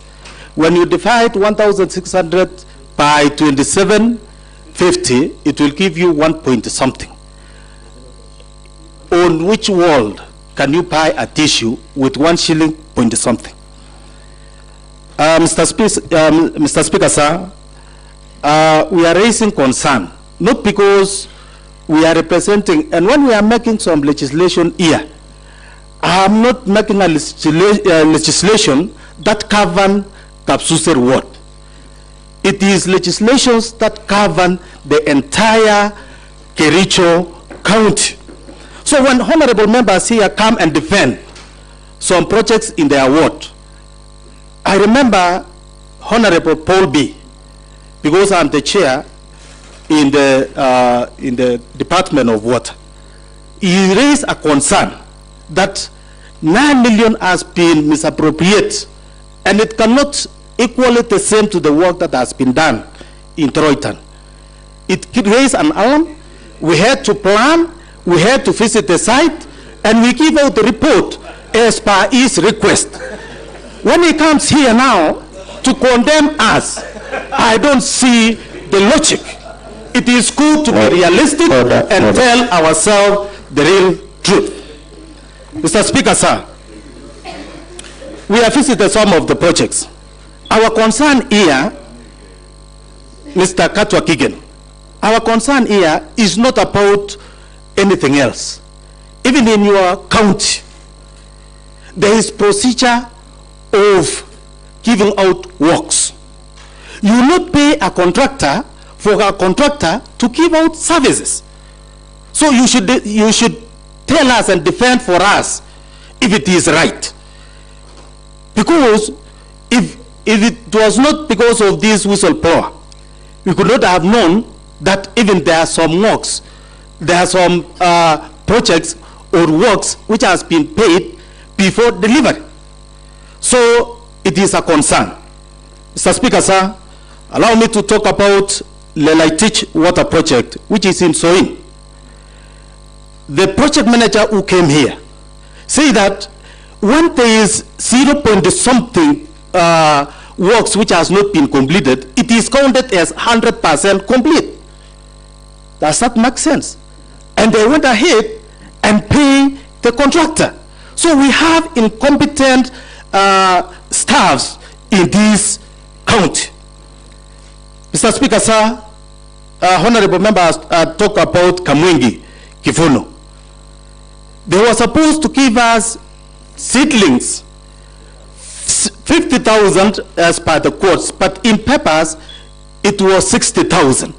When you divide 1,600 by 2750, it will give you 1 point something. On which world can you buy a tissue with 1 shilling point something? Mr. Speaker, sir, we are raising concern, not because we are representing, and when we are making some legislation here, I am not making a legislation that govern Kapsuser ward. It is legislations that govern the entire Kericho County. So when honorable members here come and defend some projects in their ward, I remember Honorable Paul B, because I'm the chair in the Department of Water. He raised a concern that 9 million has been misappropriated, and it cannot equal the same to the work that has been done in Troitan. It raised an alarm. We had to plan, we had to visit the site, and we give out the report as per his request. When he comes here now to condemn us, I don't see the logic. It is good to be realistic and tell ourselves the real truth. Mr. Speaker, sir, we have visited some of the projects. Our concern here, Mr. Katwakigen, our concern here is not about anything else. Even in your county, there is procedure of giving out works. You will not pay a contractor for a contractor to give out services. So you should tell us and defend for us if it is right. Because if it was not because of this whistleblower, we could not have known that even there are some works, there are some projects or works which has been paid before delivery. So it is a concern. Mr. Speaker, sir, allow me to talk about Lelaitich water project, which is in Soin. The project manager who came here say that when there is 0 point something works which has not been completed, it is counted as 100% complete. Does that make sense? And they went ahead and pay the contractor. So we have incompetent staffs in this county. Mr. Speaker, sir, honorable members talk about Kamwingi, Kifuno. They were supposed to give us seedlings, 50,000 as per the quotes, but in papers, it was 60,000.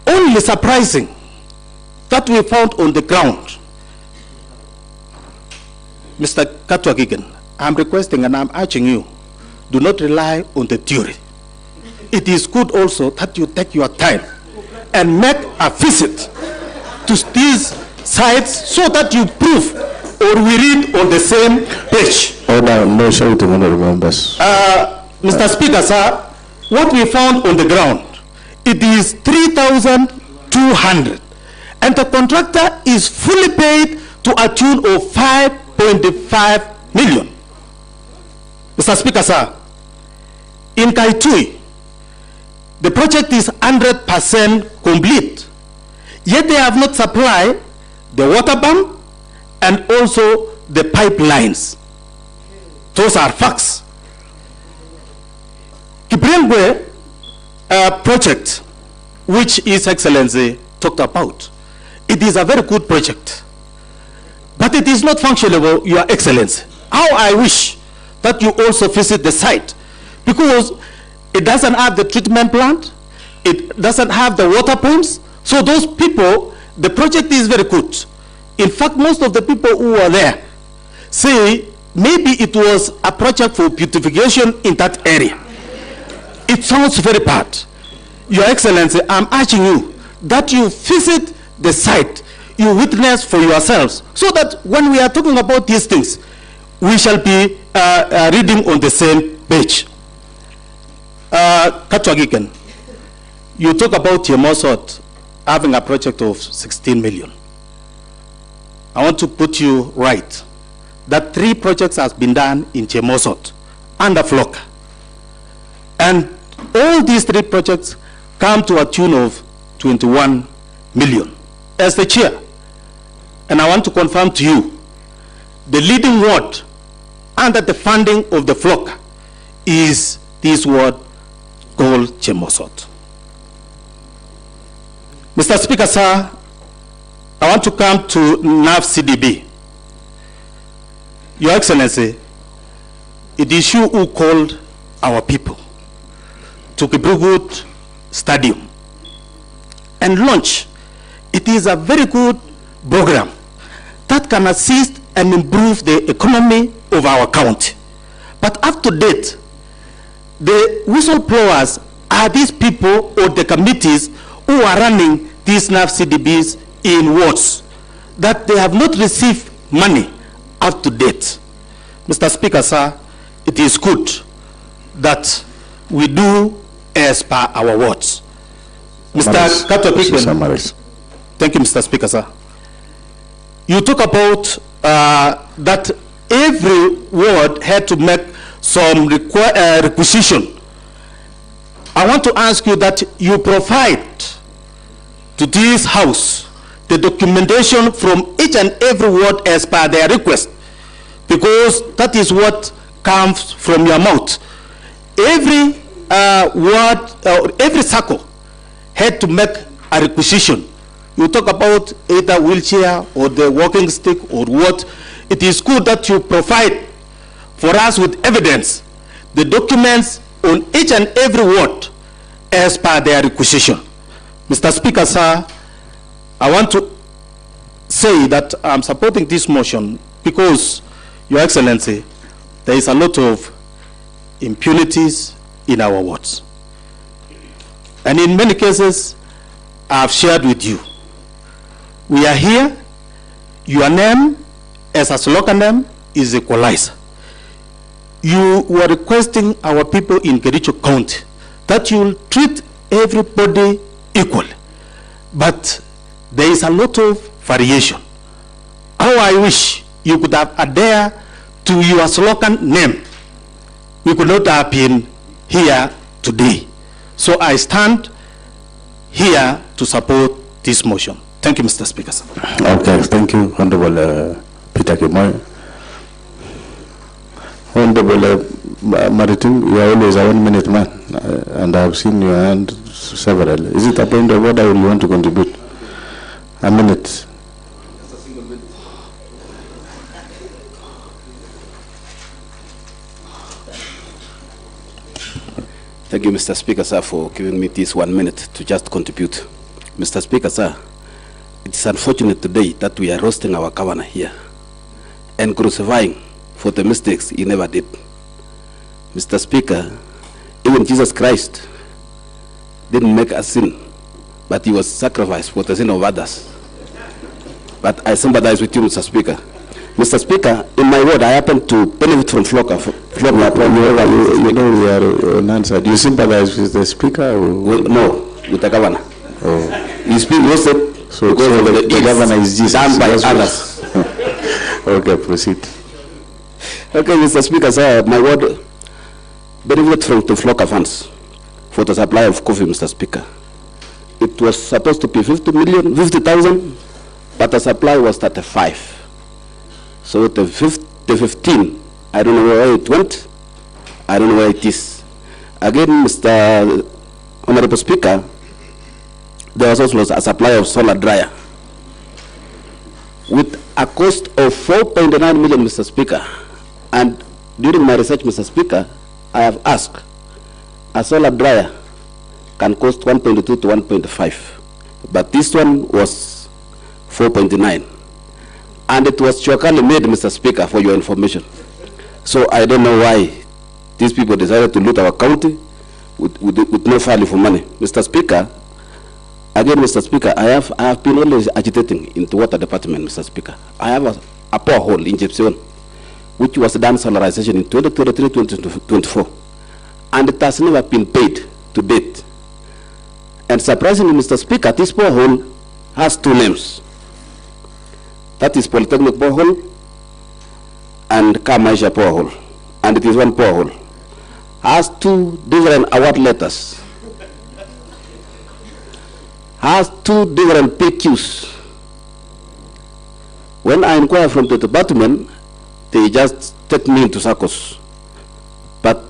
Only surprising that we found on the ground, Mr. Katwakigen, I'm requesting and I'm urging you, do not rely on the theory. It is good also that you take your time and make a visit to these sites so that you prove or we read on the same page. Order, no shouting, honorable members. Mr. Speaker, sir, what we found on the ground, it is 3,200, and the contractor is fully paid to a tune of 5.5 million. Mr. Speaker, sir, in Kaitui, the project is 100% complete, yet they have not supplied the water pump and also the pipelines. Those are facts. Kibrengwe project, which His Excellency talked about, it is a very good project, but it is not functionable, Your Excellency. How I wish that you also visit the site, because it doesn't have the treatment plant, it doesn't have the water pumps. So those people, the project is very good. In fact, most of the people who are there say maybe it was a project for beautification in that area. It sounds very bad. Your Excellency, I'm urging you that you visit the site, you witness for yourselves, so that when we are talking about these things, we shall be reading on the same page. Katwagiken, you talk about Yemosot having a project of 16 million. I want to put you right that 3 projects has been done in Chemosot under Floka. And all these 3 projects come to a tune of 21 million. As the chair, and I want to confirm to you, the leading ward under the funding of the Floka is this ward called Chemosot. Mr. Speaker, sir, I want to come to NAV CDB. Your Excellency, it is you who called our people to Kibrugut Stadium and launch. It is a very good program that can assist and improve the economy of our county. But up to date, the whistleblowers are these people or the committees who are running these NAV CDBs in wards that they have not received money up to date. Mr. Speaker, sir, it is good that we do as per our words. Mr. Katwakigen, thank you, Mr. Speaker, sir. You talk about that every ward had to make some requisition. I want to ask you that you provide to this house the documentation from each and every ward as per their request, because that is what comes from your mouth. Every ward, every circle had to make a requisition. You talk about either wheelchair or the walking stick or what. It is good that you provide for us with evidence, the documents on each and every ward as per their requisition. Mr. Speaker, sir, I want to say that I'm supporting this motion because, Your Excellency, there is a lot of impunities in our wards. And in many cases, I've shared with you. We are here, your name as a slogan name is Equalizer. You were requesting our people in Kericho County that you will treat everybody equally. But there is a lot of variation. How I wish you could have adhered to your slogan name. We could not have been here today. So I stand here to support this motion. Thank you, Mr. Speaker. Okay, thank you, Honorable Peter Kimoy. Honorable Maritim, you are always a 1 minute man, and I have seen your hand several. Is it a point of order or you want to contribute? A minute. Thank you, Mr. Speaker, sir, for giving me this 1 minute to just contribute. Mr. Speaker, sir, it's unfortunate today that we are roasting our governor here and crucifying for the mistakes he never did. Mr. Speaker, even Jesus Christ didn't make a sin, but he was sacrificed for the sin of others. But I sympathize with you, Mr. Speaker. Mr. Speaker, in my ward, I happen to benefit from FLOCA. You know, we are unanswered. Do you sympathize with the Speaker? Or? No, with the governor. Oh. He's been roasted so because the governor is Jesus. Done by others. Okay, proceed. Okay, Mr. Speaker, sir, my ward benefit from the FLOCA funds for the supply of coffee, Mr. Speaker. It was supposed to be 50,000, but the supply was 35. So the 15, I don't know where it went. I don't know where it is. Again, Mr. Honorable Speaker, there was also a supply of solar dryer with a cost of 4.9 million, Mr. Speaker. And during my research, Mr. Speaker, I have asked, a solar dryer can cost 1.2 to 1.5, but this one was 4.9. And it was chocally made, Mr. Speaker, for your information. So I don't know why these people decided to loot our county with no value for money. Mr. Speaker, again, Mr. Speaker, I have been always agitating into water department, Mr. Speaker. I have a borehole in Gypsy, which was done solarization in 2023-2024, and it has never been paid to date. And surprisingly, Mr. Speaker, this borehole has two names. That is Polytechnic borehole and Kamaisha borehole, and it is one borehole. Has two different award letters. Has two different PQs. When I inquire from the department, they just take me into circles. But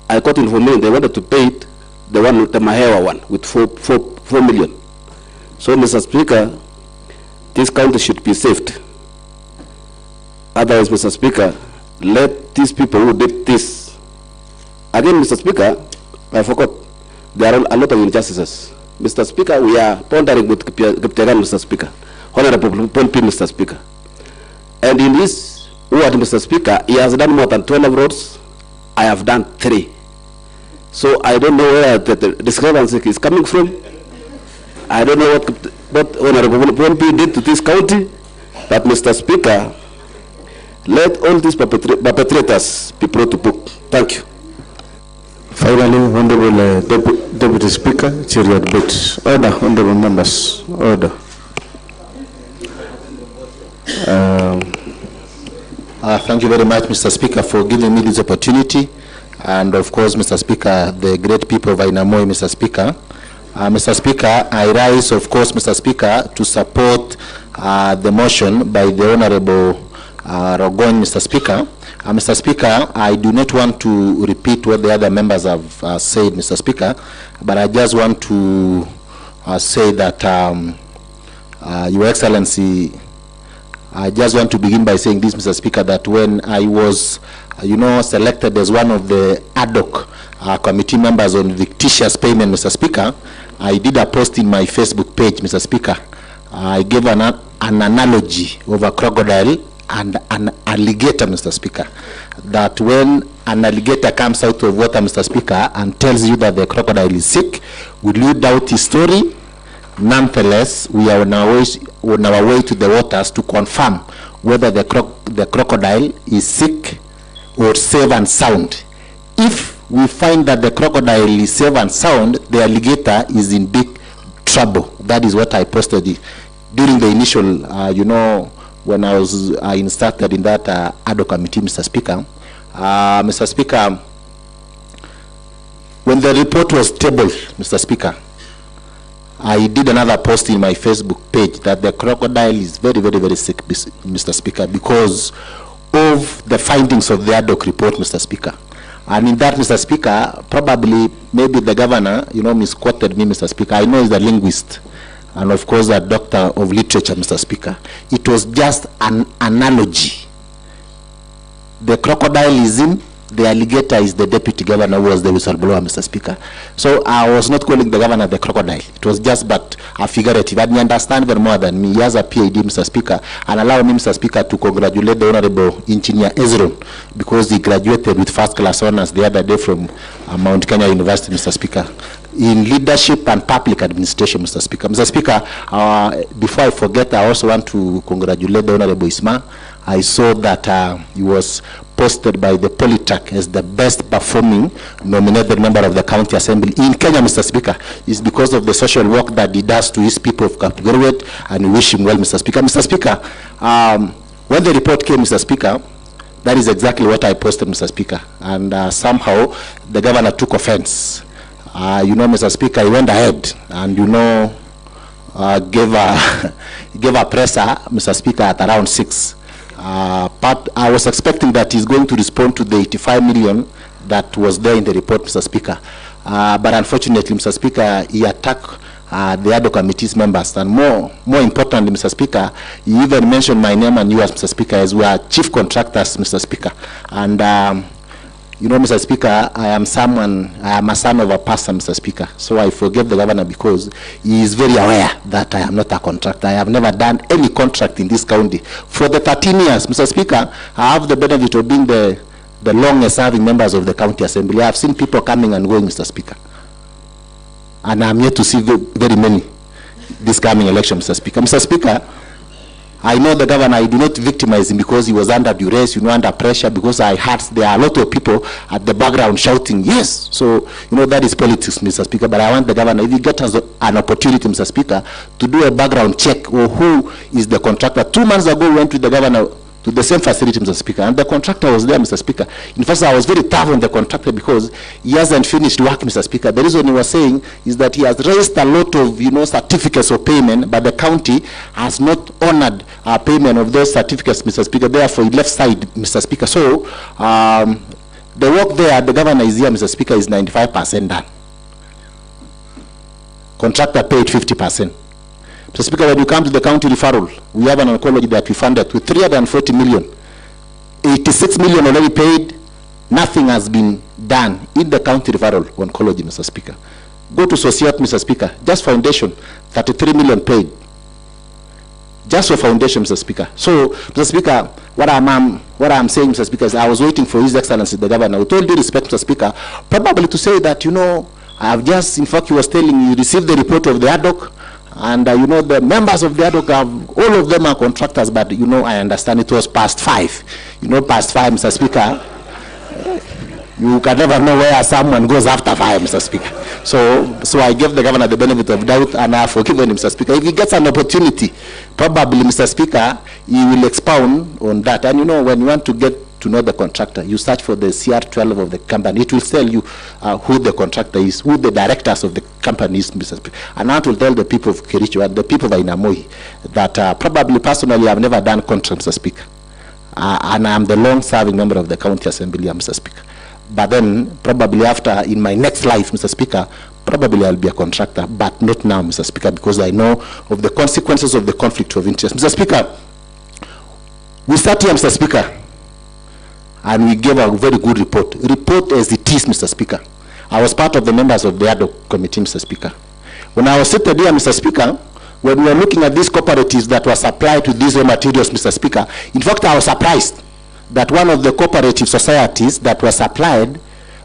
I got information they wanted to pay it, the one with the Mahewa one with 4 million. So, Mr. Speaker, this county should be saved. Otherwise, Mr. Speaker, let these people who did this. Again, Mr. Speaker, I forgot, there are a lot of injustices. Mr. Speaker, we are pondering with Giptegan, Mr. Speaker, Honorable Paul P. Mr. Speaker. And in this word, Mr. Speaker, he has done more than 12 roads. I have done 3. So I don't know where the discrepancy is coming from. I don't know what Honorable Paul P. did to this county. But Mr. Speaker, let all these perpetrators be brought to book. Thank you. Finally, Honorable Deputy Speaker, Chiriot Bits. Order, Honorable Members. Order. Thank you very much, Mr. Speaker, for giving me this opportunity. And of course, Mr. Speaker, the great people of Ainamoi, Mr. Speaker. Mr. Speaker, I rise, of course, Mr. Speaker, to support the motion by the Honorable Rogon, Mr. Speaker. Mr. Speaker, I do not want to repeat what the other members have said, Mr. Speaker, but I just want to say that, Your Excellency, I just want to begin by saying this, Mr. Speaker, that when I was, selected as one of the ad hoc committee members on fictitious payment, Mr. Speaker, I did a post in my Facebook page, Mr. Speaker. I gave an analogy of a crocodile and an alligator, Mr. Speaker, that when an alligator comes out of water, Mr. Speaker, and tells you that the crocodile is sick, will you doubt his story? Nonetheless, we are on our way to the waters to confirm whether the crocodile is sick or safe and sound. If we find that the crocodile is safe and sound, the alligator is in big trouble. That is what I posted during the initial, when I was instructed in that ad hoc committee, Mr. Speaker. Mr. Speaker, when the report was tabled, Mr. Speaker, I did another post in my Facebook page that the crocodile is very, very, very sick, Mr. Speaker, because of the findings of the ad hoc report, Mr. Speaker. And in that, Mr. Speaker, probably, maybe the governor, misquoted me, Mr. Speaker. I know he's a linguist, and of course a doctor of literature, Mr. Speaker. It was just an analogy. The crocodile is in the alligator is the deputy governor who was the whistleblower, Mr. Speaker. So I was not calling the governor the crocodile. It was just but a figurative. And you understand even more than me. He has a PhD, Mr. Speaker, and allow me, Mr. Speaker, to congratulate the Honorable Engineer Ezron because he graduated with first-class honors the other day from Mount Kenya University, Mr. Speaker, in leadership and public administration, Mr. Speaker. Mr. Speaker, before I forget, I also want to congratulate the Honorable Isma. I saw that he was posted by the Polytech as the best performing nominated member of the County Assembly in Kenya, Mr. Speaker. It's because of the social work that he does to his people of Bororiet, and we wish him well, Mr. Speaker. Mr. Speaker, when the report came, Mr. Speaker, that is exactly what I posted, Mr. Speaker. And somehow the governor took offense. You know, Mr. Speaker, he went ahead and, you know, gave a presser, Mr. Speaker, at around 6. But I was expecting that he's going to respond to the 85 million that was there in the report, Mr. Speaker. But unfortunately, Mr. Speaker, he attacked the other committee's members. And more importantly, Mr. Speaker, he even mentioned my name and yours, Mr. Speaker, as we are chief contractors, Mr. Speaker. And you know, Mr. Speaker, I am a son of a pastor, Mr. Speaker. So I forgive the governor because he is very aware that I am not a contractor. I have never done any contract in this county. For the 13 years, Mr. Speaker, I have the benefit of being the longest serving members of the County Assembly. I have seen people coming and going, Mr. Speaker. And I'm yet to see very many this coming election, Mr. Speaker. Mr. Speaker, I know the governor, I do not victimize him because he was under duress, you know, under pressure, because I heard there are a lot of people at the background shouting, yes. So, you know, that is politics, Mr. Speaker. But I want the governor, if he gets an opportunity, Mr. Speaker, to do a background check or who is the contractor. 2 months ago, we went with the governor to the same facility, Mr. Speaker, and the contractor was there, Mr. Speaker. In fact, I was very tough on the contractor because he hasn't finished work, Mr. Speaker. The reason he was saying is that he has raised a lot of, you know, certificates of payment, but the county has not honored payment of those certificates, Mr. Speaker. Therefore, he left side, Mr. Speaker. So, the work there, the governor is here, Mr. Speaker, is 95% done. Contractor paid 50%. Mr. Speaker, when you come to the county referral, we have an oncology that we funded with 340 million. 86 million already paid. Nothing has been done in the county referral oncology, Mr. Speaker. Go to Societe, Mr. Speaker. Just foundation, 33 million paid. Just for foundation, Mr. Speaker. So, Mr. Speaker, what I'm saying, Mr. Speaker, is I was waiting for His Excellency, the governor, with all due respect, Mr. Speaker, probably to say that, you know, I have just, in fact, he was telling you, received the report of the ad hoc. And, you know, the members of the ad hoc, all of them are contractors, but, you know, I understand it was past 5. You know, past 5, Mr. Speaker, you can never know where someone goes after 5, Mr. Speaker. So I gave the governor the benefit of doubt, and I have forgiven him, Mr. Speaker. If he gets an opportunity, probably, Mr. Speaker, he will expound on that. And, you know, when you want to get to know the contractor, you search for the CR12 of the company. It will tell you who the contractor is, who the directors of the company is, Mr. Speaker. And that will tell the people of Kericho and the people of Inamoi that probably personally I have never done contract, Mr. Speaker. And I am the long-serving member of the County Assembly, Mr. Speaker. But then probably after, in my next life, Mr. Speaker, probably I'll be a contractor, but not now, Mr. Speaker, because I know of the consequences of the conflict of interest. Mr. Speaker, we sat here, Mr. Speaker, and we gave a very good report. Report as it is, Mr. Speaker. I was part of the members of the ad hoc committee, Mr. Speaker. When I was sitting here, Mr. Speaker, when we were looking at these cooperatives that were supplied to these raw materials, Mr. Speaker, in fact, I was surprised that one of the cooperative societies that was supplied,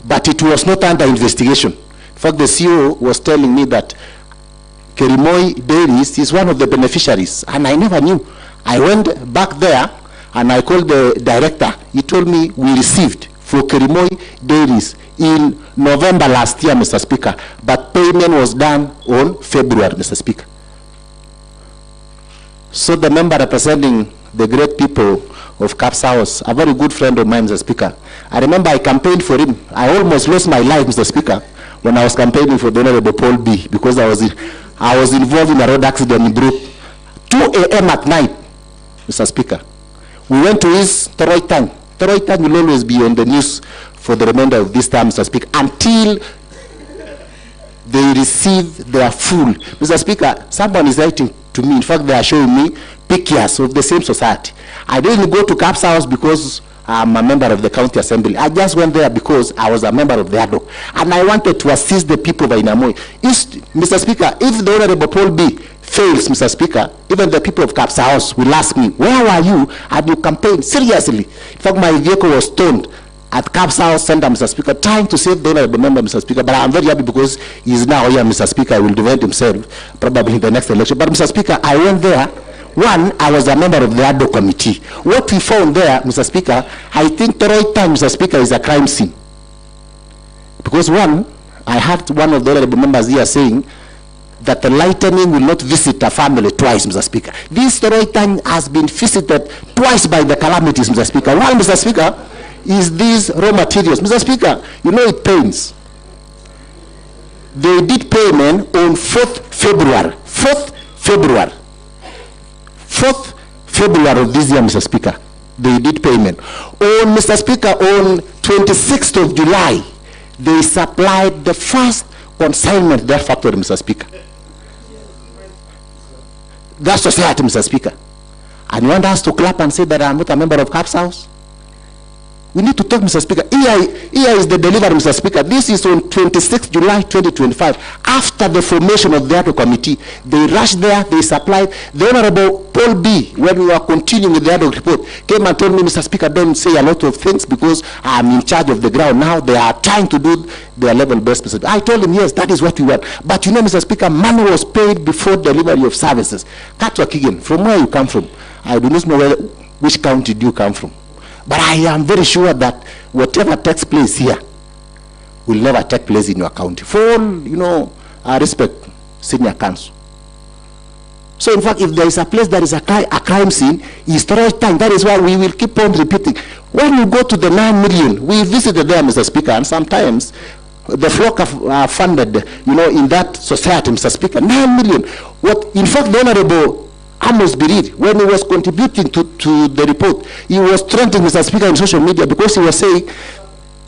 but it was not under investigation. In fact, the CEO was telling me that Kericho Dairies is one of the beneficiaries, and I never knew. I went back there, and I called the director. He told me we received for Kericho Dairies in November last year, Mr. Speaker, but payment was done on February, Mr. Speaker. So the member representing the great people of Caps House, a very good friend of mine, Mr. Speaker. I remember I campaigned for him. I almost lost my life, Mr. Speaker, when I was campaigning for the Honorable Paul B, because I was involved in a road accident in Brook. 2 a.m. at night, Mr. Speaker. We went to his Toroy Tank. Toroy Tank will always be on the news for the remainder of this time, Mr. Speaker, until they receive their full. Mr. Speaker, someone is writing to me. In fact, they are showing me pictures of the same society. I didn't go to Caps House because I'm a member of the county assembly. I just went there because I was a member of the ADOC. And I wanted to assist the people of Ainamoi. Mr. Speaker, if the Honorable Paul B fails, Mr. Speaker, even the people of Kapsa House will ask me, where were you? And you campaigned seriously. In fact, my vehicle was towed at Kapsa House Center, Mr. Speaker, trying to save the Honorable Member, Mr. Speaker. But I'm very happy because he's now here, Mr. Speaker. He will defend himself probably in the next election. But, Mr. Speaker, I went there. One, I was a member of the ADO committee. What we found there, Mr. Speaker, I think the right time, Mr. Speaker, is a crime scene. Because one, I heard one of the honorable members here saying that the lightning will not visit a family twice, Mr. Speaker. This Toroitan has been visited twice by the calamities, Mr. Speaker. One, Mr. Speaker, is these raw materials. Mr. Speaker, you know it pains. They did payment on 4th February. 4th February. 4th February of this year, Mr. Speaker, they did payment. On, Mr. Speaker, on 26th of July, they supplied the first consignment that factory, Mr. Speaker. That society, Mr. Speaker. And you want us to clap and say that I'm not a member of Kapsa House? We need to talk, Mr. Speaker. Here is the delivery, Mr. Speaker. This is on 26th July 2025. After the formation of the ADO committee, they rushed there, they supplied. The Honorable Paul B, when we were continuing with the ADO report, came and told me, Mr. Speaker, don't say a lot of things because I'm in charge of the ground now. They are trying to do their level best, Mr. Speaker. I told him, yes, that is what we want. But you know, Mr. Speaker, money was paid before delivery of services. Katwa Kigen, from where you come from, I do not know which county do you come from. But I am very sure that whatever takes place here will never take place in your county. For all, you know, I respect senior council. So in fact, if there is a place that is a crime scene, it's the right time. That is why we will keep on repeating. When you go to the 9 million, we visited there, Mr. Speaker, and sometimes the flock are funded, you know, in that society, Mr. Speaker, 9 million. What, in fact, the Honorable Amos Birir, when he was contributing to the report, he was trending, Mr. Speaker, in social media because he was saying,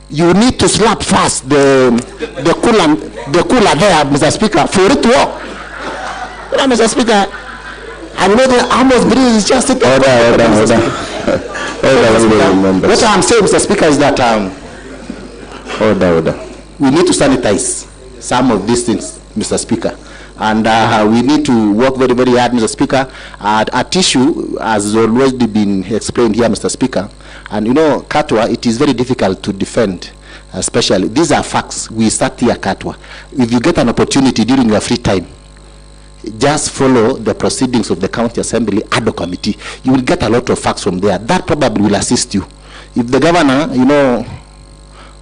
you need to slap fast the cooler there, Mr. Speaker, for it to work. You know, Mr. Speaker, and whether Amos Birir is just sitting. What I'm saying, Mr. Speaker, is that we need to sanitize some of these things, Mr. Speaker. And we need to work very, very hard, Mr. Speaker. At issue has already been explained here, Mr. Speaker. And you know, Katwa, it is very difficult to defend, especially. These are facts. We start here, Katwa. If you get an opportunity during your free time, just follow the proceedings of the County Assembly ADO Committee. You will get a lot of facts from there. That probably will assist you. If the governor, you know,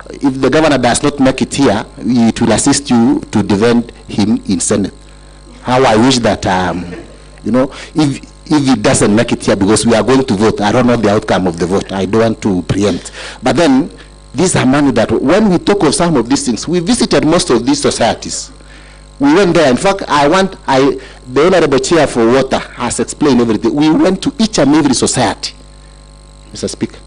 if the governor does not make it here, it will assist you to defend him in Senate. How I wish that, you know, if it doesn't make it here, because we are going to vote, I don't know the outcome of the vote. I don't want to preempt. But then, these are money that, when we talk of some of these things, we visited most of these societies. We went there. In fact, the Honorable Chair for Water has explained everything. We went to each and every society, Mr. Speaker.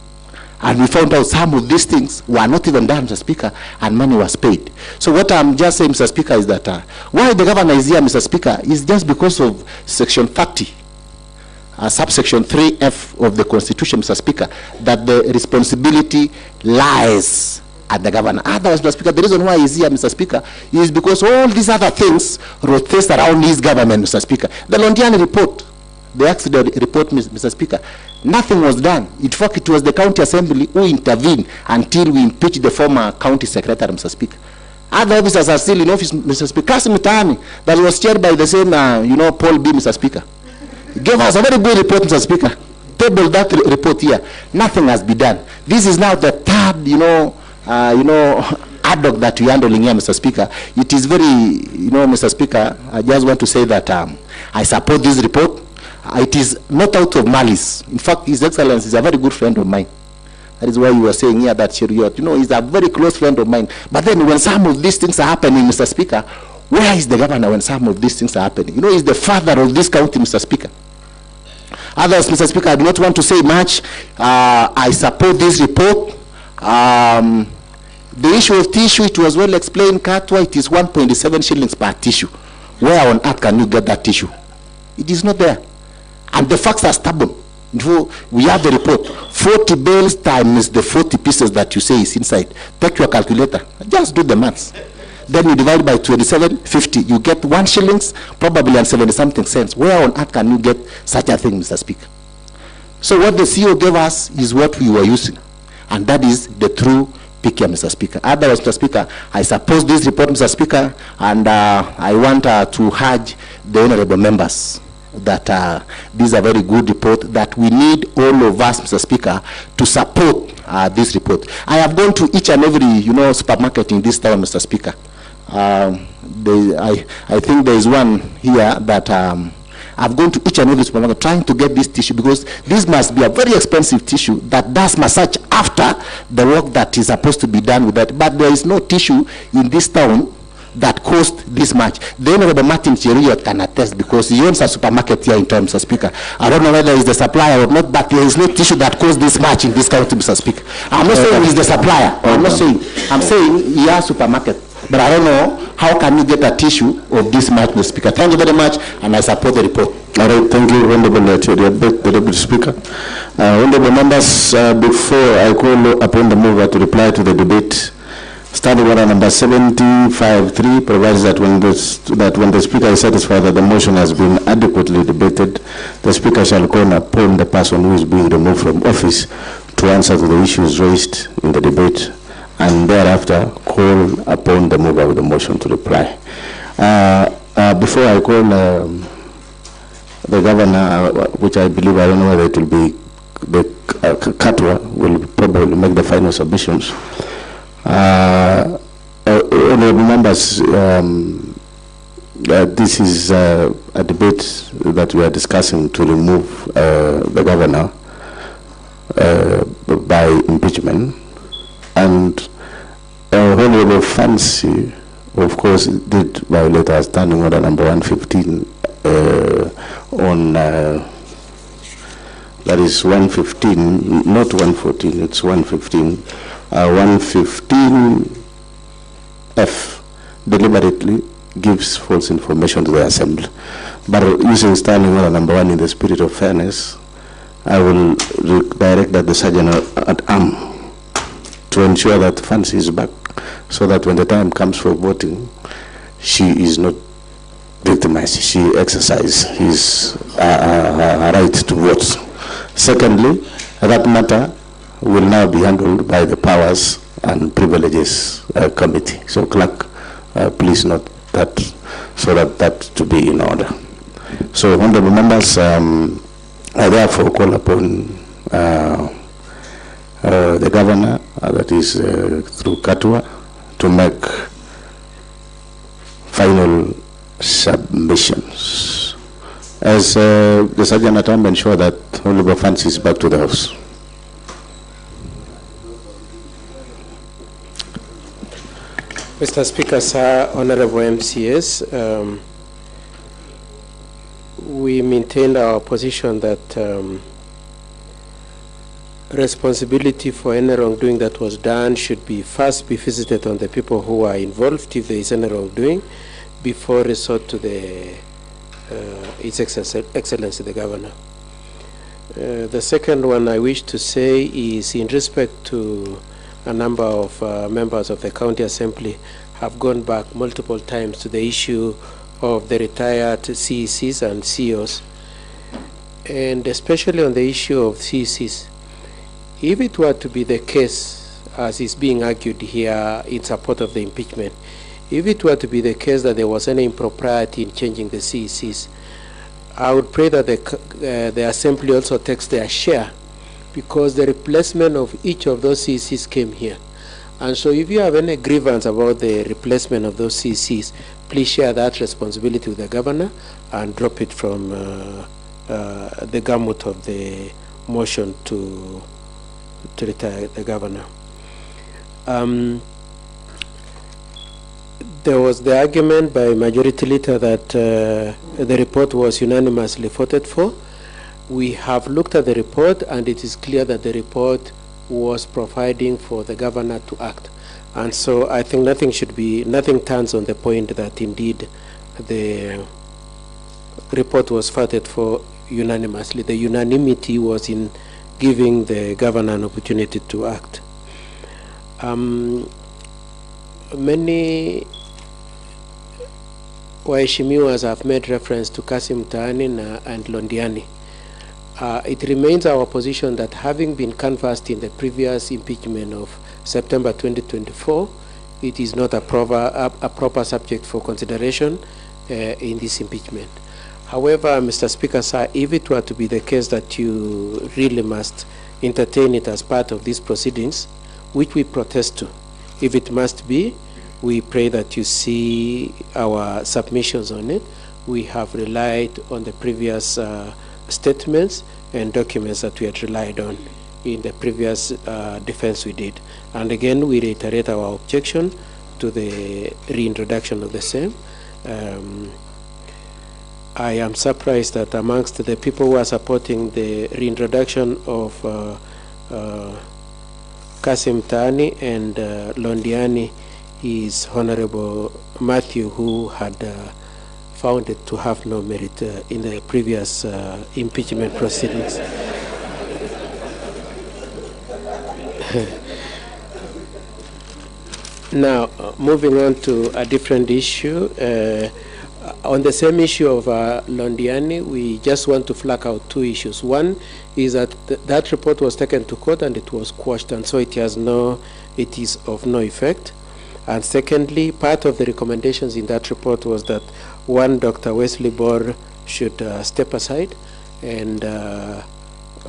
And we found out some of these things were not even done, Mr. Speaker, and money was paid. So what I'm just saying, Mr. Speaker, is that why the governor is here, Mr. Speaker, is just because of Section 30, subsection 3F of the Constitution, Mr. Speaker, that the responsibility lies at the governor. Otherwise, Mr. Speaker, the reason why he's here, Mr. Speaker, is because all these other things rotate around his government, Mr. Speaker. The Londiani report, the accident report, Mr. Speaker, nothing was done. In fact, it was the County Assembly who intervened until we impeached the former County Secretary, Mr. Speaker. Other officers are still in office, Mr. Speaker. Mutai, that was chaired by the same, you know, Paul B, Mr. Speaker. He gave us a very good report, Mr. Speaker. Table that report here. Nothing has been done. This is now the third, you know, ad hoc that we are handling here, Mr. Speaker. It is very, you know, Mr. Speaker, I just want to say that I support this report. It is not out of malice. In fact, His Excellency is a very good friend of mine. That is why you were saying here that Cheriot, you know, he's a very close friend of mine. But then when some of these things are happening, Mr. Speaker, where is the governor when some of these things are happening? You know, he's the father of this county, Mr. Speaker. Others, Mr. Speaker, I do not want to say much. I support this report. The issue of tissue, it was well explained, Katwa, it is 1.7 shillings per tissue. Where on earth can you get that tissue? It is not there. And the facts are stubborn. We have the report. 40 bales times the 40 pieces that you say is inside. Take your calculator. Just do the maths. Then you divide by 27.50. You get 1 shilling, probably, and 70-something cents. Where on earth can you get such a thing, Mr. Speaker? So what the CEO gave us is what we were using. And that is the true picture, Mr. Speaker. Otherwise, Mr. Speaker, I suppose this report, Mr. Speaker, and I want to urge the honorable members that this is a very good report, that we need all of us, Mr. Speaker, to support this report. I have gone to each and every, supermarket in this town, Mr. Speaker. I think there is one here that I've gone to each and every supermarket trying to get this tissue, because this must be a very expensive tissue that does massage after the work that is supposed to be done with that. But there is no tissue in this town that cost this much. The Honorable Martin Kericho can attest, because he owns a supermarket here in town, Mr. Speaker. I don't know whether it's the supplier or not, but there is no tissue that costs this much in this county, Mr. Speaker. I'm not saying he's the supplier. I'm saying he has supermarket. But I don't know how can you get a tissue of this much, Mr. Speaker. Thank you very much, and I support the report. All right, thank you, Honorable the Deputy Speaker. Honorable members, before I call upon the mover to reply to the debate, Standing Order number 7053 provides that when the Speaker is satisfied that the motion has been adequately debated, the Speaker shall call upon the person who is being removed from office to answer to the issues raised in the debate, and thereafter call upon the mover of the motion to reply. Before I call the Governor, which I believe, I don't know whether it will be the Katwa will probably make the final submissions. Honorable members, this is a debate that we are discussing to remove the Governor by impeachment. And Honorable Fancy, of course, did violate our Standing Order number 115 on that is 115, not 114, it's 115. 115F deliberately gives false information to the Assembly. But using Standing Order number 1 in the spirit of fairness, I will direct that the Sergeant at Arm to ensure that Fancy is back, so that when the time comes for voting, she is not victimized. She exercises her right to vote. Secondly, that matter will now be handled by the Powers and Privileges Committee. So, Clerk, please note that, so that to be in order. So, honorable members, I therefore call upon the Governor, that is through Katwa, to make final submissions. As the Sergeant at Arm ensure that Honorable Fancy is back to the House. Mr. Speaker, sir, honorable MCS, we maintained our position that responsibility for any wrongdoing that was done should be first be visited on the people who are involved, if there is any wrongdoing, before resort to the His Excellency the Governor. The second one I wish to say is in respect to a number of members of the County Assembly have gone back multiple times to the issue of the retired CECs and CEOs, and especially on the issue of CECs. If it were to be the case, as is being argued here in support of the impeachment, if it were to be the case that there was any impropriety in changing the CECs, I would pray that the Assembly also takes their share, because the replacement of each of those CECs came here. And so if you have any grievance about the replacement of those CECs, please share that responsibility with the Governor and drop it from the gamut of the motion to retire the Governor. There was the argument by Majority Leader that the report was unanimously voted for. We have looked at the report, and it is clear that the report was providing for the Governor to act. And so I think nothing turns on the point that indeed the report was voted for unanimously. The unanimity was in giving the governor an opportunity to act. Many waheshimiwas have made reference to Kasim Mtaani and Londiani. It remains our position that having been canvassed in the previous impeachment of September 2024, it is not a proper subject for consideration in this impeachment. However, Mr. Speaker, sir, if it were to be the case that you really must entertain it as part of these proceedings, which we protest to, if it must be, we pray that you see our submissions on it. We have relied on the previous statements and documents that we had relied on in the previous defense we did. And again, we reiterate our objection to the reintroduction of the same. I am surprised that amongst the people who are supporting the reintroduction of Kasim Mtaani and Londiani is Honorable Matthew, who had found it to have no merit in the previous impeachment proceedings. Now, moving on to a different issue. On the same issue of Londiani, we just want to flag out two issues. One is that that report was taken to court and it was quashed, and so it is of no effect. And secondly, part of the recommendations in that report was that one Dr. Wesley Bor should step aside, and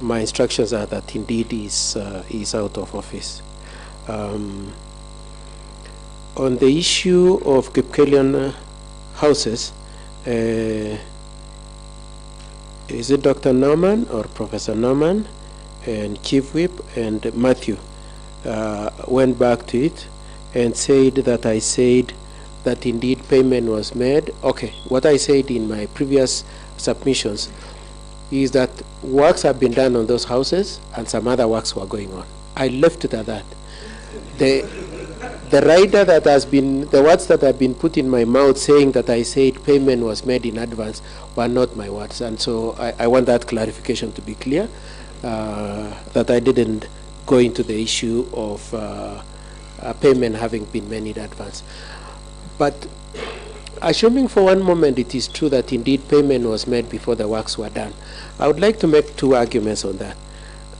my instructions are that indeed is out of office. On the issue of Kipkelian houses, is it Dr. Norman or Professor Norman and Chief Whip and Matthew went back to it and said that I said that indeed payment was made. Okay, what I said in my previous submissions is that works have been done on those houses and some other works were going on. I left it at that. The rider that has been, the words that have been put in my mouth saying that I said payment was made in advance were not my words. And so I want that clarification to be clear, that I didn't go into the issue of payment having been made in advance. But assuming for one moment it is true that indeed payment was made before the works were done, I would like to make two arguments on that.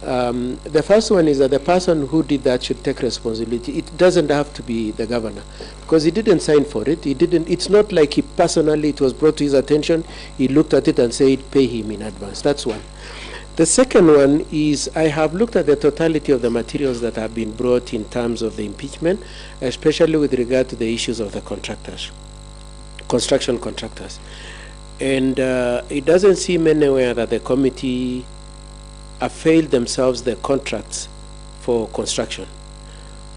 The first one is that the person who did that should take responsibility. It doesn't have to be the governor, because he didn't sign for it. He didn't. It's not like he personally, it was brought to his attention, he looked at it and said pay him in advance. That's one. The second one is I have looked at the totality of the materials that have been brought in terms of the impeachment, especially with regard to the issues of the contractors, construction contractors. And it doesn't seem anywhere that the committee availed themselves the contracts for construction.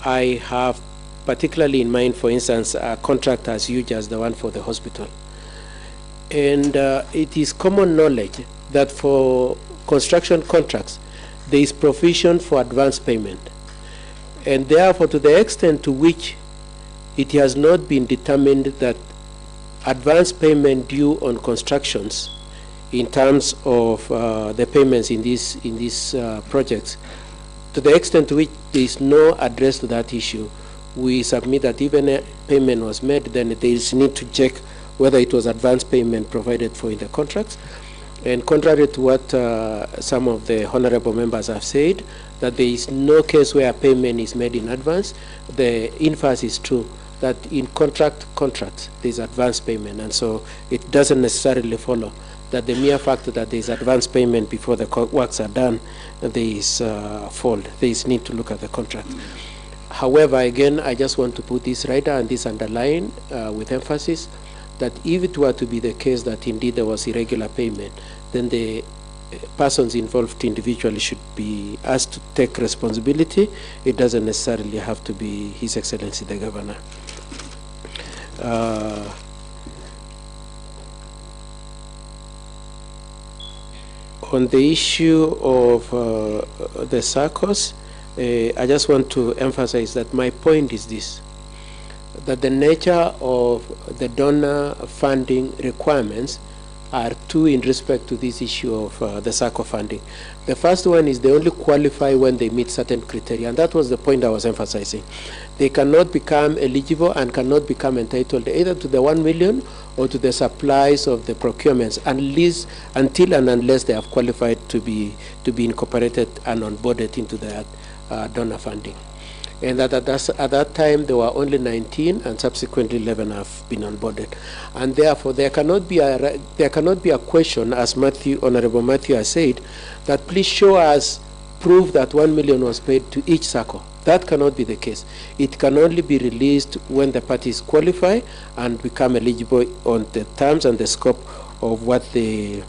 I have particularly in mind, for instance, a contract as huge as the one for the hospital. And it is common knowledge that for construction contracts, there is provision for advance payment. And therefore, to the extent to which it has not been determined that advance payment due on constructions in terms of the payments in these projects, to the extent to which there is no address to that issue, we submit that even a payment was made, then there is need to check whether it was advance payment provided for in the contracts. And contrary to what some of the honorable members have said, that there is no case where a payment is made in advance, the inverse is true, that in contracts there is advance payment, and so it doesn't necessarily follow that the mere fact that there is advance payment before the works are done, there is fault. There is need to look at the contract. However, again, I just want to put this right and this underline with emphasis that if it were to be the case that indeed there was irregular payment, then the persons involved individually should be asked to take responsibility. It doesn't necessarily have to be His Excellency the Governor. On the issue of the SACCOs, I just want to emphasize that my point is this, that the nature of the donor funding requirements are two in respect to this issue of the SACCO funding. The first one is they only qualify when they meet certain criteria, and that was the point I was emphasizing. They cannot become eligible and cannot become entitled either to the 1 million or to the supplies of the procurements, until and unless they have qualified to be incorporated and onboarded into the donor funding. And at that time, there were only 19, and subsequently 11 have been onboarded. And therefore, there cannot be a question, as Honorable Matthew has said, that please show us proof that 1 million was paid to each SACCO. That cannot be the case. It can only be released when the parties qualify and become eligible on the terms and the scope of what the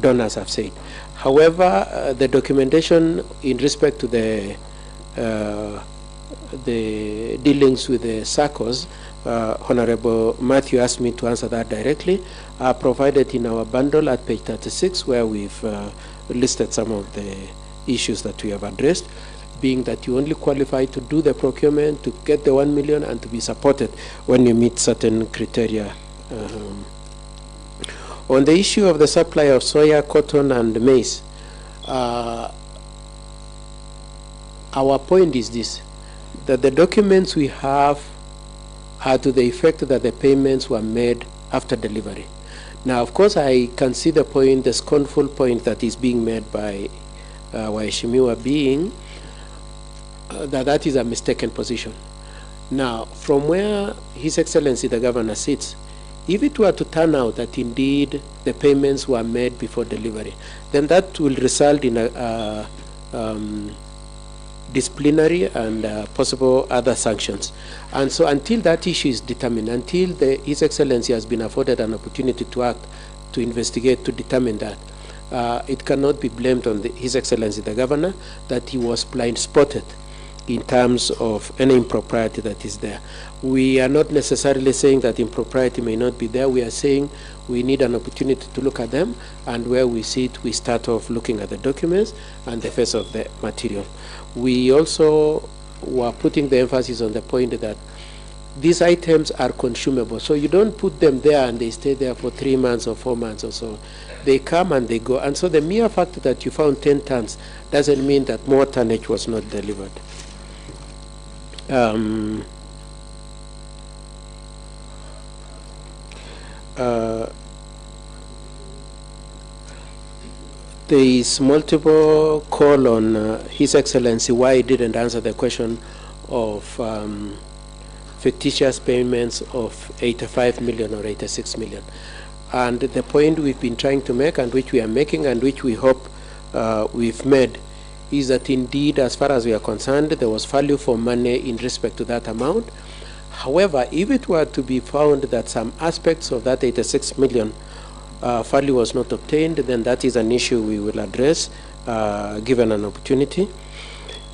donors have said. However, the documentation in respect to the dealings with the SACCOs, Honorable Matthew asked me to answer that directly, are provided in our bundle at page 36, where we've listed some of the issues that we have addressed, being that you only qualify to do the procurement, to get the 1 million, and to be supported when you meet certain criteria. On the issue of the supply of soya, cotton, and maize, our point is this, that the documents we have are to the effect that the payments were made after delivery. Now, of course, I can see the point, the scornful point that is being made by Waheshimiwa, being that is a mistaken position. Now, from where His Excellency the Governor sits, if it were to turn out that indeed the payments were made before delivery, then that will result in a disciplinary and possible other sanctions. And so until that issue is determined, until His Excellency has been afforded an opportunity to act, to investigate, to determine that, it cannot be blamed on His Excellency the Governor that he was blind spotted in terms of any impropriety that is there. We are not necessarily saying that impropriety may not be there. We are saying we need an opportunity to look at them, and where we see it, we start off looking at the documents and the face of the material. We also were putting the emphasis on the point that these items are consumable. So you don't put them there and they stay there for 3 months or 4 months or so. They come and they go. And so the mere fact that you found 10 tons doesn't mean that more tonnage was not delivered. There is multiple call on His Excellency why he didn't answer the question of fictitious payments of 85 million or 86 million. And the point we've been trying to make, and which we are making, and which we hope we've made, is that indeed, as far as we are concerned, there was value for money in respect to that amount. However, if it were to be found that some aspects of that 86 million value was not obtained, then that is an issue we will address given an opportunity.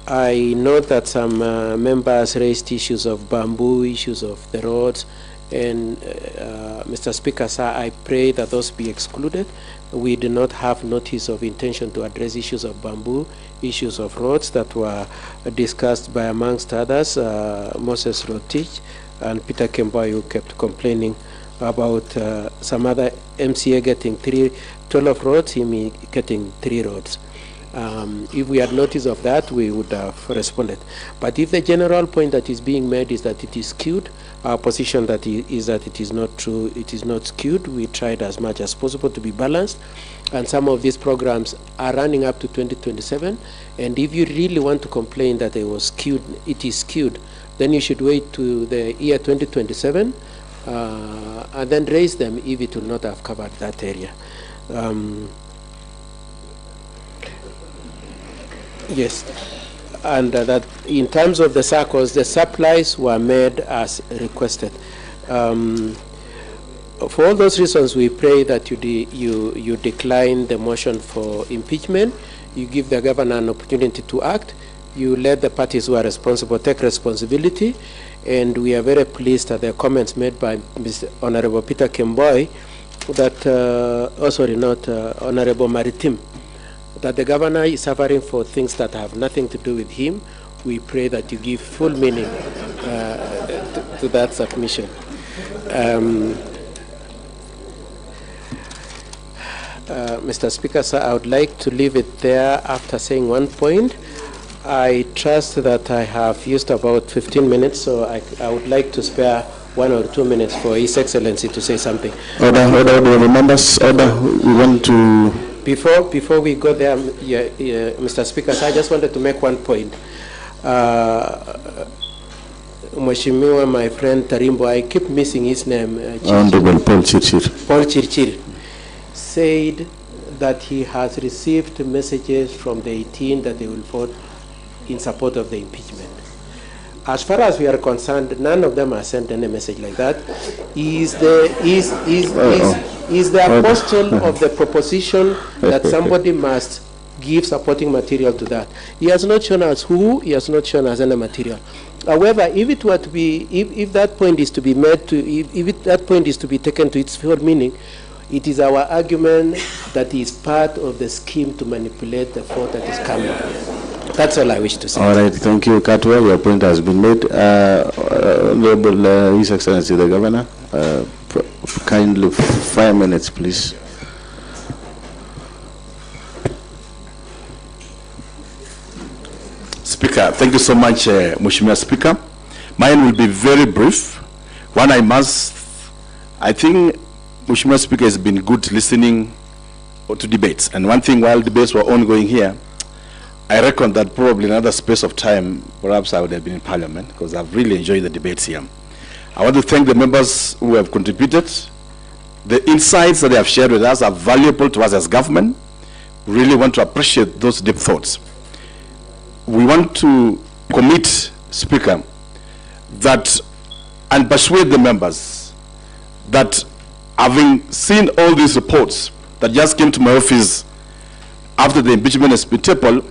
I note that some members raised issues of bamboo, issues of the roads, and Mr. Speaker, sir, I pray that those be excluded. We do not have notice of intention to address issues of bamboo, issues of roads that were discussed by, amongst others, Moses Rotich and Peter Kemboy, who kept complaining about some other MCA getting 12 roads, him getting 3 roads. If we had notice of that, we would have responded. But if the general point that is being made is that it is skewed, our position that is that it is not true, it is not skewed. We tried as much as possible to be balanced, and some of these programs are running up to 2027, and if you really want to complain that it was skewed, it is skewed, then you should wait to the year 2027 and then raise them if it will not have covered that area. Yes, and that in terms of the SACCOs, the supplies were made as requested. For all those reasons, we pray that you decline the motion for impeachment. You give the governor an opportunity to act. You let the parties who are responsible take responsibility. And we are very pleased at the comments made by Mr. Honorable Peter Kemboy that, Honorable Maritim, that the governor is suffering for things that have nothing to do with him. We pray that you give full meaning to that submission. Mr. Speaker, sir, I would like to leave it there after saying one point. I trust that I have used about 15 minutes, so I would like to spare 1 or 2 minutes for His Excellency to say something. Order, members, order. We want to... Before we go there, Mr. Speaker, sir, I just wanted to make one point. Mheshimiwa, my friend Tarimbo, I keep missing his name. Honorable Paul Chirchir. Paul Chirchir said that he has received messages from the 18 that they will vote in support of the impeachment. As far as we are concerned, none of them have sent any message like that. He is the apostle of the proposition that somebody must give supporting material to that. He has not shown us who, he has not shown us any material. However, if it were to be, if that point is to be made to, if that point is to be taken to its full meaning, it is our argument that is part of the scheme to manipulate the vote that is coming. That's all I wish to say. All right, thank you, Catwell. Your point has been made. Honorable His Excellency the Governor, kindly 5 minutes, please. Speaker, thank you so much, Mheshimiwa Speaker. Mine will be very brief. One, I think Mheshimiwa Speaker has been good listening to debates. And one thing, while debates were ongoing here, I reckon that probably another space of time, perhaps I would have been in Parliament, because I've really enjoyed the debates here. I want to thank the members who have contributed. The insights that they have shared with us are valuable to us as government. We really want to appreciate those deep thoughts. We want to commit, Speaker, that and persuade the members that having seen all these reports that just came to my office after the impeachment has been tabled,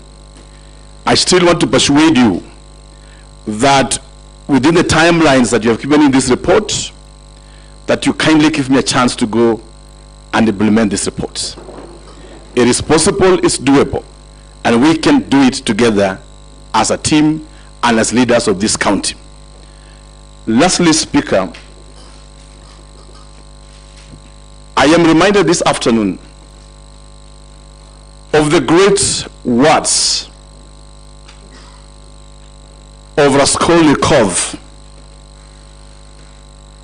I still want to persuade you that within the timelines that you have given in this report, that you kindly give me a chance to go and implement this report. It is possible, it's doable, and we can do it together as a team and as leaders of this county. Lastly, Speaker, I am reminded this afternoon of the great words of Raskolnikov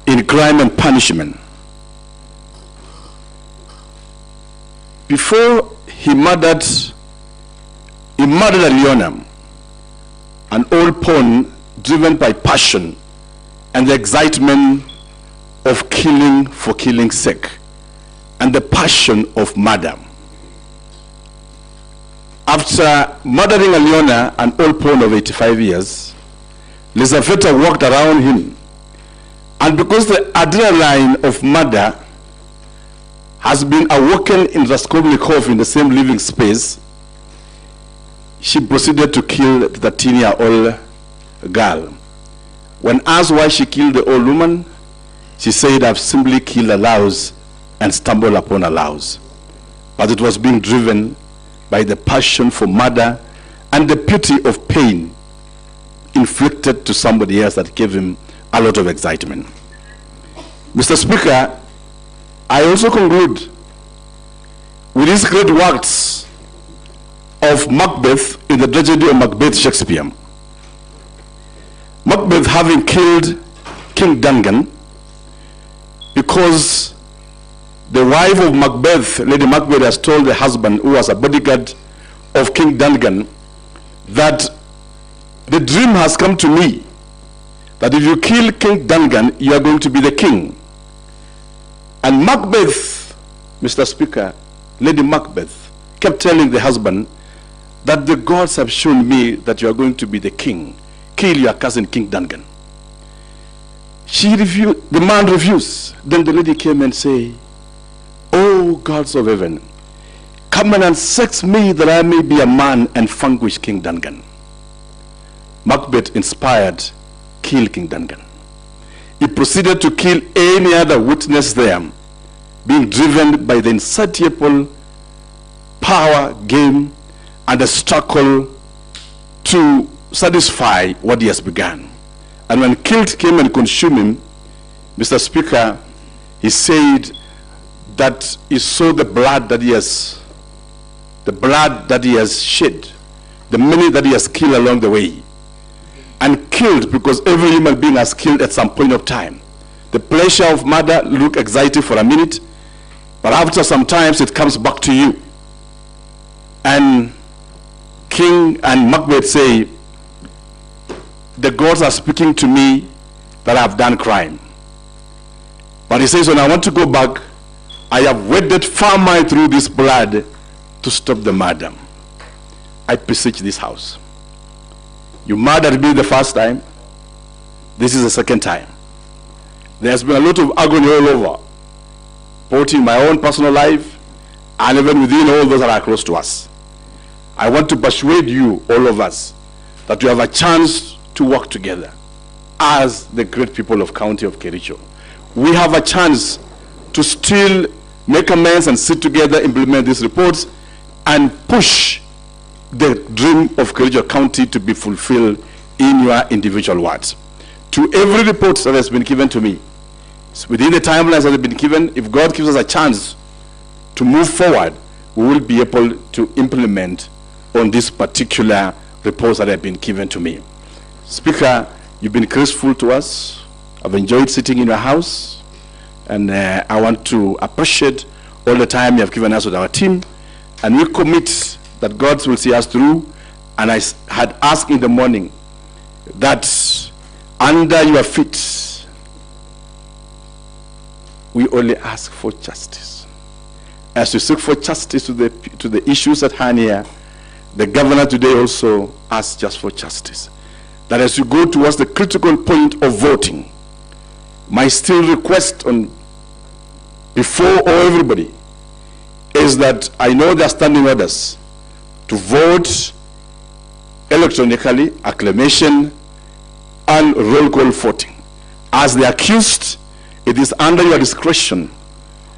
in Crime and Punishment. Before he murdered Alyona, an old pawn driven by passion and the excitement of killing for killing's sake and the passion of murder. After murdering Alyona, an old pawn of 85 years, Lizaveta walked around him, and because the adrenaline of murder has been awoken in Raskolnikov in the same living space, she proceeded to kill the 13-year-old girl. When asked why she killed the old woman, she said, "I've simply killed a louse and stumbled upon a louse." But it was being driven by the passion for murder and the pity of pain inflicted to somebody else that gave him a lot of excitement. Mr. Speaker, I also conclude with these great works of Macbeth in the tragedy of Macbeth Shakespeare. Macbeth having killed King Duncan because the wife of Macbeth, Lady Macbeth, has told the husband, who was a bodyguard of King Duncan, that the dream has come to me that if you kill King Duncan, you are going to be the king. And Macbeth, Mr. Speaker, Lady Macbeth, kept telling the husband that the gods have shown me that you are going to be the king. Kill your cousin King Duncan. She refused, the man refused. Then the lady came and said, "Oh gods of heaven, come and sex me that I may be a man and vanquish King Duncan." Macbeth, inspired, killed King Duncan. He proceeded to kill any other witness there, being driven by the insatiable power game and the struggle to satisfy what he has begun. And when guilt came and consumed him, Mr. Speaker, he said, that he saw the blood that he has shed, the many that he has killed along the way, and killed because every human being has killed at some point of time. The pleasure of murder look exciting for a minute, but after some times it comes back to you. And King and Macbeth say, the gods are speaking to me that I have done crime. But he says, when I want to go back, I have waded far mile through this blood to stop the murder. I beseech this house. You murdered me the first time. This is the second time. There's been a lot of agony all over, both in my own personal life and even within all those that are close to us. I want to persuade you, all of us, that you have a chance to work together as the great people of County of Kericho. We have a chance to still make amends and sit together, implement these reports, and push the dream of Kericho County to be fulfilled in your individual wards. To every report that has been given to me, within the timelines that have been given, if God gives us a chance to move forward, we will be able to implement on this particular reports that have been given to me. Speaker, you've been graceful to us. I've enjoyed sitting in your house, and I want to appreciate all the time you have given us with our team, and we commit that God will see us through. And I had asked in the morning that under your feet, we only ask for justice. As we seek for justice to the issues at hand here, the governor today also asks just for justice. That as you go towards the critical point of voting, my still request before everybody is that I know there are standing orders to vote electronically, acclamation, and roll call voting. As the accused, it is under your discretion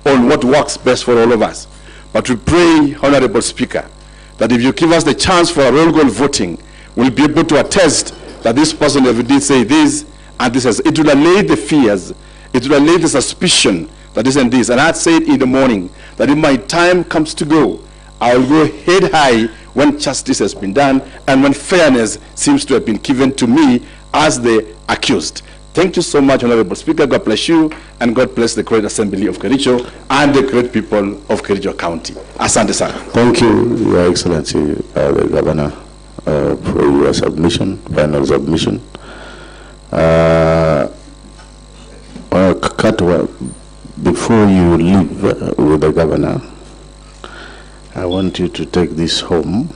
on what works best for all of us. But we pray, Honorable Speaker, that if you give us the chance for a roll call voting, we'll be able to attest that this person ever did say this and this. It will allay the fears, it will allay the suspicion that this and this. And I said in the morning that if my time comes to go, I'll go head high when justice has been done and when fairness seems to have been given to me as the accused. Thank you so much, Honorable Speaker. God bless you, and God bless the great Assembly of Kericho and the great people of Kericho County. Asante sana. Thank you, Your Excellency, the Governor, for your submission, final submission. Katwa, before you leave with the Governor, I want you to take this home.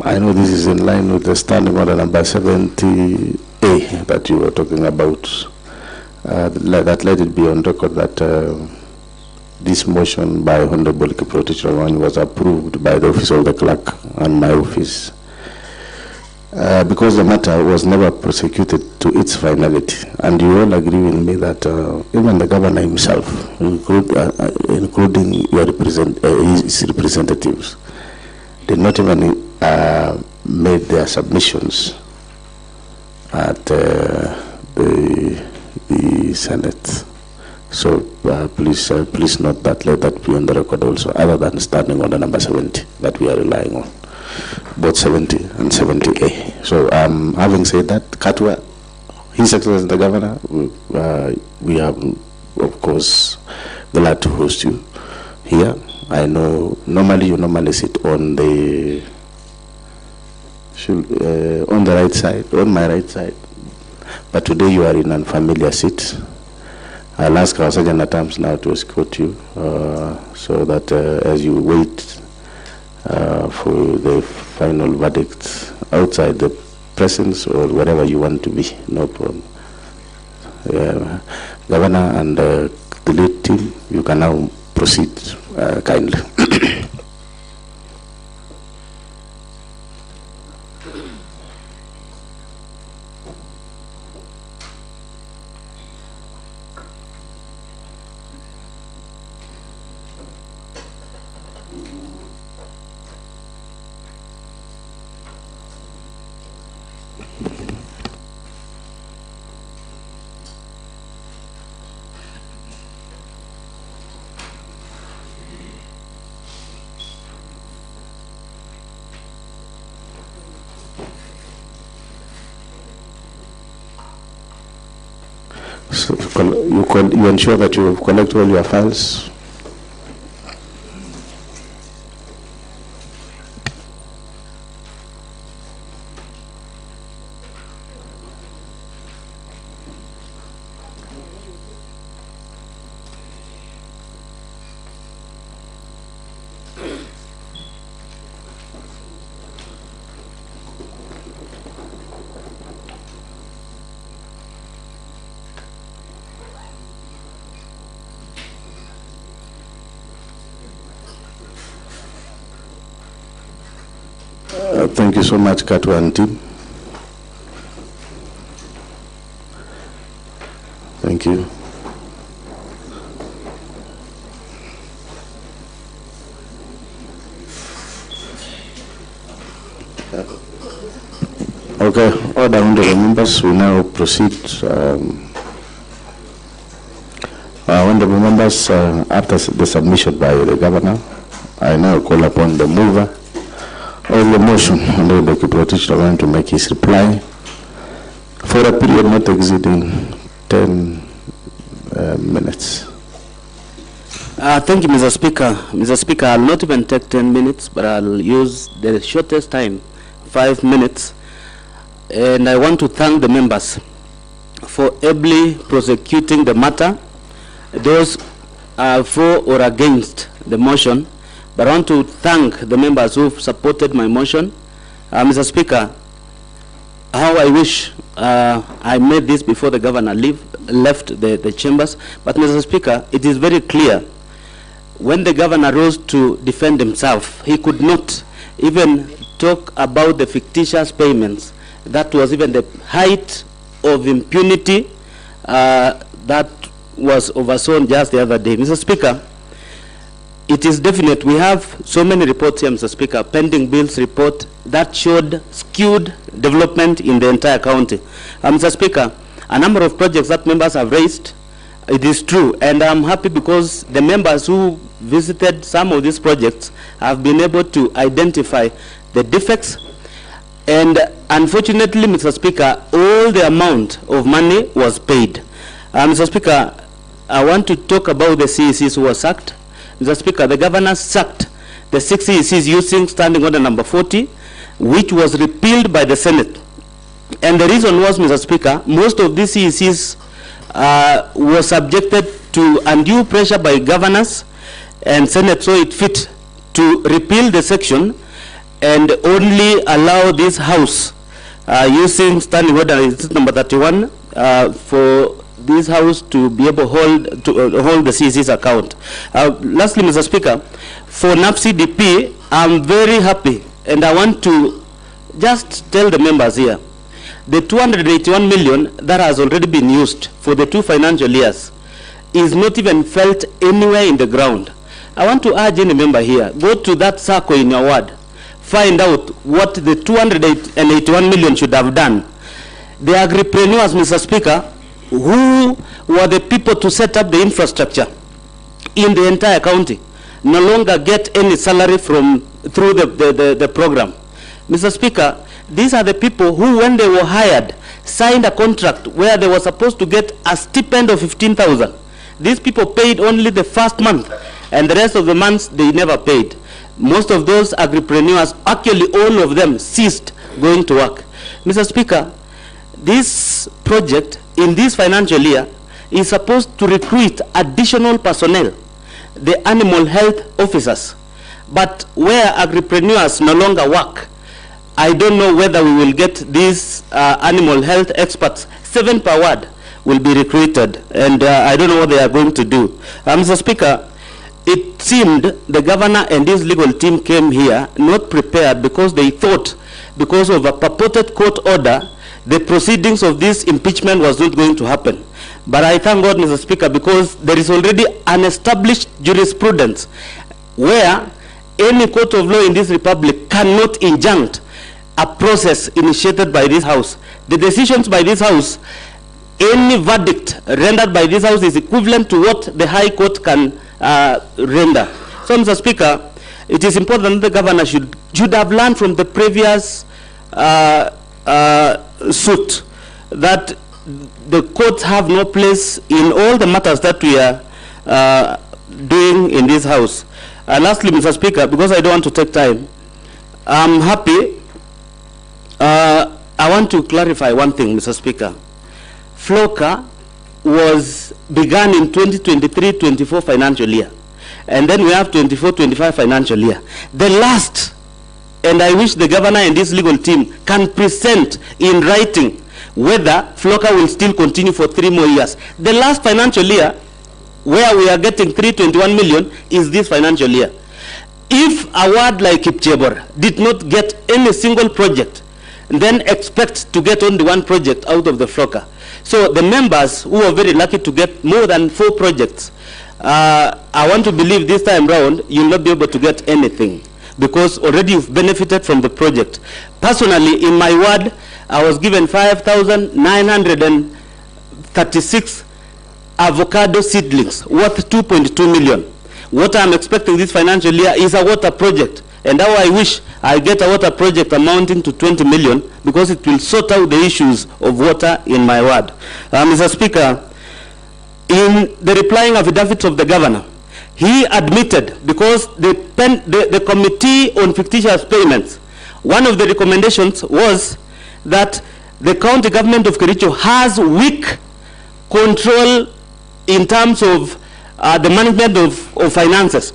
I know this is in line with the standing order number 70A that you were talking about. That let it be on record that this motion by Honorable Procedural was approved by the office of the clerk and my office because the matter was never prosecuted to its finality. And you all agree with me that even the governor himself, including your his representatives, did not even made their submissions at the Senate. So please note that, let that be on the record also, other than standing order number 70 that we are relying on, both 70 and 70A. So having said that, Katwa, His Excellency the Governor, we are of course glad to host you here. I know normally you sit on the right side, on my right side, but today you are in an unfamiliar seat. I'll ask our Sergeant at Arms now to escort you so that as you wait for the final verdict outside the presence or wherever you want to be, no problem. Governor and the lead team, you can now proceed kindly. So you ensure that you collect all your files. Thank you so much, Katwa and team. Thank you. Okay, order under the members, we now proceed. Honorable members, after the submission by the governor, I now call upon the mover of the motion under the Procedural to make his reply for a period not exceeding 10 minutes. Thank you, Mr. Speaker. Mr. Speaker, I'll not even take 10 minutes, but I'll use the shortest time, 5 minutes. And I want to thank the members for ably prosecuting the matter. Those are for or against the motion. But I want to thank the members who've supported my motion. Mr. Speaker, how I wish I made this before the governor left the chambers. But Mr. Speaker, it is very clear. When the governor rose to defend himself, he could not even talk about the fictitious payments. That was even the height of impunity that was overseen just the other day. Mr. Speaker, it is definite. We have so many reports here, Mr. Speaker, pending bills report that showed skewed development in the entire county. Mr. Speaker, a number of projects that members have raised, it is true, and I'm happy because the members who visited some of these projects have been able to identify the defects, and unfortunately, Mr. Speaker, all the amount of money was paid. Mr. Speaker, I want to talk about the CECs who were sacked. Mr. Speaker, the governor sacked the 6 CECs using standing order number 40, which was repealed by the Senate. And the reason was, Mr. Speaker, most of these CECs were subjected to undue pressure by governors, and Senate saw it fit to repeal the section and only allow this House using standing order number 31 for this House to be able to hold the CEC's account. Lastly, Mr. Speaker, for NAPCDP, I'm very happy, and I want to just tell the members here, the 281 million that has already been used for the 2 financial years is not even felt anywhere in the ground. I want to urge any member here, go to that circle in your ward, find out what the 281 million should have done. The agripreneurs, Mr. Speaker, who were the people to set up the infrastructure in the entire county, no longer get any salary through the program. Mr. Speaker, these are the people who, when they were hired, signed a contract where they were supposed to get a stipend of 15,000. These people paid only the first month, and the rest of the months they never paid. Most of those agripreneurs, actually all of them, ceased going to work. Mr. Speaker, this project in this financial year is supposed to recruit additional personnel, the animal health officers. But where agripreneurs no longer work, I don't know whether we will get these animal health experts. 7 per ward will be recruited, and I don't know what they are going to do. Mr. Speaker, it seemed the governor and his legal team came here not prepared because they thought, because of a purported court order, the proceedings of this impeachment was not going to happen. But I thank God, Mr. Speaker, because there is already an established jurisprudence where any court of law in this republic cannot injunct a process initiated by this House. The decisions by this House, any verdict rendered by this House is equivalent to what the High Court can render. So, Mr. Speaker, it is important that the governor should have learned from the previous suit that the courts have no place in all the matters that we are doing in this house. Lastly, Mr. Speaker, because I don't want to take time, I'm happy. I want to clarify one thing, Mr. Speaker. FLOCA began in 2023-24 financial year, and then we have 24-25 financial year. The last, and I wish the governor and this legal team can present in writing whether FLOCA will still continue for 3 more years. The last financial year, where we are getting 321 million, is this financial year. If a ward like Kipchebor did not get any single project, then expect to get only 1 project out of the FLOCA. So the members who are very lucky to get more than 4 projects, I want to believe this time round you'll not be able to get anything, because already you've benefited from the project. Personally, in my ward, I was given 5,936 avocado seedlings worth 2.2 million. What I'm expecting this financial year is a water project, and now I wish I get a water project amounting to 20 million, because it will sort out the issues of water in my ward. Mr. Speaker, in the replying affidavit of the governor, he admitted, because the Committee on Fictitious Payments, one of the recommendations was that the county government of Kericho has weak control in terms of the management of finances.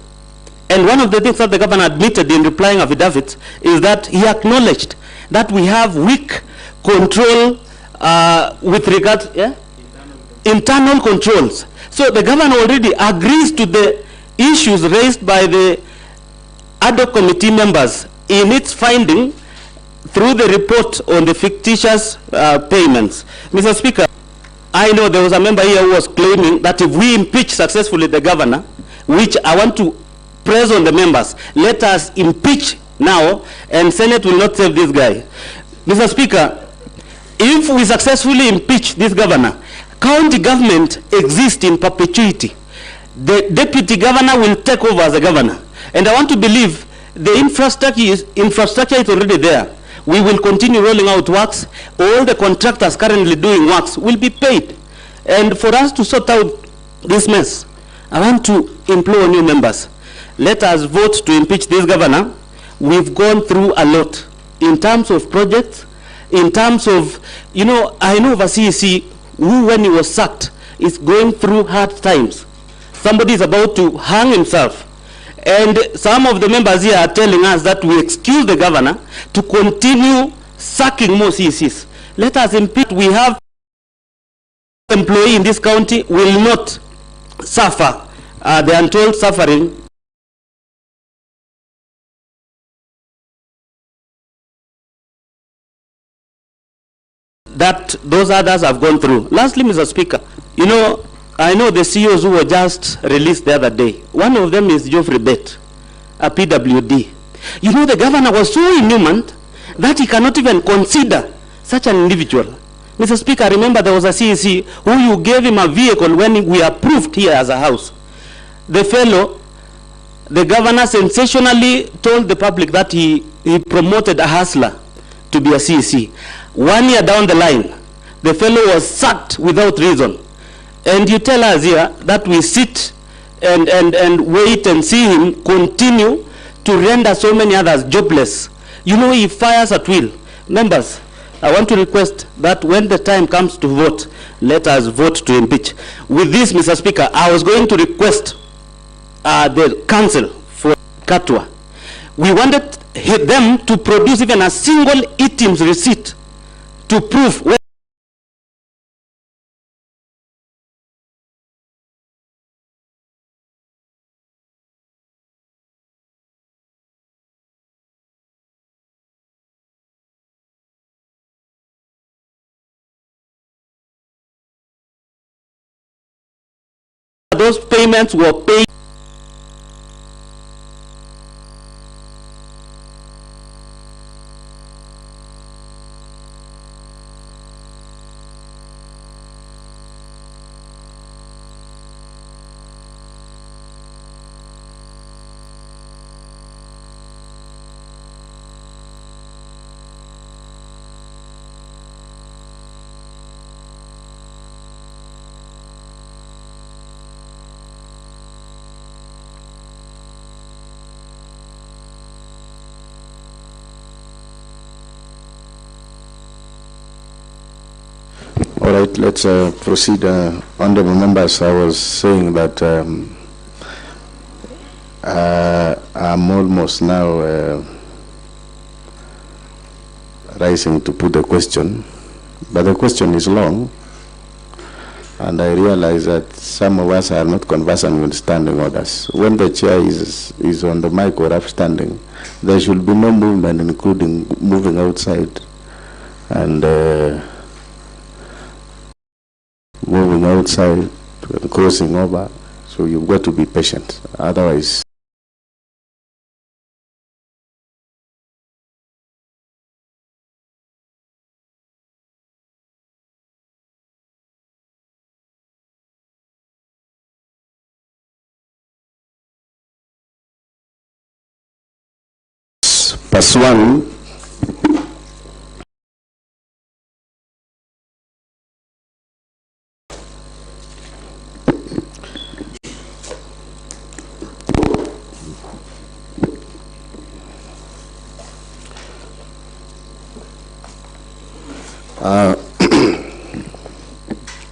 And one of the things that the governor admitted in replying affidavits is that he acknowledged that we have weak control with regard to internal controls. So the governor already agrees to the issues raised by the ad hoc committee members in its finding through the report on the fictitious payments. Mr. Speaker, I know there was a member here who was claiming that if we impeach successfully the governor, which I want to press on the members, let us impeach now, and Senate will not save this guy. Mr. Speaker, if we successfully impeach this governor, county government exists in perpetuity. The deputy governor will take over as a governor. And I want to believe the infrastructure is already there. We will continue rolling out works. All the contractors currently doing works will be paid. And for us to sort out this mess, I want to implore new members, let us vote to impeach this governor. We've gone through a lot in terms of projects, in terms of, I know of a CEC who, when he was sacked, is going through hard times. Somebody is about to hang himself. And some of the members here are telling us that we excuse the governor to continue sacking more CECs. Let us impeach. We have employee in this county will not suffer the untold suffering that those others have gone through. Lastly, Mr. Speaker, I know the CEOs who were just released the other day. One of them is Geoffrey Bett, a PWD. The governor was so inhuman that he cannot even consider such an individual. Mr. Speaker, remember there was a CEC who you gave him a vehicle when we approved here as a house. The fellow, the governor sensationally told the public that he promoted a hustler to be a CEC. 1 year down the line, the fellow was sacked without reason. And you tell us here that we sit and wait and see him continue to render so many others jobless. He fires at will. Members, I want to request that when the time comes to vote, let us vote to impeach. With this, Mr. Speaker, I was going to request the council for Katwa. We wanted them to produce even a single items receipt to prove where those payments were paid. right, let's proceed. Honorable members, I was saying that I'm almost now rising to put a question, but the question is long, and I realize that some of us are not conversant with standing orders. When the chair is on the mic or upstanding, there should be no movement, including moving outside and moving outside and crossing over. So you've got to be patient, otherwise. +1.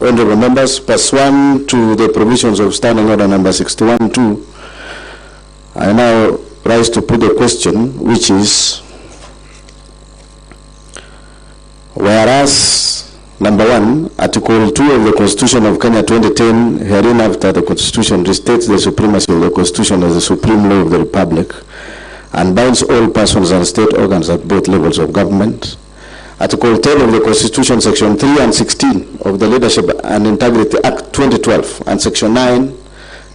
Honorable members, +1 to the provisions of Standing Order number 61-2, I now rise to put a question, which is, whereas, number 1, Article 2 of the Constitution of Kenya 2010, herein after the Constitution restates the supremacy of the Constitution as the supreme law of the Republic and binds all persons and state organs at both levels of government. Article 10 of the Constitution, Section 3 and 16 of the Leadership and Integrity Act 2012, and Section 9,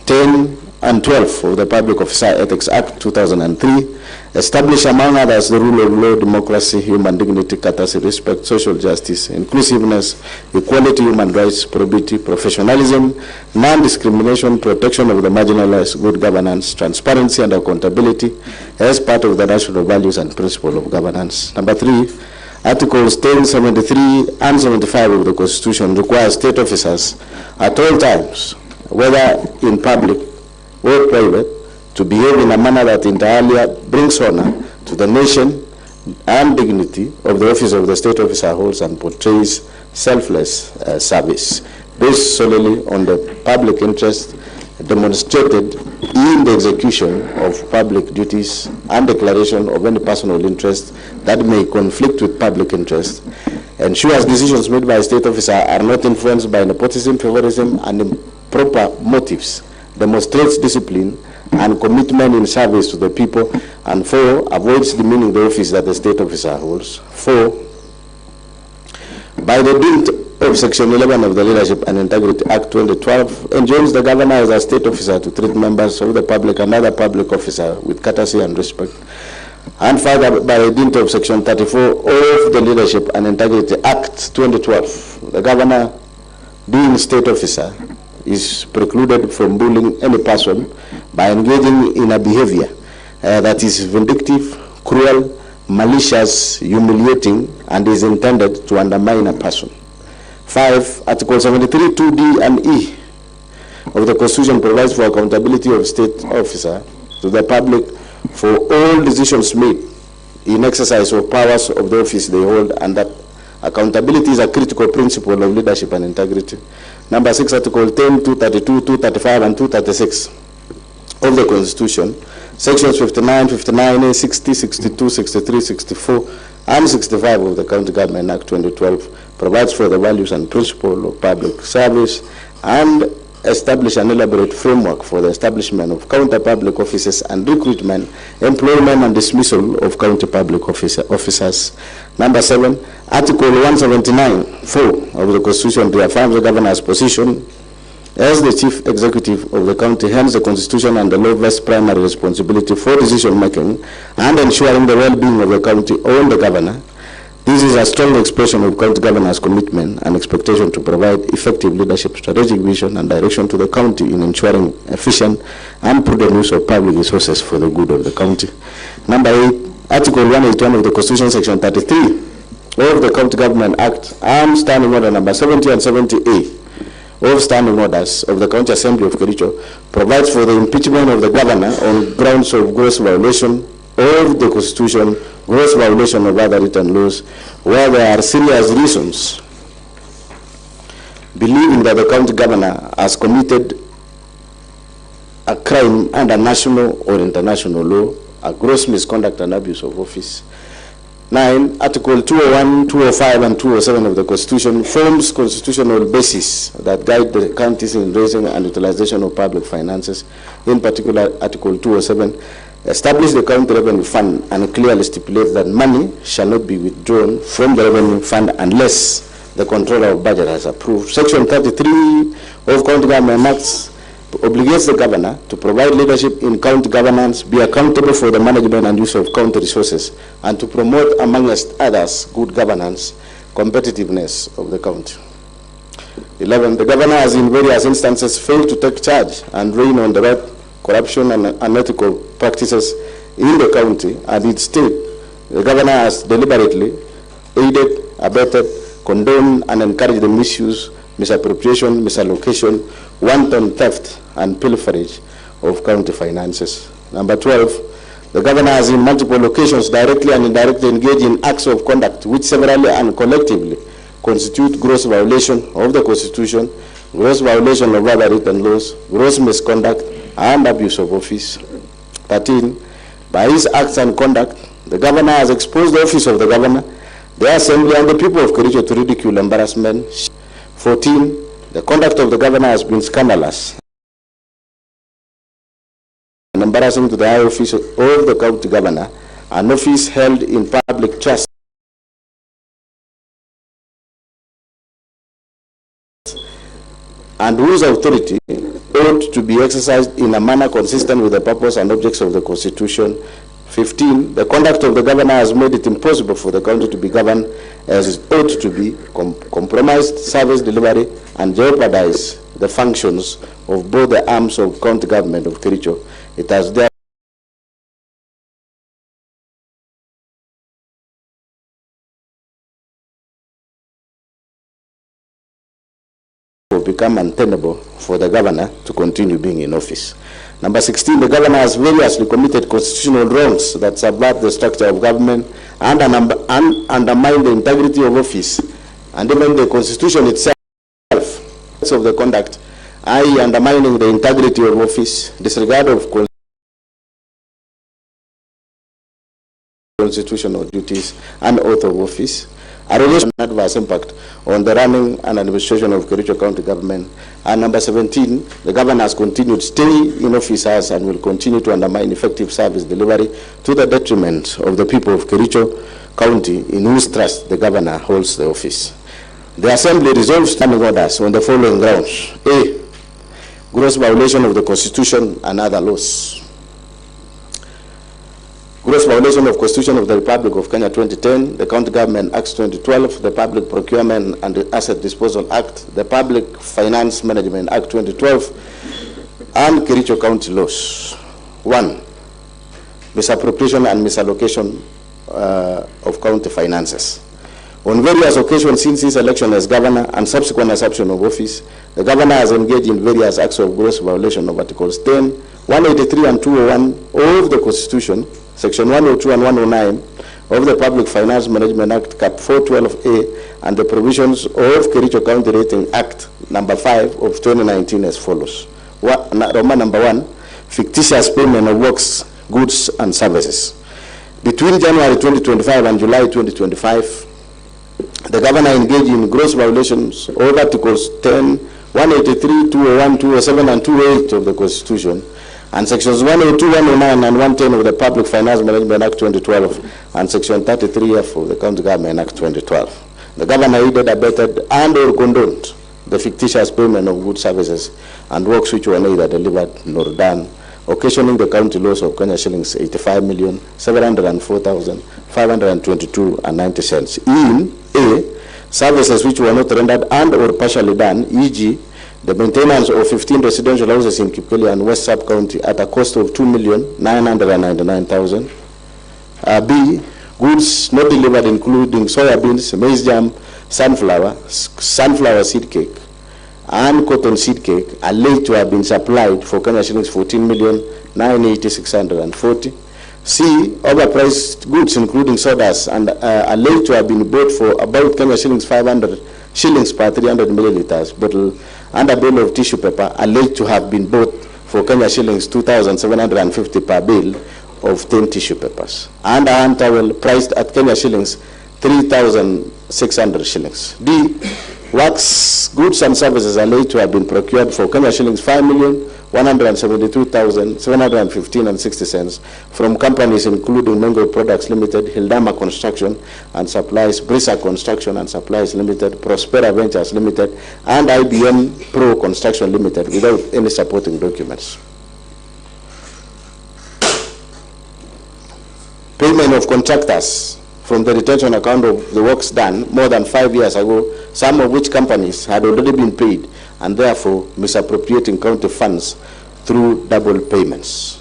10, and 12 of the Public Officer Ethics Act 2003 establish, among others, the rule of law, democracy, human dignity, courtesy, respect, social justice, inclusiveness, equality, human rights, probity, professionalism, non-discrimination, protection of the marginalized, good governance, transparency and accountability as part of the national values and principle of governance. Number 3, Articles 10, 73 and 75 of the Constitution require state officers at all times, whether in public or private, to behave in a manner that inter alia brings honor to the nation and dignity of the office of the state officer holds and portrays selfless service, based solely on the public interest demonstrated in the execution of public duties and declaration of any personal interest that may conflict with public interest, ensures decisions made by a state officer are not influenced by nepotism, favorism, and improper motives, demonstrates discipline and commitment in service to the people, and 4, avoids demeaning the office that the state officer holds. 4, by the dint of Section 11 of the Leadership and Integrity Act 2012, enjoins the governor as a state officer to treat members of the public and other public officers with courtesy and respect. And further, by the dint of Section 34 of the Leadership and Integrity Act 2012, the governor, being state officer, is precluded from bullying any person by engaging in a behavior that is vindictive, cruel, malicious, humiliating, and is intended to undermine a person. 5, Article 73, 2D and E of the Constitution provides for accountability of state officer to the public for all decisions made in exercise of powers of the office they hold, and that accountability is a critical principle of leadership and integrity. Number 6, Article 10, 232, 235, and 236 of the Constitution, Sections 59, 59A, 60, 62, 63, 64, and 65 of the County Government Act 2012 provides for the values and principle of public service and establish an elaborate framework for the establishment of county public offices and recruitment, employment, and dismissal of county public officers. Number 7, Article 179, 4 of the Constitution reaffirms the governor's position as the chief executive of the county. Hence, the Constitution and the law vest primary responsibility for decision-making and ensuring the well-being of the county on the governor. This is a strong expression of county governor's commitment and expectation to provide effective leadership, strategic vision, and direction to the county in ensuring efficient and prudent use of public resources for the good of the county. Number 8, Article 181 of the Constitution, Section 33 of the County Government Act, and Standing Order number 70 and 70A of Standing Orders of the County Assembly of Kericho provides for the impeachment of the governor on grounds of gross violation of the Constitution, gross violation of other written laws, where there are serious reasons believing that the county governor has committed a crime under national or international law, a gross misconduct and abuse of office. 9. Article 201, 205, and 207 of the Constitution forms constitutional basis that guide the counties in raising and utilization of public finances. In particular, Article 207 establish the county revenue fund and clearly stipulates that money shall not be withdrawn from the revenue fund unless the controller of budget has approved. Section 33 of County Government Acts obligates the governor to provide leadership in county governance, be accountable for the management and use of county resources, and to promote, amongst others, good governance, competitiveness of the county. 11. The governor has in various instances failed to take charge and rein on the right, corruption and unethical practices in the county, and instead, the governor has deliberately aided, abetted, condoned, and encouraged the misuse, misappropriation, misallocation, wanton theft, and pilferage of county finances. Number 12, the governor has in multiple occasions directly and indirectly engaged in acts of conduct which severally and collectively constitute gross violation of the Constitution, gross violation of other written laws, gross misconduct, and abuse of office. 13, by his acts and conduct, the governor has exposed the office of the governor, the assembly, and the people of Kericho to ridicule, embarrassment. 14, the conduct of the governor has been scandalous and embarrassing to the high office of the county governor, an office held in public trust and whose authority ought to be exercised in a manner consistent with the purpose and objects of the Constitution. 15, the conduct of the governor has made it impossible for the county to be governed as it ought to be, compromised service delivery, and jeopardized the functions of both the arms of county government of Kericho. It has therefore become untenable for the governor to continue being in office. Number 16, the governor has variously committed constitutional wrongs that subvert the structure of government and undermine the integrity of office and even the Constitution itself of the conduct, i.e. undermining the integrity of office, disregard of constitutional duties and oath of office, a relation adverse impact on the running and administration of Kericho County government. And number 17, the governor has continued to stay in office as and will continue to undermine effective service delivery to the detriment of the people of Kericho County in whose trust the governor holds the office. The Assembly resolves standing orders on the following grounds. A, gross violation of the Constitution and other laws. Gross violation of Constitution of the Republic of Kenya 2010, the County Government Acts 2012, the Public Procurement and Asset Disposal Act, the Public Finance Management Act 2012, and Kericho County laws. 1. Misappropriation and misallocation of county finances. On various occasions since his election as governor and subsequent assumption of office, the governor has engaged in various acts of gross violation of Articles 10, 183 and 201 of the Constitution, Section 102 and 109 of the Public Finance Management Act, Cap 412A, and the provisions of Kericho County Rating Act, number 5 of 2019 as follows. Roman number 1, fictitious payment of works, goods, and services. Between January 2025 and July 2025, the governor engaged in gross violations of Articles 10, 183, 201, 207, and 208 of the Constitution, and Sections 102, 109, and 110 of the Public Finance Management Act 2012, and Section 33F of the County Government Act 2012. The governor aided, abetted, and or condoned the fictitious payment of goods, services, and works which were neither delivered nor done, occasioning the county loss of Kenya shillings 85,704,522.90 in A, services which were not rendered and or partially done, e.g., the maintenance of 15 residential houses in Kipkeli and West Sub County at a cost of 2,999,000. B, goods not delivered including soya beans, maize jam, sunflower seed cake, and cotton seed cake alleged to have been supplied for Kenya shillings 14,980,640. C, overpriced goods including sodas and alleged to have been bought for about Kenya shillings shillings per 300 milliliters bottle and a bale of tissue paper alleged to have been bought for Kenya shillings 2,750 per bale of 10 tissue papers, and a hand towel priced at Kenya shillings 3,600 shillings. D. Wax goods and services alleged to have been procured for Kenya shillings 5,172,715.60 from companies including Mango Products Limited, Hildama Construction and Supplies, Brisa Construction and Supplies Limited, Prospera Ventures Limited, and IBM Pro Construction Limited without any supporting documents. Payment of contractors from the retention account of the works done more than 5 years ago, some of which companies had already been paid and therefore misappropriating county funds through double payments.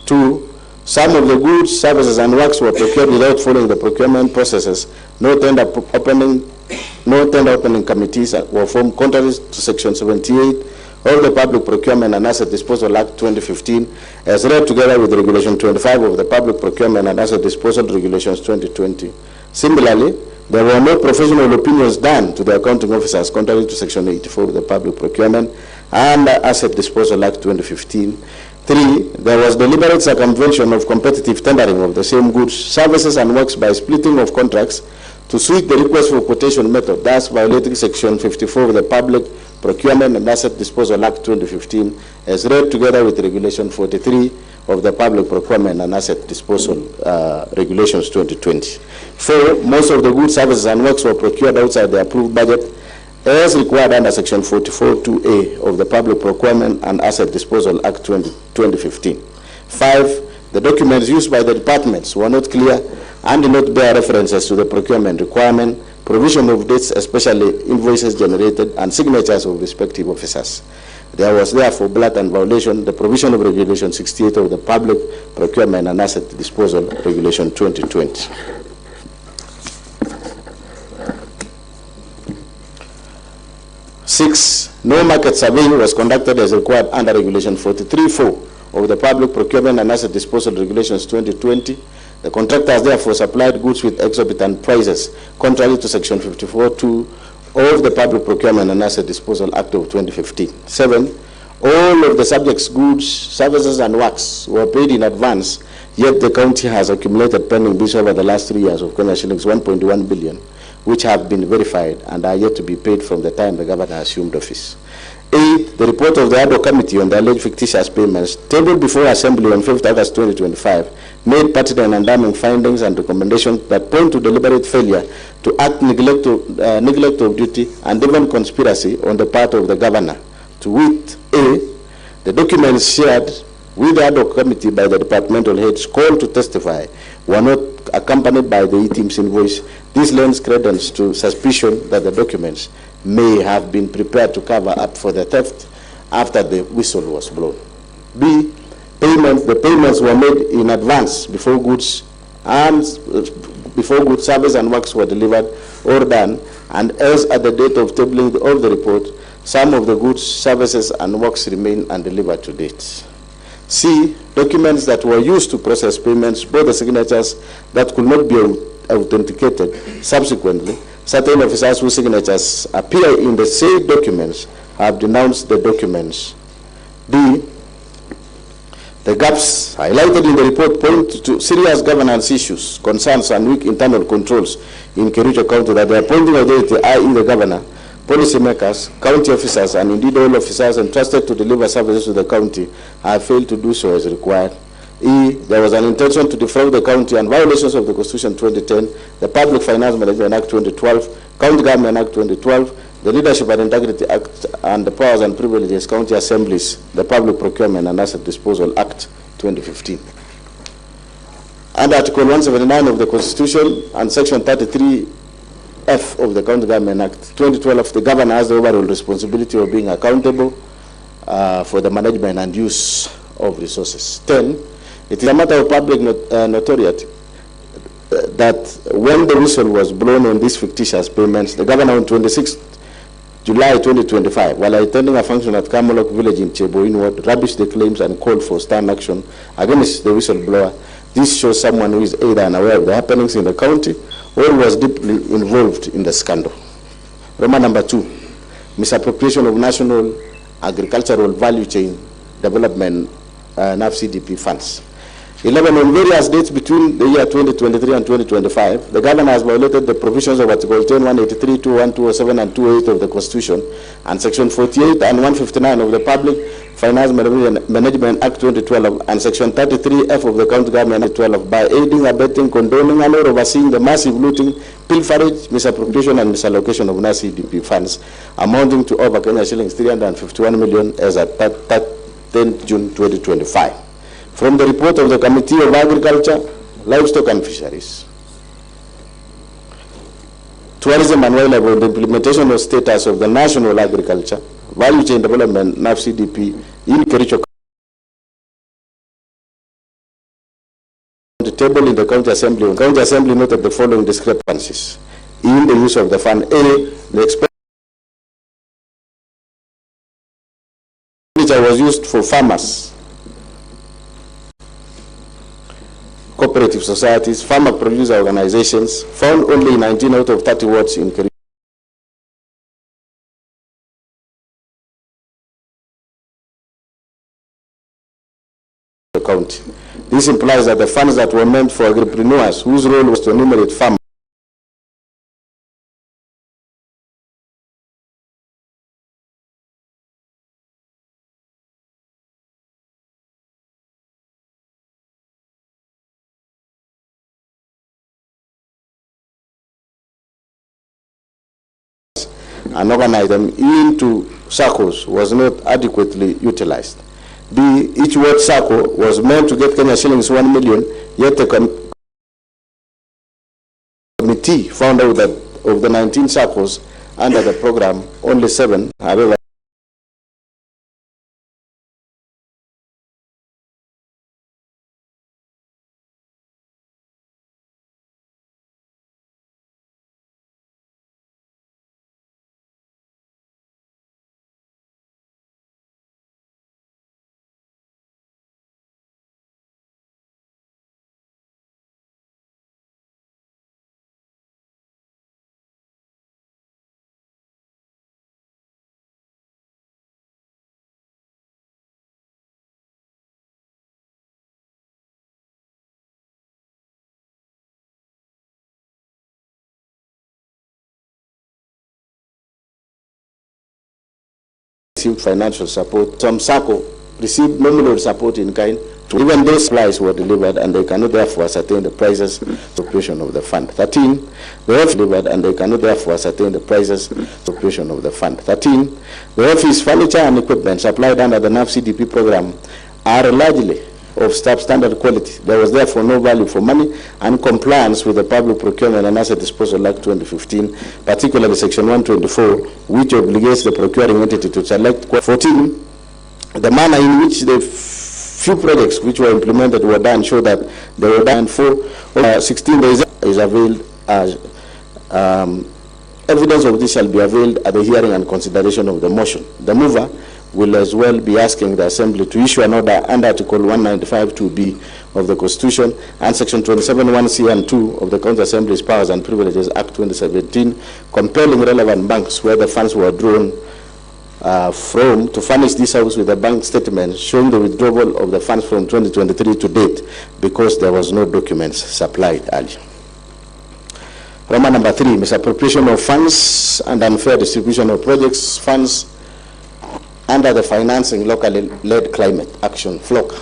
2. Some of the goods, services and works were procured without following the procurement processes. No tender opening committees were formed contrary to Section 78 of the Public Procurement and Asset Disposal Act 2015 as read together with Regulation 25 of the Public Procurement and Asset Disposal Regulations 2020. Similarly, there were no professional opinions done to the accounting officers contrary to Section 84 of the Public Procurement and Asset Disposal Act 2015. 3. There was deliberate circumvention of competitive tendering of the same goods, services and works by splitting of contracts to suit the request for quotation method, thus violating Section 54 of the Public Procurement and Asset Disposal Act 2015 as read together with Regulation 43 of the Public Procurement and Asset Disposal Regulations 2020. 4. Most of the goods, services and works were procured outside the approved budget as required under Section 44(2)(a) of the Public Procurement and Asset Disposal Act 2015. 5. The documents used by the departments were not clear and did not bear references to the procurement requirement, provision of dates, especially invoices generated, and signatures of respective officers. There was therefore blatant violation the provision of Regulation 68 of the Public Procurement and Asset Disposal Regulation 2020. Six, no market survey was conducted as required under Regulation 43(4) of the Public Procurement and Asset Disposal Regulations 2020. The contractors therefore supplied goods with exorbitant prices, contrary to Section 54(2) of the Public Procurement and Asset Disposal Act of 2015. 7. All of the subjects' goods, services and works were paid in advance, yet the county has accumulated pending bills over the last 3 years of Kenya shillings 1.1 billion, which have been verified and are yet to be paid from the time the governor assumed office. 8. The report of the ad hoc committee on the alleged fictitious payments tabled before Assembly on 5th August 2025 made pertinent and damning findings and recommendations that point to deliberate failure to act, neglect of duty and even conspiracy on the part of the governor. To wit, A. The documents shared with the ad hoc committee by the departmental heads called to testify were not accompanied by the E-team's invoice. This lends credence to suspicion that the documents may have been prepared to cover up for the theft after the whistle was blown. B. The payments were made in advance before goods, service and works were delivered or done, and as at the date of tabling of the report, some of the goods, services and works remain undelivered to date. C. Documents that were used to process payments bore the signatures that could not be authenticated. Subsequently, certain officers whose signatures appear in the said documents have denounced the documents. D. The gaps highlighted in the report point to serious governance issues, concerns and weak internal controls in Kericho County that the appointing authority, i.e. the governor, policymakers, county officers and indeed all officers entrusted to deliver services to the county have failed to do so as required. E. There was an intention to defraud the county and violations of the Constitution 2010, the Public Finance Management Act 2012, County Government Act 2012, the Leadership and Integrity Act, and the Powers and Privileges County Assemblies, the Public Procurement and Asset Disposal Act 2015. Under Article 179 of the Constitution and Section 33F of the County Government Act 2012, the governor has the overall responsibility of being accountable for the management and use of resources. 10. It is a matter of public notoriety that when the whistle was blown on these fictitious payments, the governor on 26 July 2025, while attending a function at Kamolok village in Cheboin Ward, rubbished the claims and called for stern action against the whistleblower. This shows someone who is either unaware of the happenings in the county or was deeply involved in the scandal. Roman number 2, misappropriation of national agricultural value chain development NAF-CDP funds. 11, on various dates between the year 2023 and 2025, the government has violated the provisions of Article 10, 183, 21, 207, and 28 of the Constitution, and Section 48 and 159 of the Public Finance Management Act 2012, and Section 33F of the County Government Act 2012, by aiding, abetting, condoning, and or overseeing the massive looting, pilferage, misappropriation, and misallocation of NAF-CDP funds, amounting to over Kenya shillings 351 million as at 10 June 2025. From the report of the Committee of Agriculture, Livestock and Fisheries, Tourism and Wildlife on the implementation of status of the National Agriculture Value Chain Development NAF-CDP in Kericho, the table in the County Assembly. The County Assembly noted the following discrepancies in the use of the fund. A, the expenditure was used for farmers, cooperative societies, farmer producer organizations, found only 19 out of 30 wards in Kericho. County. This implies that the funds that were meant for agripreneurs, whose role was to enumerate farmers, and organize them into circles was not adequately utilized. B, each ward circle was meant to get Kenya shillings 1 million, yet the committee found out that of the 19 circles under the program, only 7 have ever financial support. Some SACCO received nominal support in kind. Even those supplies were delivered, and they cannot therefore ascertain the prices appropriation of the fund. 13, the office delivered, and they cannot therefore ascertain the prices appropriation of the fund. 13, the office furniture and equipment supplied under the NAF-CDP program are largely of substandard quality. There was therefore no value for money and compliance with the Public Procurement and Asset Disposal Act 2015, particularly Section 124, which obligates the procuring entity to select. 14, the manner in which the few projects which were implemented were done show that they were done for 16 days is availed as evidence of this shall be availed at the hearing and consideration of the motion. The mover will as well be asking the Assembly to issue an order under Article 195(2)(b) of the Constitution and Section 27(1)(c) and 2 of the County Assembly's Powers and Privileges Act 2017, compelling relevant banks where the funds were drawn from to furnish this House with a bank statement showing the withdrawal of the funds from 2023 to date, because there was no documents supplied earlier. Roman number 3, misappropriation of funds and unfair distribution of projects funds under the Financing Locally Led Climate Action FLOC.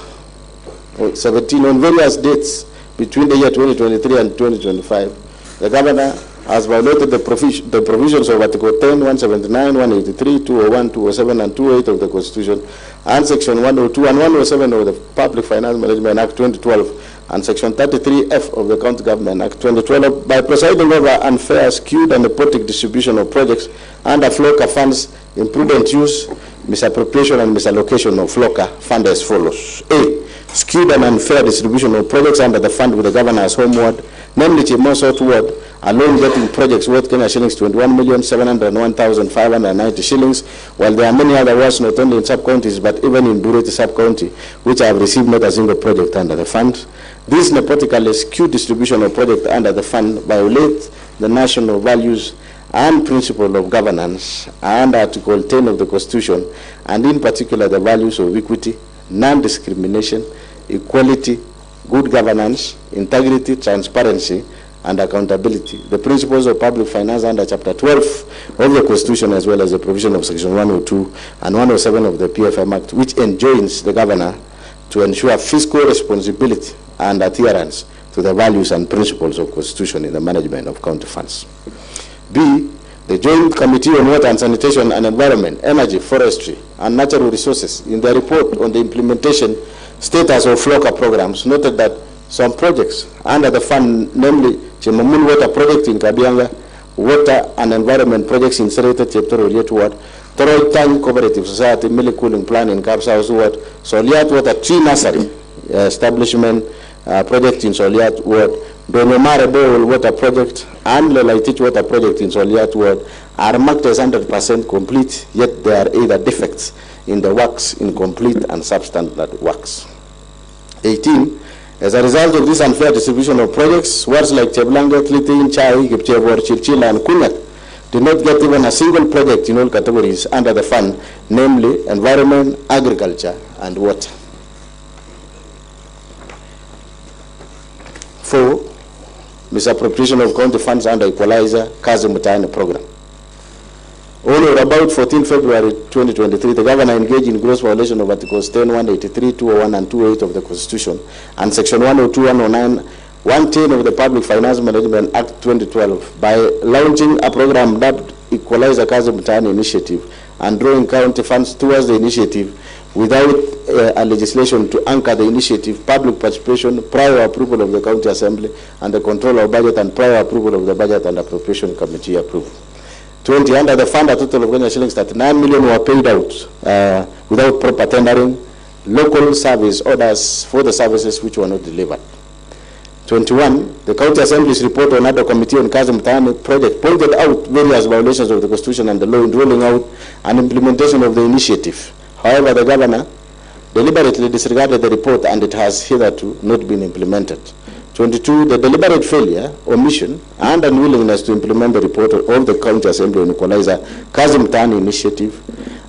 17, on various dates between the year 2023 and 2025, the Governor has violated the provisions of Article 10, 179, 183, 201, 207, and 28 of the Constitution, and Section 102 and 107 of the Public Finance Management Act 2012, and Section 33F of the County Government Act 2012, by presiding over unfair, skewed, and nepotic distribution of projects under FLOCA funds, imprudent use, misappropriation, and misallocation of FLOCA fund as follows. A, skewed and unfair distribution of projects under the fund with the Governor's home ward, namely Chimo South Ward, alone getting projects worth Kenya shillings 21,701,590 shillings, while there are many other wards not only in sub-counties but even in Bororiet sub-county which have received not a single project under the fund. This nepotically skewed distribution of projects under the fund violates the national values and principle of governance, and Article 10 of the Constitution, and in particular the values of equity, non-discrimination, equality, good governance, integrity, transparency, and accountability. The principles of public finance under Chapter 12 of the Constitution, as well as the provision of Section 102 and 107 of the PFM Act, which enjoins the governor to ensure fiscal responsibility and adherence to the values and principles of Constitution in the management of county funds. B, the Joint Committee on Water and Sanitation and Environment, Energy, Forestry, and Natural Resources, in their report on the implementation status of FLOCA programs, noted that some projects under the fund, namely Chimamun Water Project in Kabianga, Water and Environment Projects in Sereta, Bororiet Ward, Toroy Tank Cooperative Society, Milli Cooling Plan in Kapsa Ward, Soliat Water Tree Nursery Establishment Project in Soliat Ward, Donomare Bowl Water Project, and Lelaitich Water Project in Soliat Ward are marked as 100% complete, yet there are either defects in the works, incomplete and substandard works. 18. As a result of this unfair distribution of projects, wards like Cheblanga, Klitin, Chai, Kipchebor, Chilchila, and Kunyak did not get even a single project in all categories under the fund, namely environment, agriculture, and water. 4. Misappropriation of county funds under Equalizer, Kazi Mutai program. On or about 14 February 2023, the governor engaged in gross violation of Articles 10, 183, 201, and 28 of the Constitution, and Section 102, 109, 110 of the Public Finance Management Act 2012 by launching a program dubbed Equalizer Kazi Mutai Initiative and drawing county funds towards the initiative without a legislation to anchor the initiative, public participation, prior approval of the County Assembly, and the control of budget and prior approval of the Budget and Appropriation Committee approval. 20. Under the fund, a total of Kenya shillings 39 million were paid out without proper tendering, local service orders for the services which were not delivered. 21. The County Assembly's report on other committee on Kazi Mutai project pointed out various violations of the Constitution and the law in rolling out and implementation of the initiative. However, the governor deliberately disregarded the report and it has hitherto not been implemented. 22. The deliberate failure, omission, and unwillingness to implement the report of the County Assembly on Equalizer Kazi Mutai initiative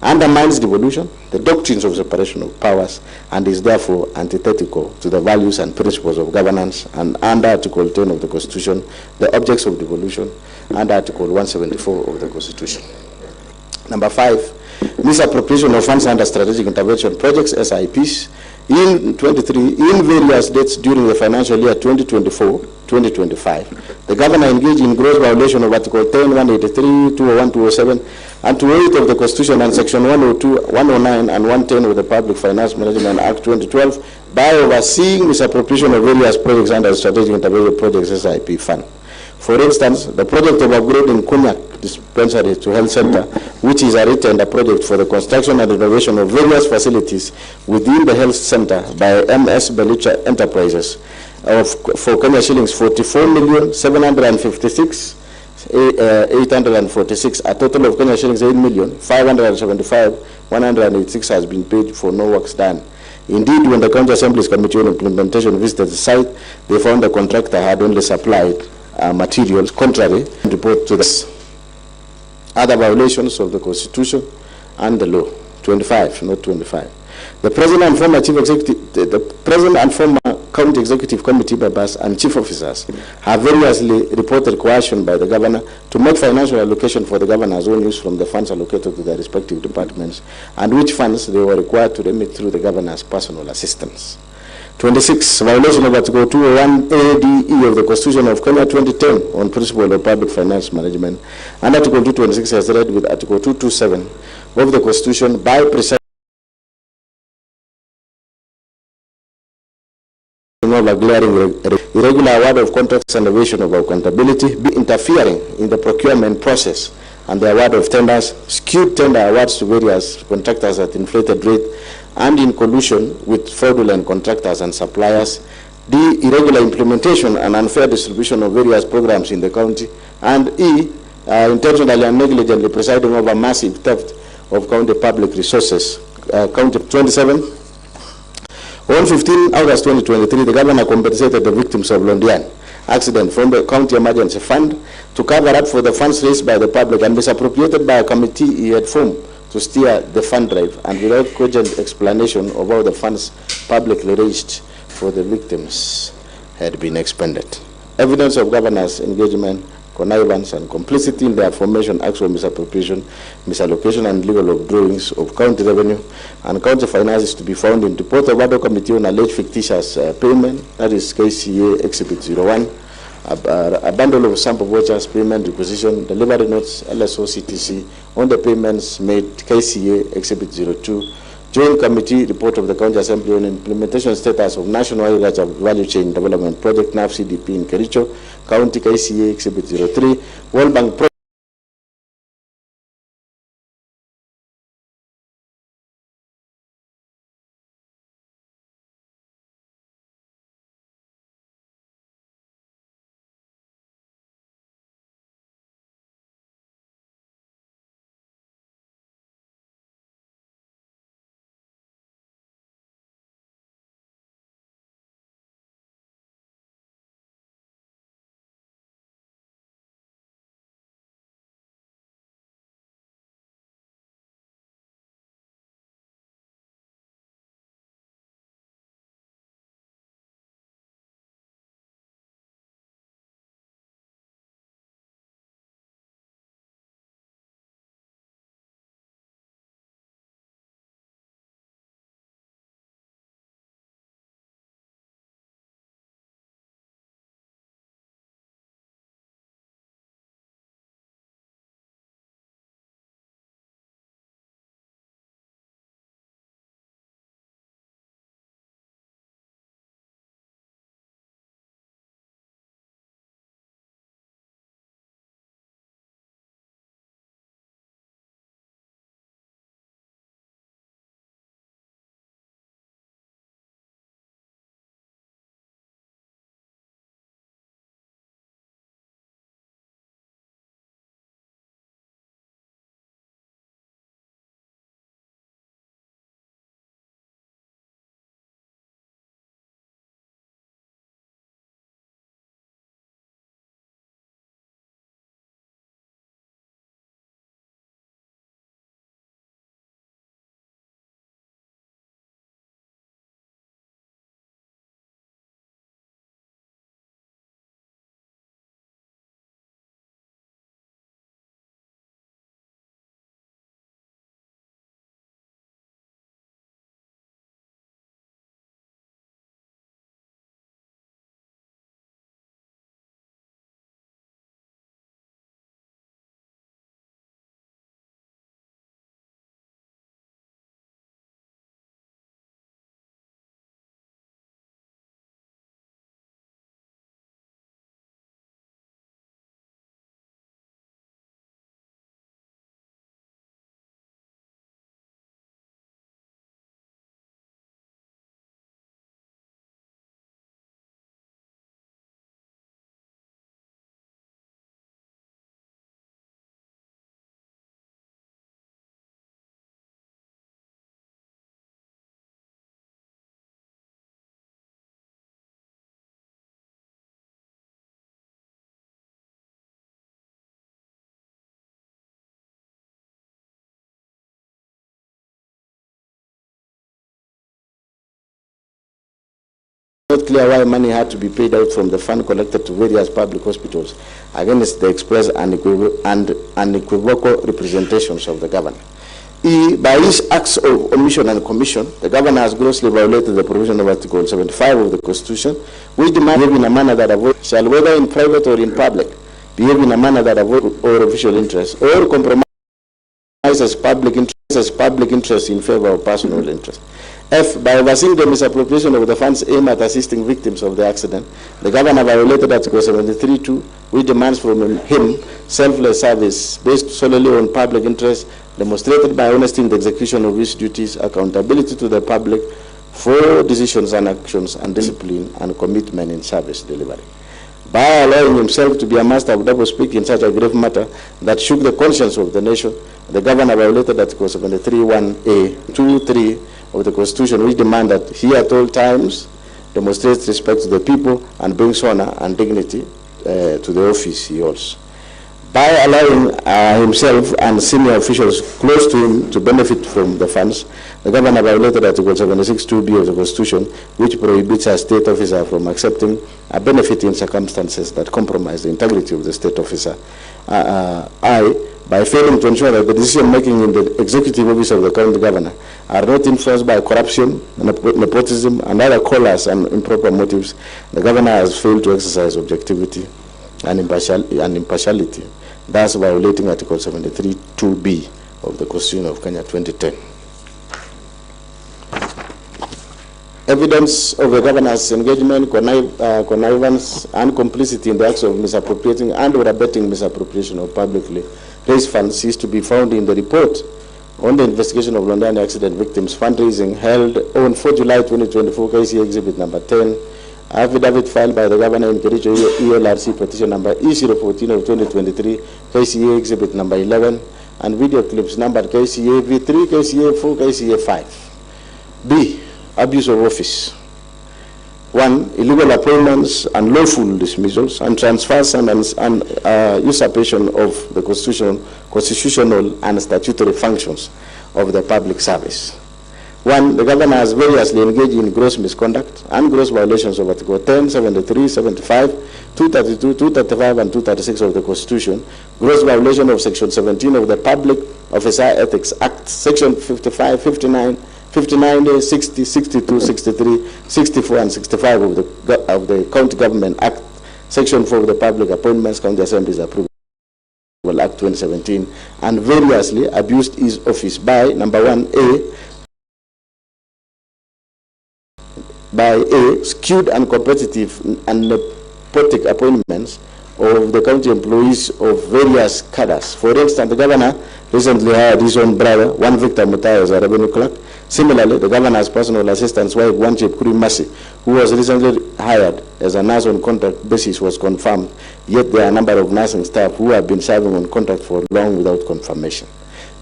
undermines devolution, the doctrines of separation of powers, and is therefore antithetical to the values and principles of governance, and under Article 10 of the Constitution, the objects of devolution, and Article 174 of the Constitution. Number 5. Misappropriation of funds under strategic intervention projects, SIPs, in 23, in various dates during the financial year 2024-2025. The governor engaged in gross violation of Article 10, 183, 201, 207, and 208 of the Constitution and Section 102, 109, and 110 of the Public Finance Management Act 2012 by overseeing misappropriation of various projects under the strategic intervention projects SIP fund. For instance, the project of upgrading Kunyak dispensary to health center, which is a retained project for the construction and renovation of various facilities within the health center by MS Belucha Enterprises, for Kenya shillings 44,756,846, a total of Kenya shillings 8,575,186 has been paid for no works done. Indeed, when the County Assembly's Committee on Implementation visited the site, they found the contractor had only supplied materials contrary to report to this. Other violations of the Constitution and the law. 25, not 25. The President and former Chief Executive, the President and former County Executive Committee members and Chief Officers have variously reported coercion by the Governor to make financial allocation for the Governor's own use from the funds allocated to their respective departments, and which funds they were required to remit through the Governor's personal assistance. 26. Violation of Article 201 ADE of the Constitution of Kenya 2010 on principle of public finance management, and Article 226 as read with Article 227 of the Constitution by precisely of a glaring irregular award of contracts and evasion of accountability, be interfering in the procurement process and the award of tenders, skewed tender awards to various contractors at inflated rate, and in collusion with fraudulent contractors and suppliers, the irregular implementation and unfair distribution of various programs in the county, and intentionally and negligently presiding over massive theft of county public resources. County 27. On 15 August 2023, the Governor compensated the victims of Londian accident from the county emergency fund to cover up for the funds raised by the public and misappropriated by a committee he had formed to steer the fund drive, and without cogent explanation of how the funds publicly raised for the victims had been expended. Evidence of governors' engagement, connivance, and complicity in the aforementioned acts of misappropriation, misallocation, and legal withdrawings of county revenue and county finances to be found in the report of other committee on alleged fictitious payment, that is KCA Exhibit 01, a bundle of sample vouchers, payment requisition, delivery notes, LSO, CTC, on the payments made, KCA Exhibit 02, Joint Committee Report of the County Assembly on Implementation Status of National Agriculture Value Chain Development Project, NAV-CDP in Kericho, County, KCA Exhibit 03, World Bank Project. Not clear why money had to be paid out from the fund collected to various public hospitals against the express and unequivocal representations of the governor. By his acts of omission and commission, the governor has grossly violated the provision of Article 75 of the Constitution, which demands behave in a manner that avoids, shall whether in private or in public, behave in a manner that avoids or official interest, or compromises public interest in favor of personal interest. F. By overseeing the misappropriation of the funds aimed at assisting victims of the accident, the governor violated Article 73(2), which demands from him selfless service based solely on public interest, demonstrated by honesty in the execution of his duties, accountability to the public for decisions and actions, and discipline and commitment in service delivery. By allowing himself to be a master of double-speak in such a grave matter that shook the conscience of the nation, the governor violated Article 73(1)(a), 2, 3 of the Constitution, which demand that he at all times demonstrates respect to the people, and brings honor and dignity to the office he holds. By allowing himself and senior officials close to him to benefit from the funds, the governor violated Article 76(2)(b) of the Constitution, which prohibits a state officer from accepting a benefit in circumstances that compromise the integrity of the state officer. By failing to ensure that the decision-making in the executive office of the county governor are not influenced by corruption, nepotism, and other callous and improper motives, the governor has failed to exercise objectivity and impartiality, thus violating Article 73(2)(b) of the Constitution of Kenya 2010. Evidence of the governor's engagement, connivance, and complicity in the acts of misappropriating and or abetting misappropriation of publicly raised funds is to be found in the report on the investigation of London accident victims fundraising held on 4 July 2024, KCA Exhibit number 10, affidavit filed by the governor in Kericho ELRC petition number E014 of 2023, KCA Exhibit number 11, and video clips numbered KCA V3, KCA 4, KCA 5. B. Abuse of office. 1. Illegal appointments and lawful dismissals and transfers and usurpation of the constitutional and statutory functions of the public service. 1. The governor has variously engaged in gross misconduct and gross violations of Article 10, 73, 75, 232, 235, and 236 of the Constitution, gross violation of Section 17 of the Public Officer Ethics Act, Section 55, 59, 59, 60, 62, 63, 64, and 65 of the County Government Act, Section 4 of the Public Appointments, County Assemblies Approval Act 2017, and variously abused his office by, number 1, by skewed and competitive and nepotic appointments of the county employees of various cadres. For instance, the governor recently hired his own brother, one Victor Mutai, as a revenue clerk. Similarly, the governor's personal assistant's wife, one Chief Kuri Masi, who was recently hired as a nurse on contract basis, was confirmed. Yet there are a number of nursing staff who have been serving on contract for long without confirmation.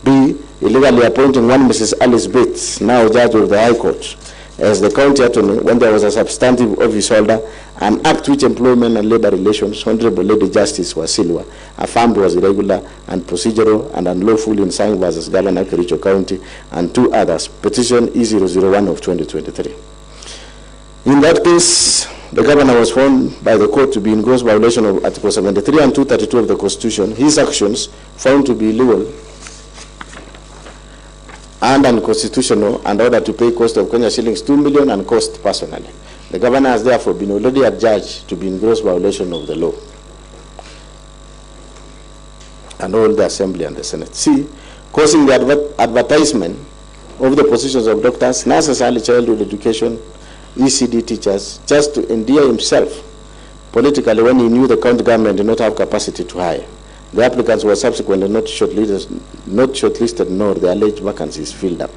B. Illegally appointing one Mrs. Alice Bates, now judge of the High Court, as the county attorney when there was a substantive office holder, an act which Employment and Labour Relations, Honorable Lady Justice Wasilwa, affirmed was irregular and procedural and unlawful in Sang versus Governor Kericho County, and 2 others. Petition E001 of 2023. In that case, the governor was found by the court to be in gross violation of Article 73 and 232 of the Constitution. His actions found to be illegal and unconstitutional, and ordered to pay cost of Kenya shillings 2 million and cost personally. The governor has therefore been already adjudged to be in gross violation of the law and all the Assembly and the Senate. C. Causing the advertisement of the positions of doctors, nurses, early childhood education, ECD teachers, just to endear himself politically when he knew the county government did not have capacity to hire. The applicants were subsequently not shortlisted, nor the alleged vacancies filled up.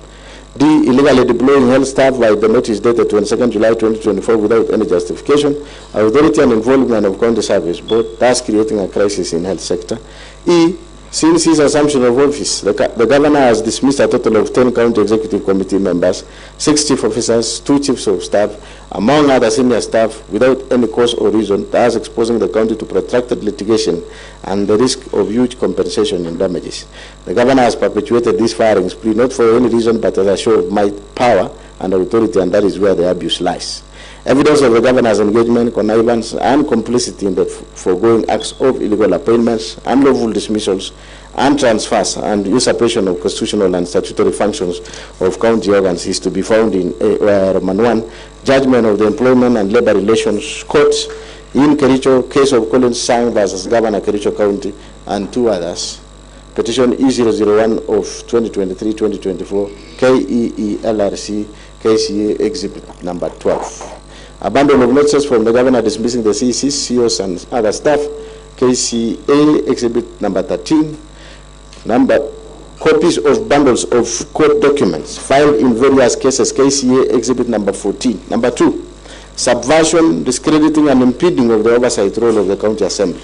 D. Illegally deploying health staff by the notice dated 22nd July 2024 without any justification, authority and involvement of county service board, thus creating a crisis in health sector. E. Since his assumption of office, the governor has dismissed a total of 10 county executive committee members, 6 chief officers, 2 chiefs of staff, among other senior staff, without any cause or reason, thus exposing the county to protracted litigation and the risk of huge compensation in damages. The governor has perpetuated this firing spree not for any reason but as a show of might, power, and authority, and that is where the abuse lies. Evidence of the governor's engagement, connivance, and complicity in the foregoing acts of illegal appointments, unlawful dismissals, and transfers, and usurpation of constitutional and statutory functions of county organs is to be found in Roman 1, Judgment of the Employment and Labour Relations Court in Kericho, case of Collins Sang versus Governor Kericho County, and 2 others. Petition E001 of 2023-2024, KEELRC, KCA Exhibit number 12. Abandon of notices from the governor dismissing the CECs, CEOs, and other staff, KCA Exhibit number 13. Copies of bundles of court documents filed in various cases, KCA Exhibit number 14. Number 2, subversion, discrediting, and impeding of the oversight role of the County Assembly.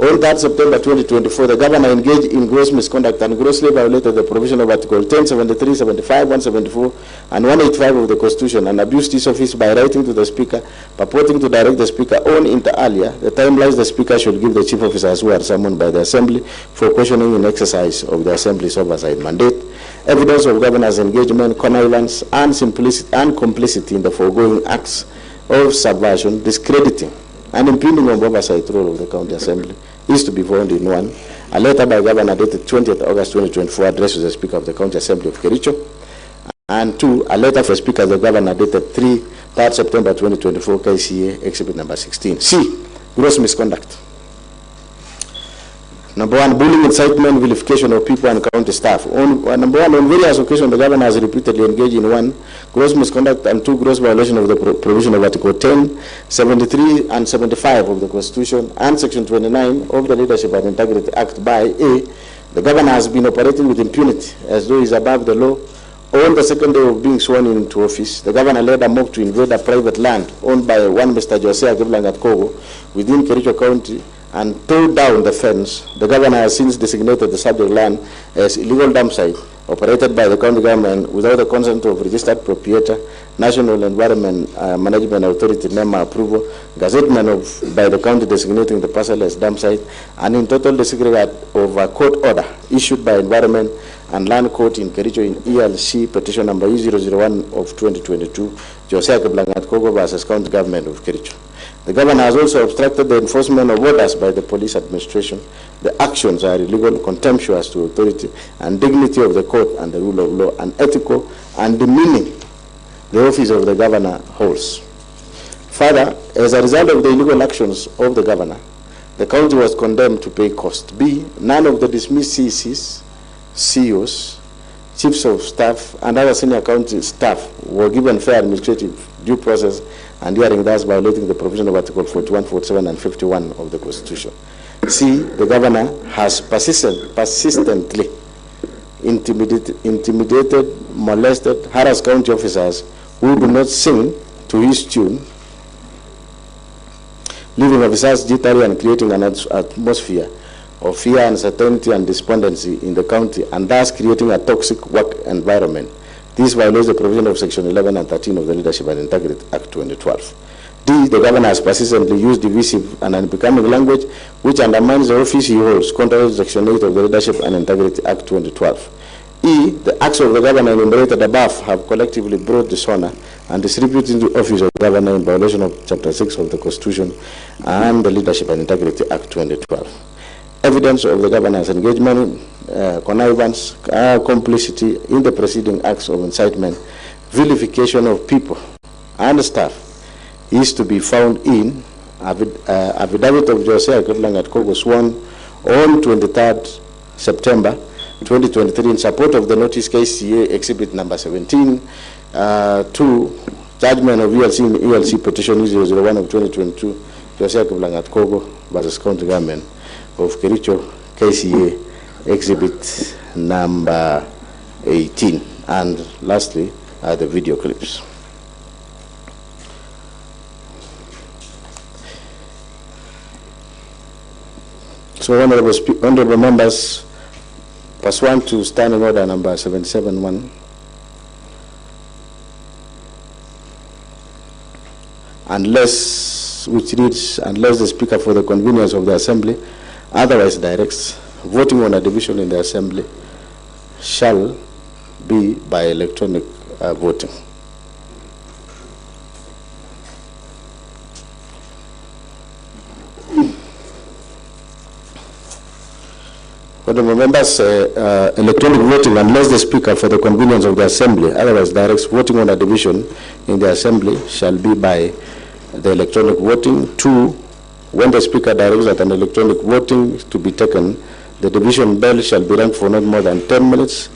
On 3rd September 2024, the governor engaged in gross misconduct and grossly violated the provision of Article 10, 73, 75, 174, and 185 of the Constitution, and abused his office by writing to the Speaker, purporting to direct the Speaker on inter alia the timelines the Speaker should give the chief officers who are summoned by the Assembly for questioning in exercise of the Assembly's oversight mandate. Evidence of governor's engagement, connivance, and complicity in the foregoing acts of subversion, discrediting, and impugning on oversight role of the County Assembly is to be found in 1. A letter by Governor dated 20th August 2024 addressed to the Speaker of the County Assembly of Kericho, and 2. A letter for Speaker of the Governor dated 3rd September 2024, KCA Exhibit number 16. C. Gross misconduct. Number 1, bullying, incitement, vilification of people and county staff. Number 1, on various occasions, the governor has repeatedly engaged in 1, gross misconduct, and 2, gross violation of the provision of Article 10, 73, and 75 of the Constitution, and Section 29 of the Leadership and Integrity Act by A. The governor has been operating with impunity as though he is above the law. On the second day of being sworn into office, the governor led a mob to invade a private land owned by one Mr. Jose Akiblangat Kogo within Kericho County and tore down the fence. The governor has since designated the subject land as illegal dump site operated by the county government without the consent of registered proprietor, National Environment Management Authority NEMA approval, gazettement by the county designating the parcel as dump site, and in total disregard of a court order issued by Environment and Land Court in Kericho in ELC petition number E001 of 2022, Jose Akiblangat Kogo versus County Government of Kericho. The governor has also obstructed the enforcement of orders by the police administration. The actions are illegal, contemptuous to authority and dignity of the court and the rule of law, unethical and demeaning the office of the governor holds. Further, as a result of the illegal actions of the governor, the county was condemned to pay cost. B. None of the dismissed CCs, CEOs, chiefs of staff, and other senior county staff were given fair administrative due process and hearing, thus violating the provision of Article 41, 47, and 51 of the Constitution. C. The governor has persistently intimidated, molested, harassed county officers who do not sing to his tune, leaving officers jittery and creating an atmosphere of fear, uncertainty, and despondency in the county, and thus creating a toxic work environment. This violates the provision of Section 11 and 13 of the Leadership and Integrity Act 2012. D. The governor has persistently used divisive and unbecoming language which undermines the office he holds, contrary to Section 8 of the Leadership and Integrity Act 2012. E. The acts of the governor enumerated above have collectively brought dishonor and disrepute into the office of the governor in violation of Chapter 6 of the Constitution and the Leadership and Integrity Act 2012. Evidence of the governor's engagement, connivance, complicity in the preceding acts of incitement, vilification of people and staff is to be found in affidavit of Jose Akiblangat Kogo sworn on 23rd September 2023 in support of the notice KCA Exhibit number 17 to judgment of ELC petition 001 of 2022, Jose Akiblangat Kogo versus County Government of Kericho, KCA Exhibit number 18. And lastly, the video clips. So, honorable members, pursuant to Standing Order number 771, which reads, unless the Speaker, for the convenience of the Assembly, otherwise directs, voting on a division in the Assembly shall be by electronic voting. Honorable members, electronic voting, unless the Speaker, for the convenience of the Assembly, otherwise directs, voting on a division in the Assembly shall be by the electronic voting. 2, when the Speaker directs that an electronic voting to be taken, the division bell shall be rung for not more than 10 minutes,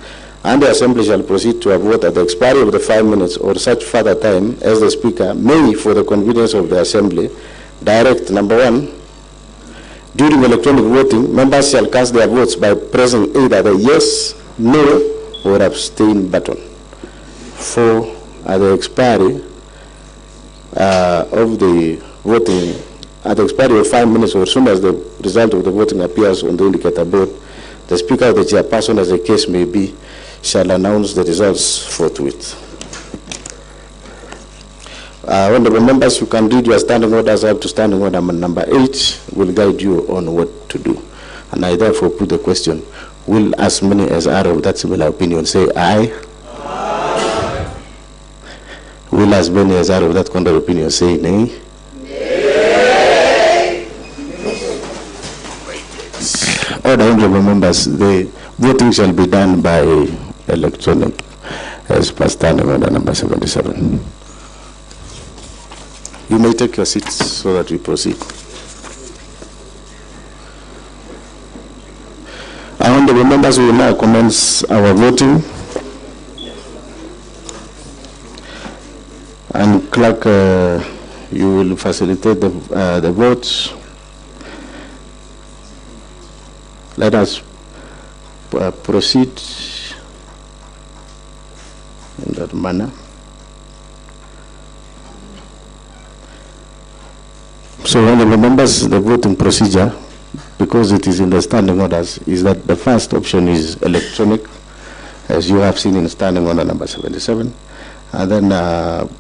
and the Assembly shall proceed to a vote at the expiry of the 5 minutes or such further time as the Speaker may, for the convenience of the Assembly, direct. Number 1, during electronic voting, members shall cast their votes by pressing either the yes, no, or abstain button. 4, at the expiry of the voting at the expiry of 5 minutes or as soon as the result of the voting appears on the indicator board, the Speaker or the Chairperson, as the case may be, shall announce the results forthwith. Honorable members, you can read your standing orders up to standing order number 8, will guide you on what to do. And I therefore put the question, will as many as are of that similar opinion say aye? Aye. Will as many as are of that contrary opinion say nay? Nay. Order, honorable members, the voting shall be done by electronic as per standing order number 77. You may take your seats so that we proceed. Honorable members, we will now commence our voting. And clerk, you will facilitate the votes. Let us proceed in that manner. So, honorable members, the voting procedure, because it is in the standing orders, is that the first option is electronic, as you have seen in standing order number 77. And then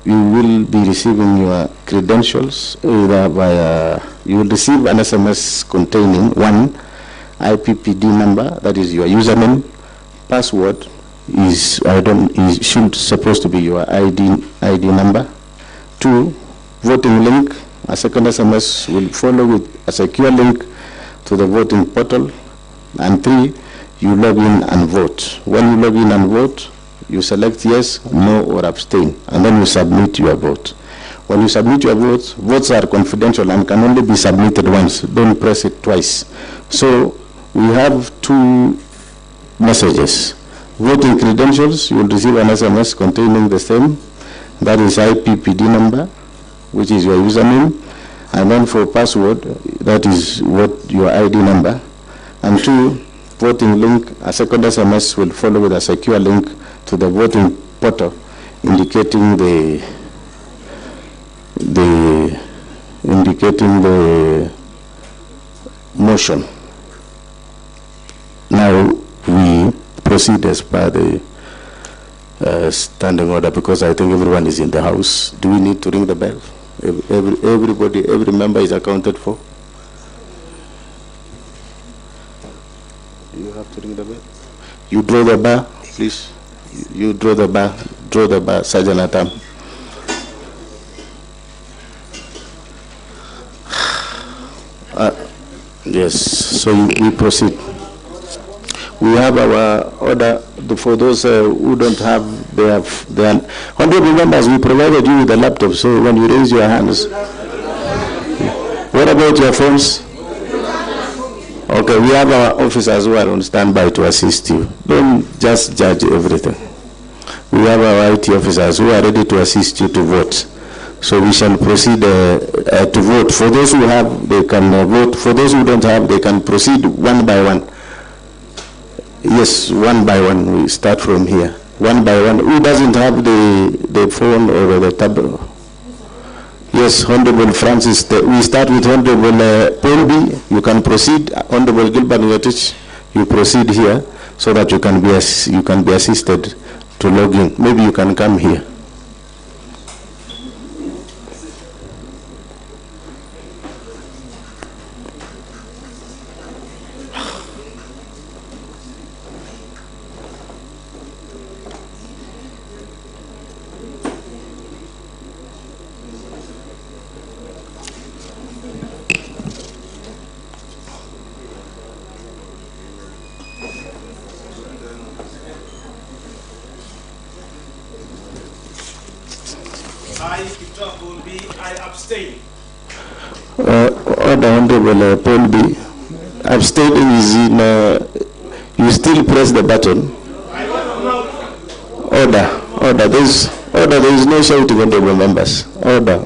you will be receiving your credentials either via, you will receive an SMS containing one IPPD number, that is your username. Password is supposed to be your ID number. 2, voting link. A second SMS will follow with a secure link to the voting portal. And 3, you log in and vote. When you log in and vote, you select yes, no, or abstain, and then you submit your vote. When you submit your votes, votes are confidential and can only be submitted once. Don't press it twice. So we have 2 messages. Voting credentials, you will receive an SMS containing the same, that is IPPD number, which is your username, and then for password, that is what your ID number. And 2, voting link, a second SMS will follow with a secure link to the voting portal, indicating the motion. Now we proceed as per the standing order, because I think everyone is in the house. Do we need to ring the bell? Everybody, every member is accounted for. You have to ring the bell. You draw the bar, please. You draw the bar, Sergeant Atam. Yes, so we proceed. We have our order for those who don't have their honorable members. We provided you with a laptop, so when you raise your hands. What about your phones? Okay, we have our officers who are on standby to assist you. Don't just judge everything. We have our IT officers who are ready to assist you to vote. So we shall proceed to vote. For those who have, they can vote. For those who don't have, they can proceed one by one. Yes, one by one. We start from here. One by one. Who doesn't have the phone or the tablet? Yes, Honorable Francis. We start with Honorable Paul B. You can proceed. Honorable Gilbert Ngetich, you proceed here so that you can be assisted to log in. Maybe you can come here. I abstain. Order, Honorable Paul B. Abstaining is in, you still press the button. Order, there is no shouting, Honorable members. Order.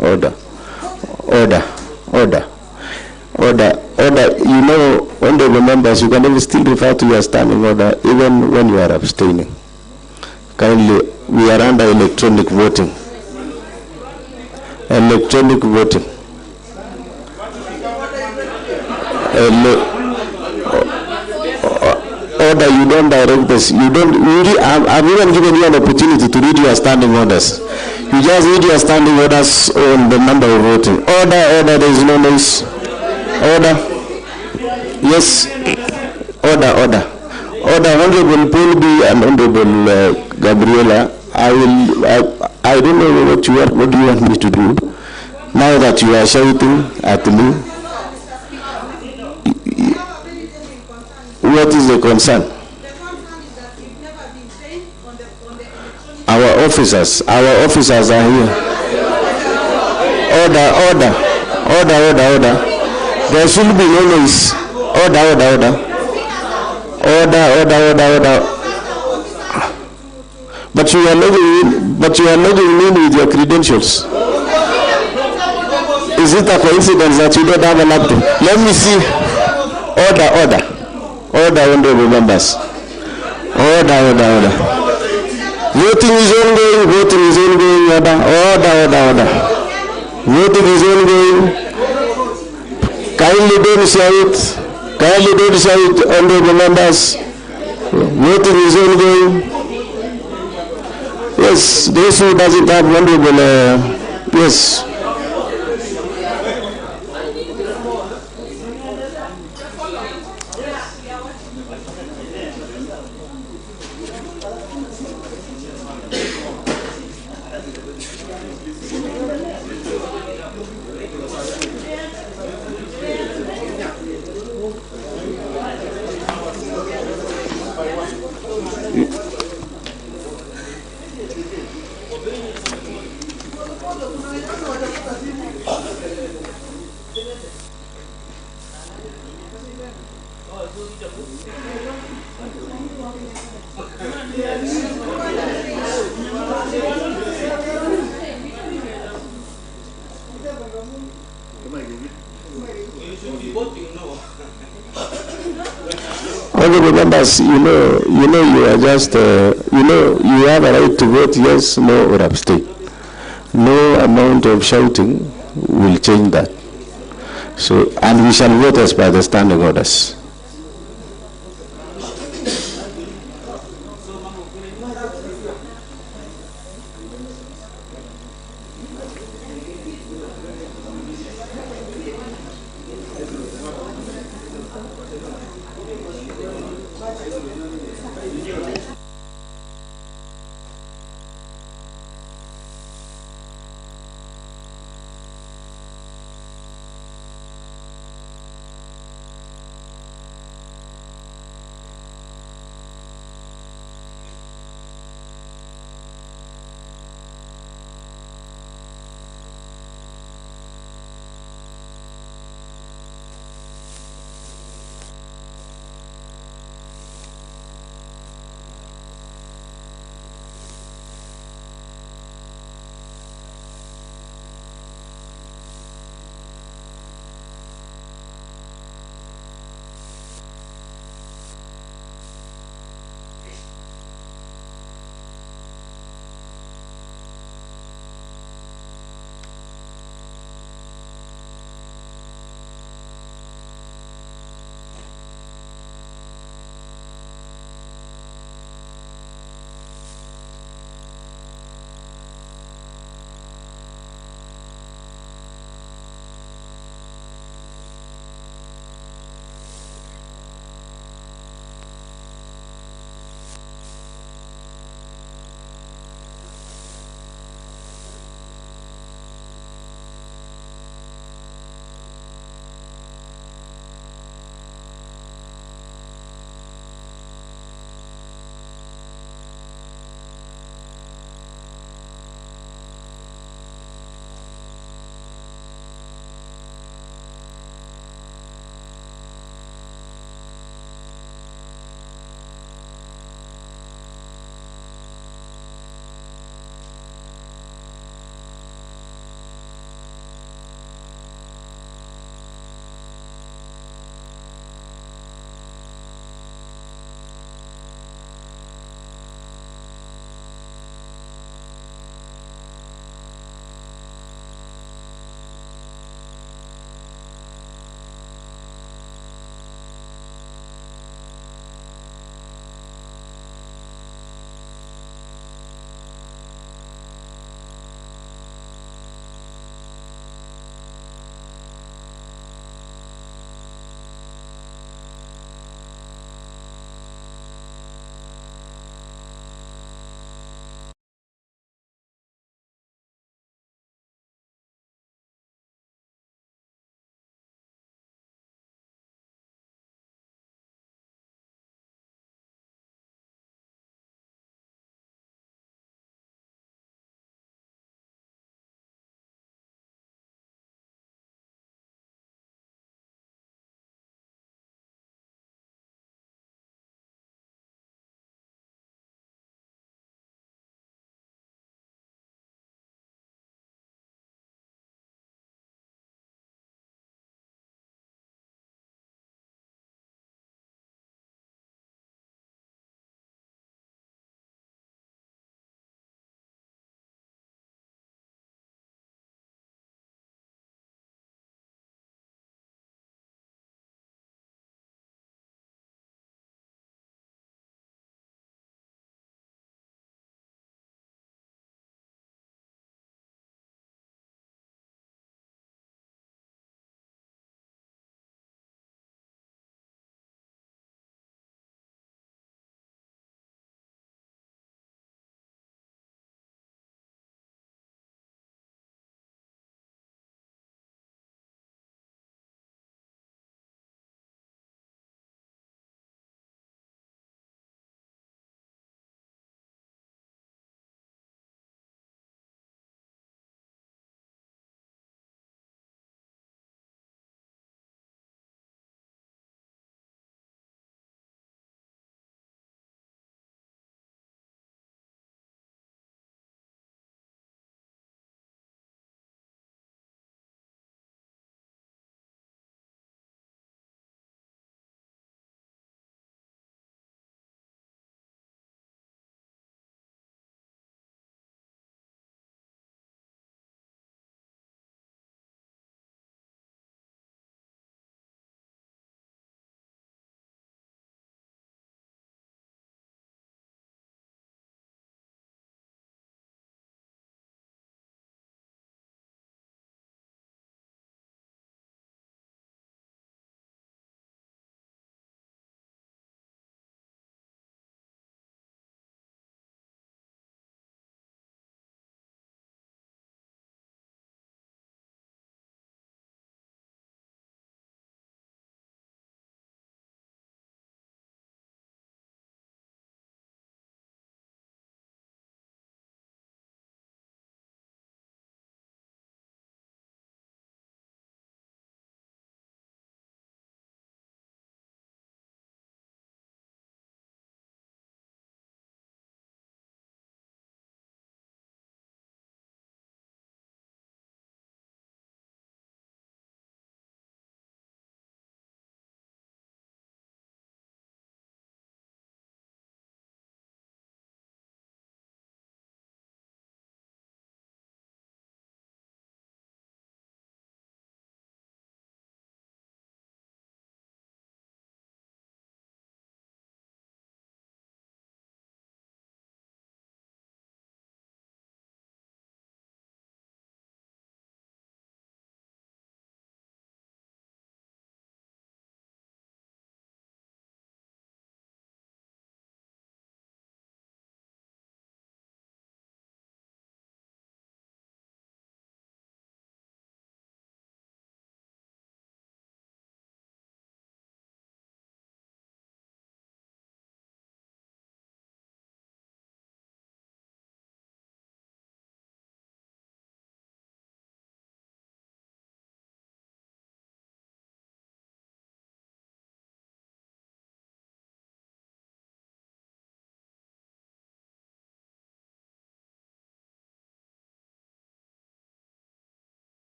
You know, Honorable members, you can still refer to your standing order even when you are abstaining. Kindly, we are under electronic voting. Electronic voting. order, you don't direct this. You don't. I've even given you an opportunity to read your standing orders. You just read your standing orders on the number of voting. Order. There is no noise. Order. Yes. Order. Honorable Paul and Honorable Gabriela. I don't know what do you want me to do now that you are shouting at me. What is the concern? Our officers are here. Order. There should be no noise. Order. But you are logging in with your credentials. Is it a coincidence that you don't have a laptop? Let me see. Order, honorable members. Order. Voting is ongoing. Order. Voting is ongoing. Kindly don't shout, honorable members. Voting is ongoing. Yes, those who doesn't have honorable, yes. Honorable members, you are just, you have a right to vote yes, no, or abstain. No amount of shouting will change that. So, and we shall vote as per the standing orders.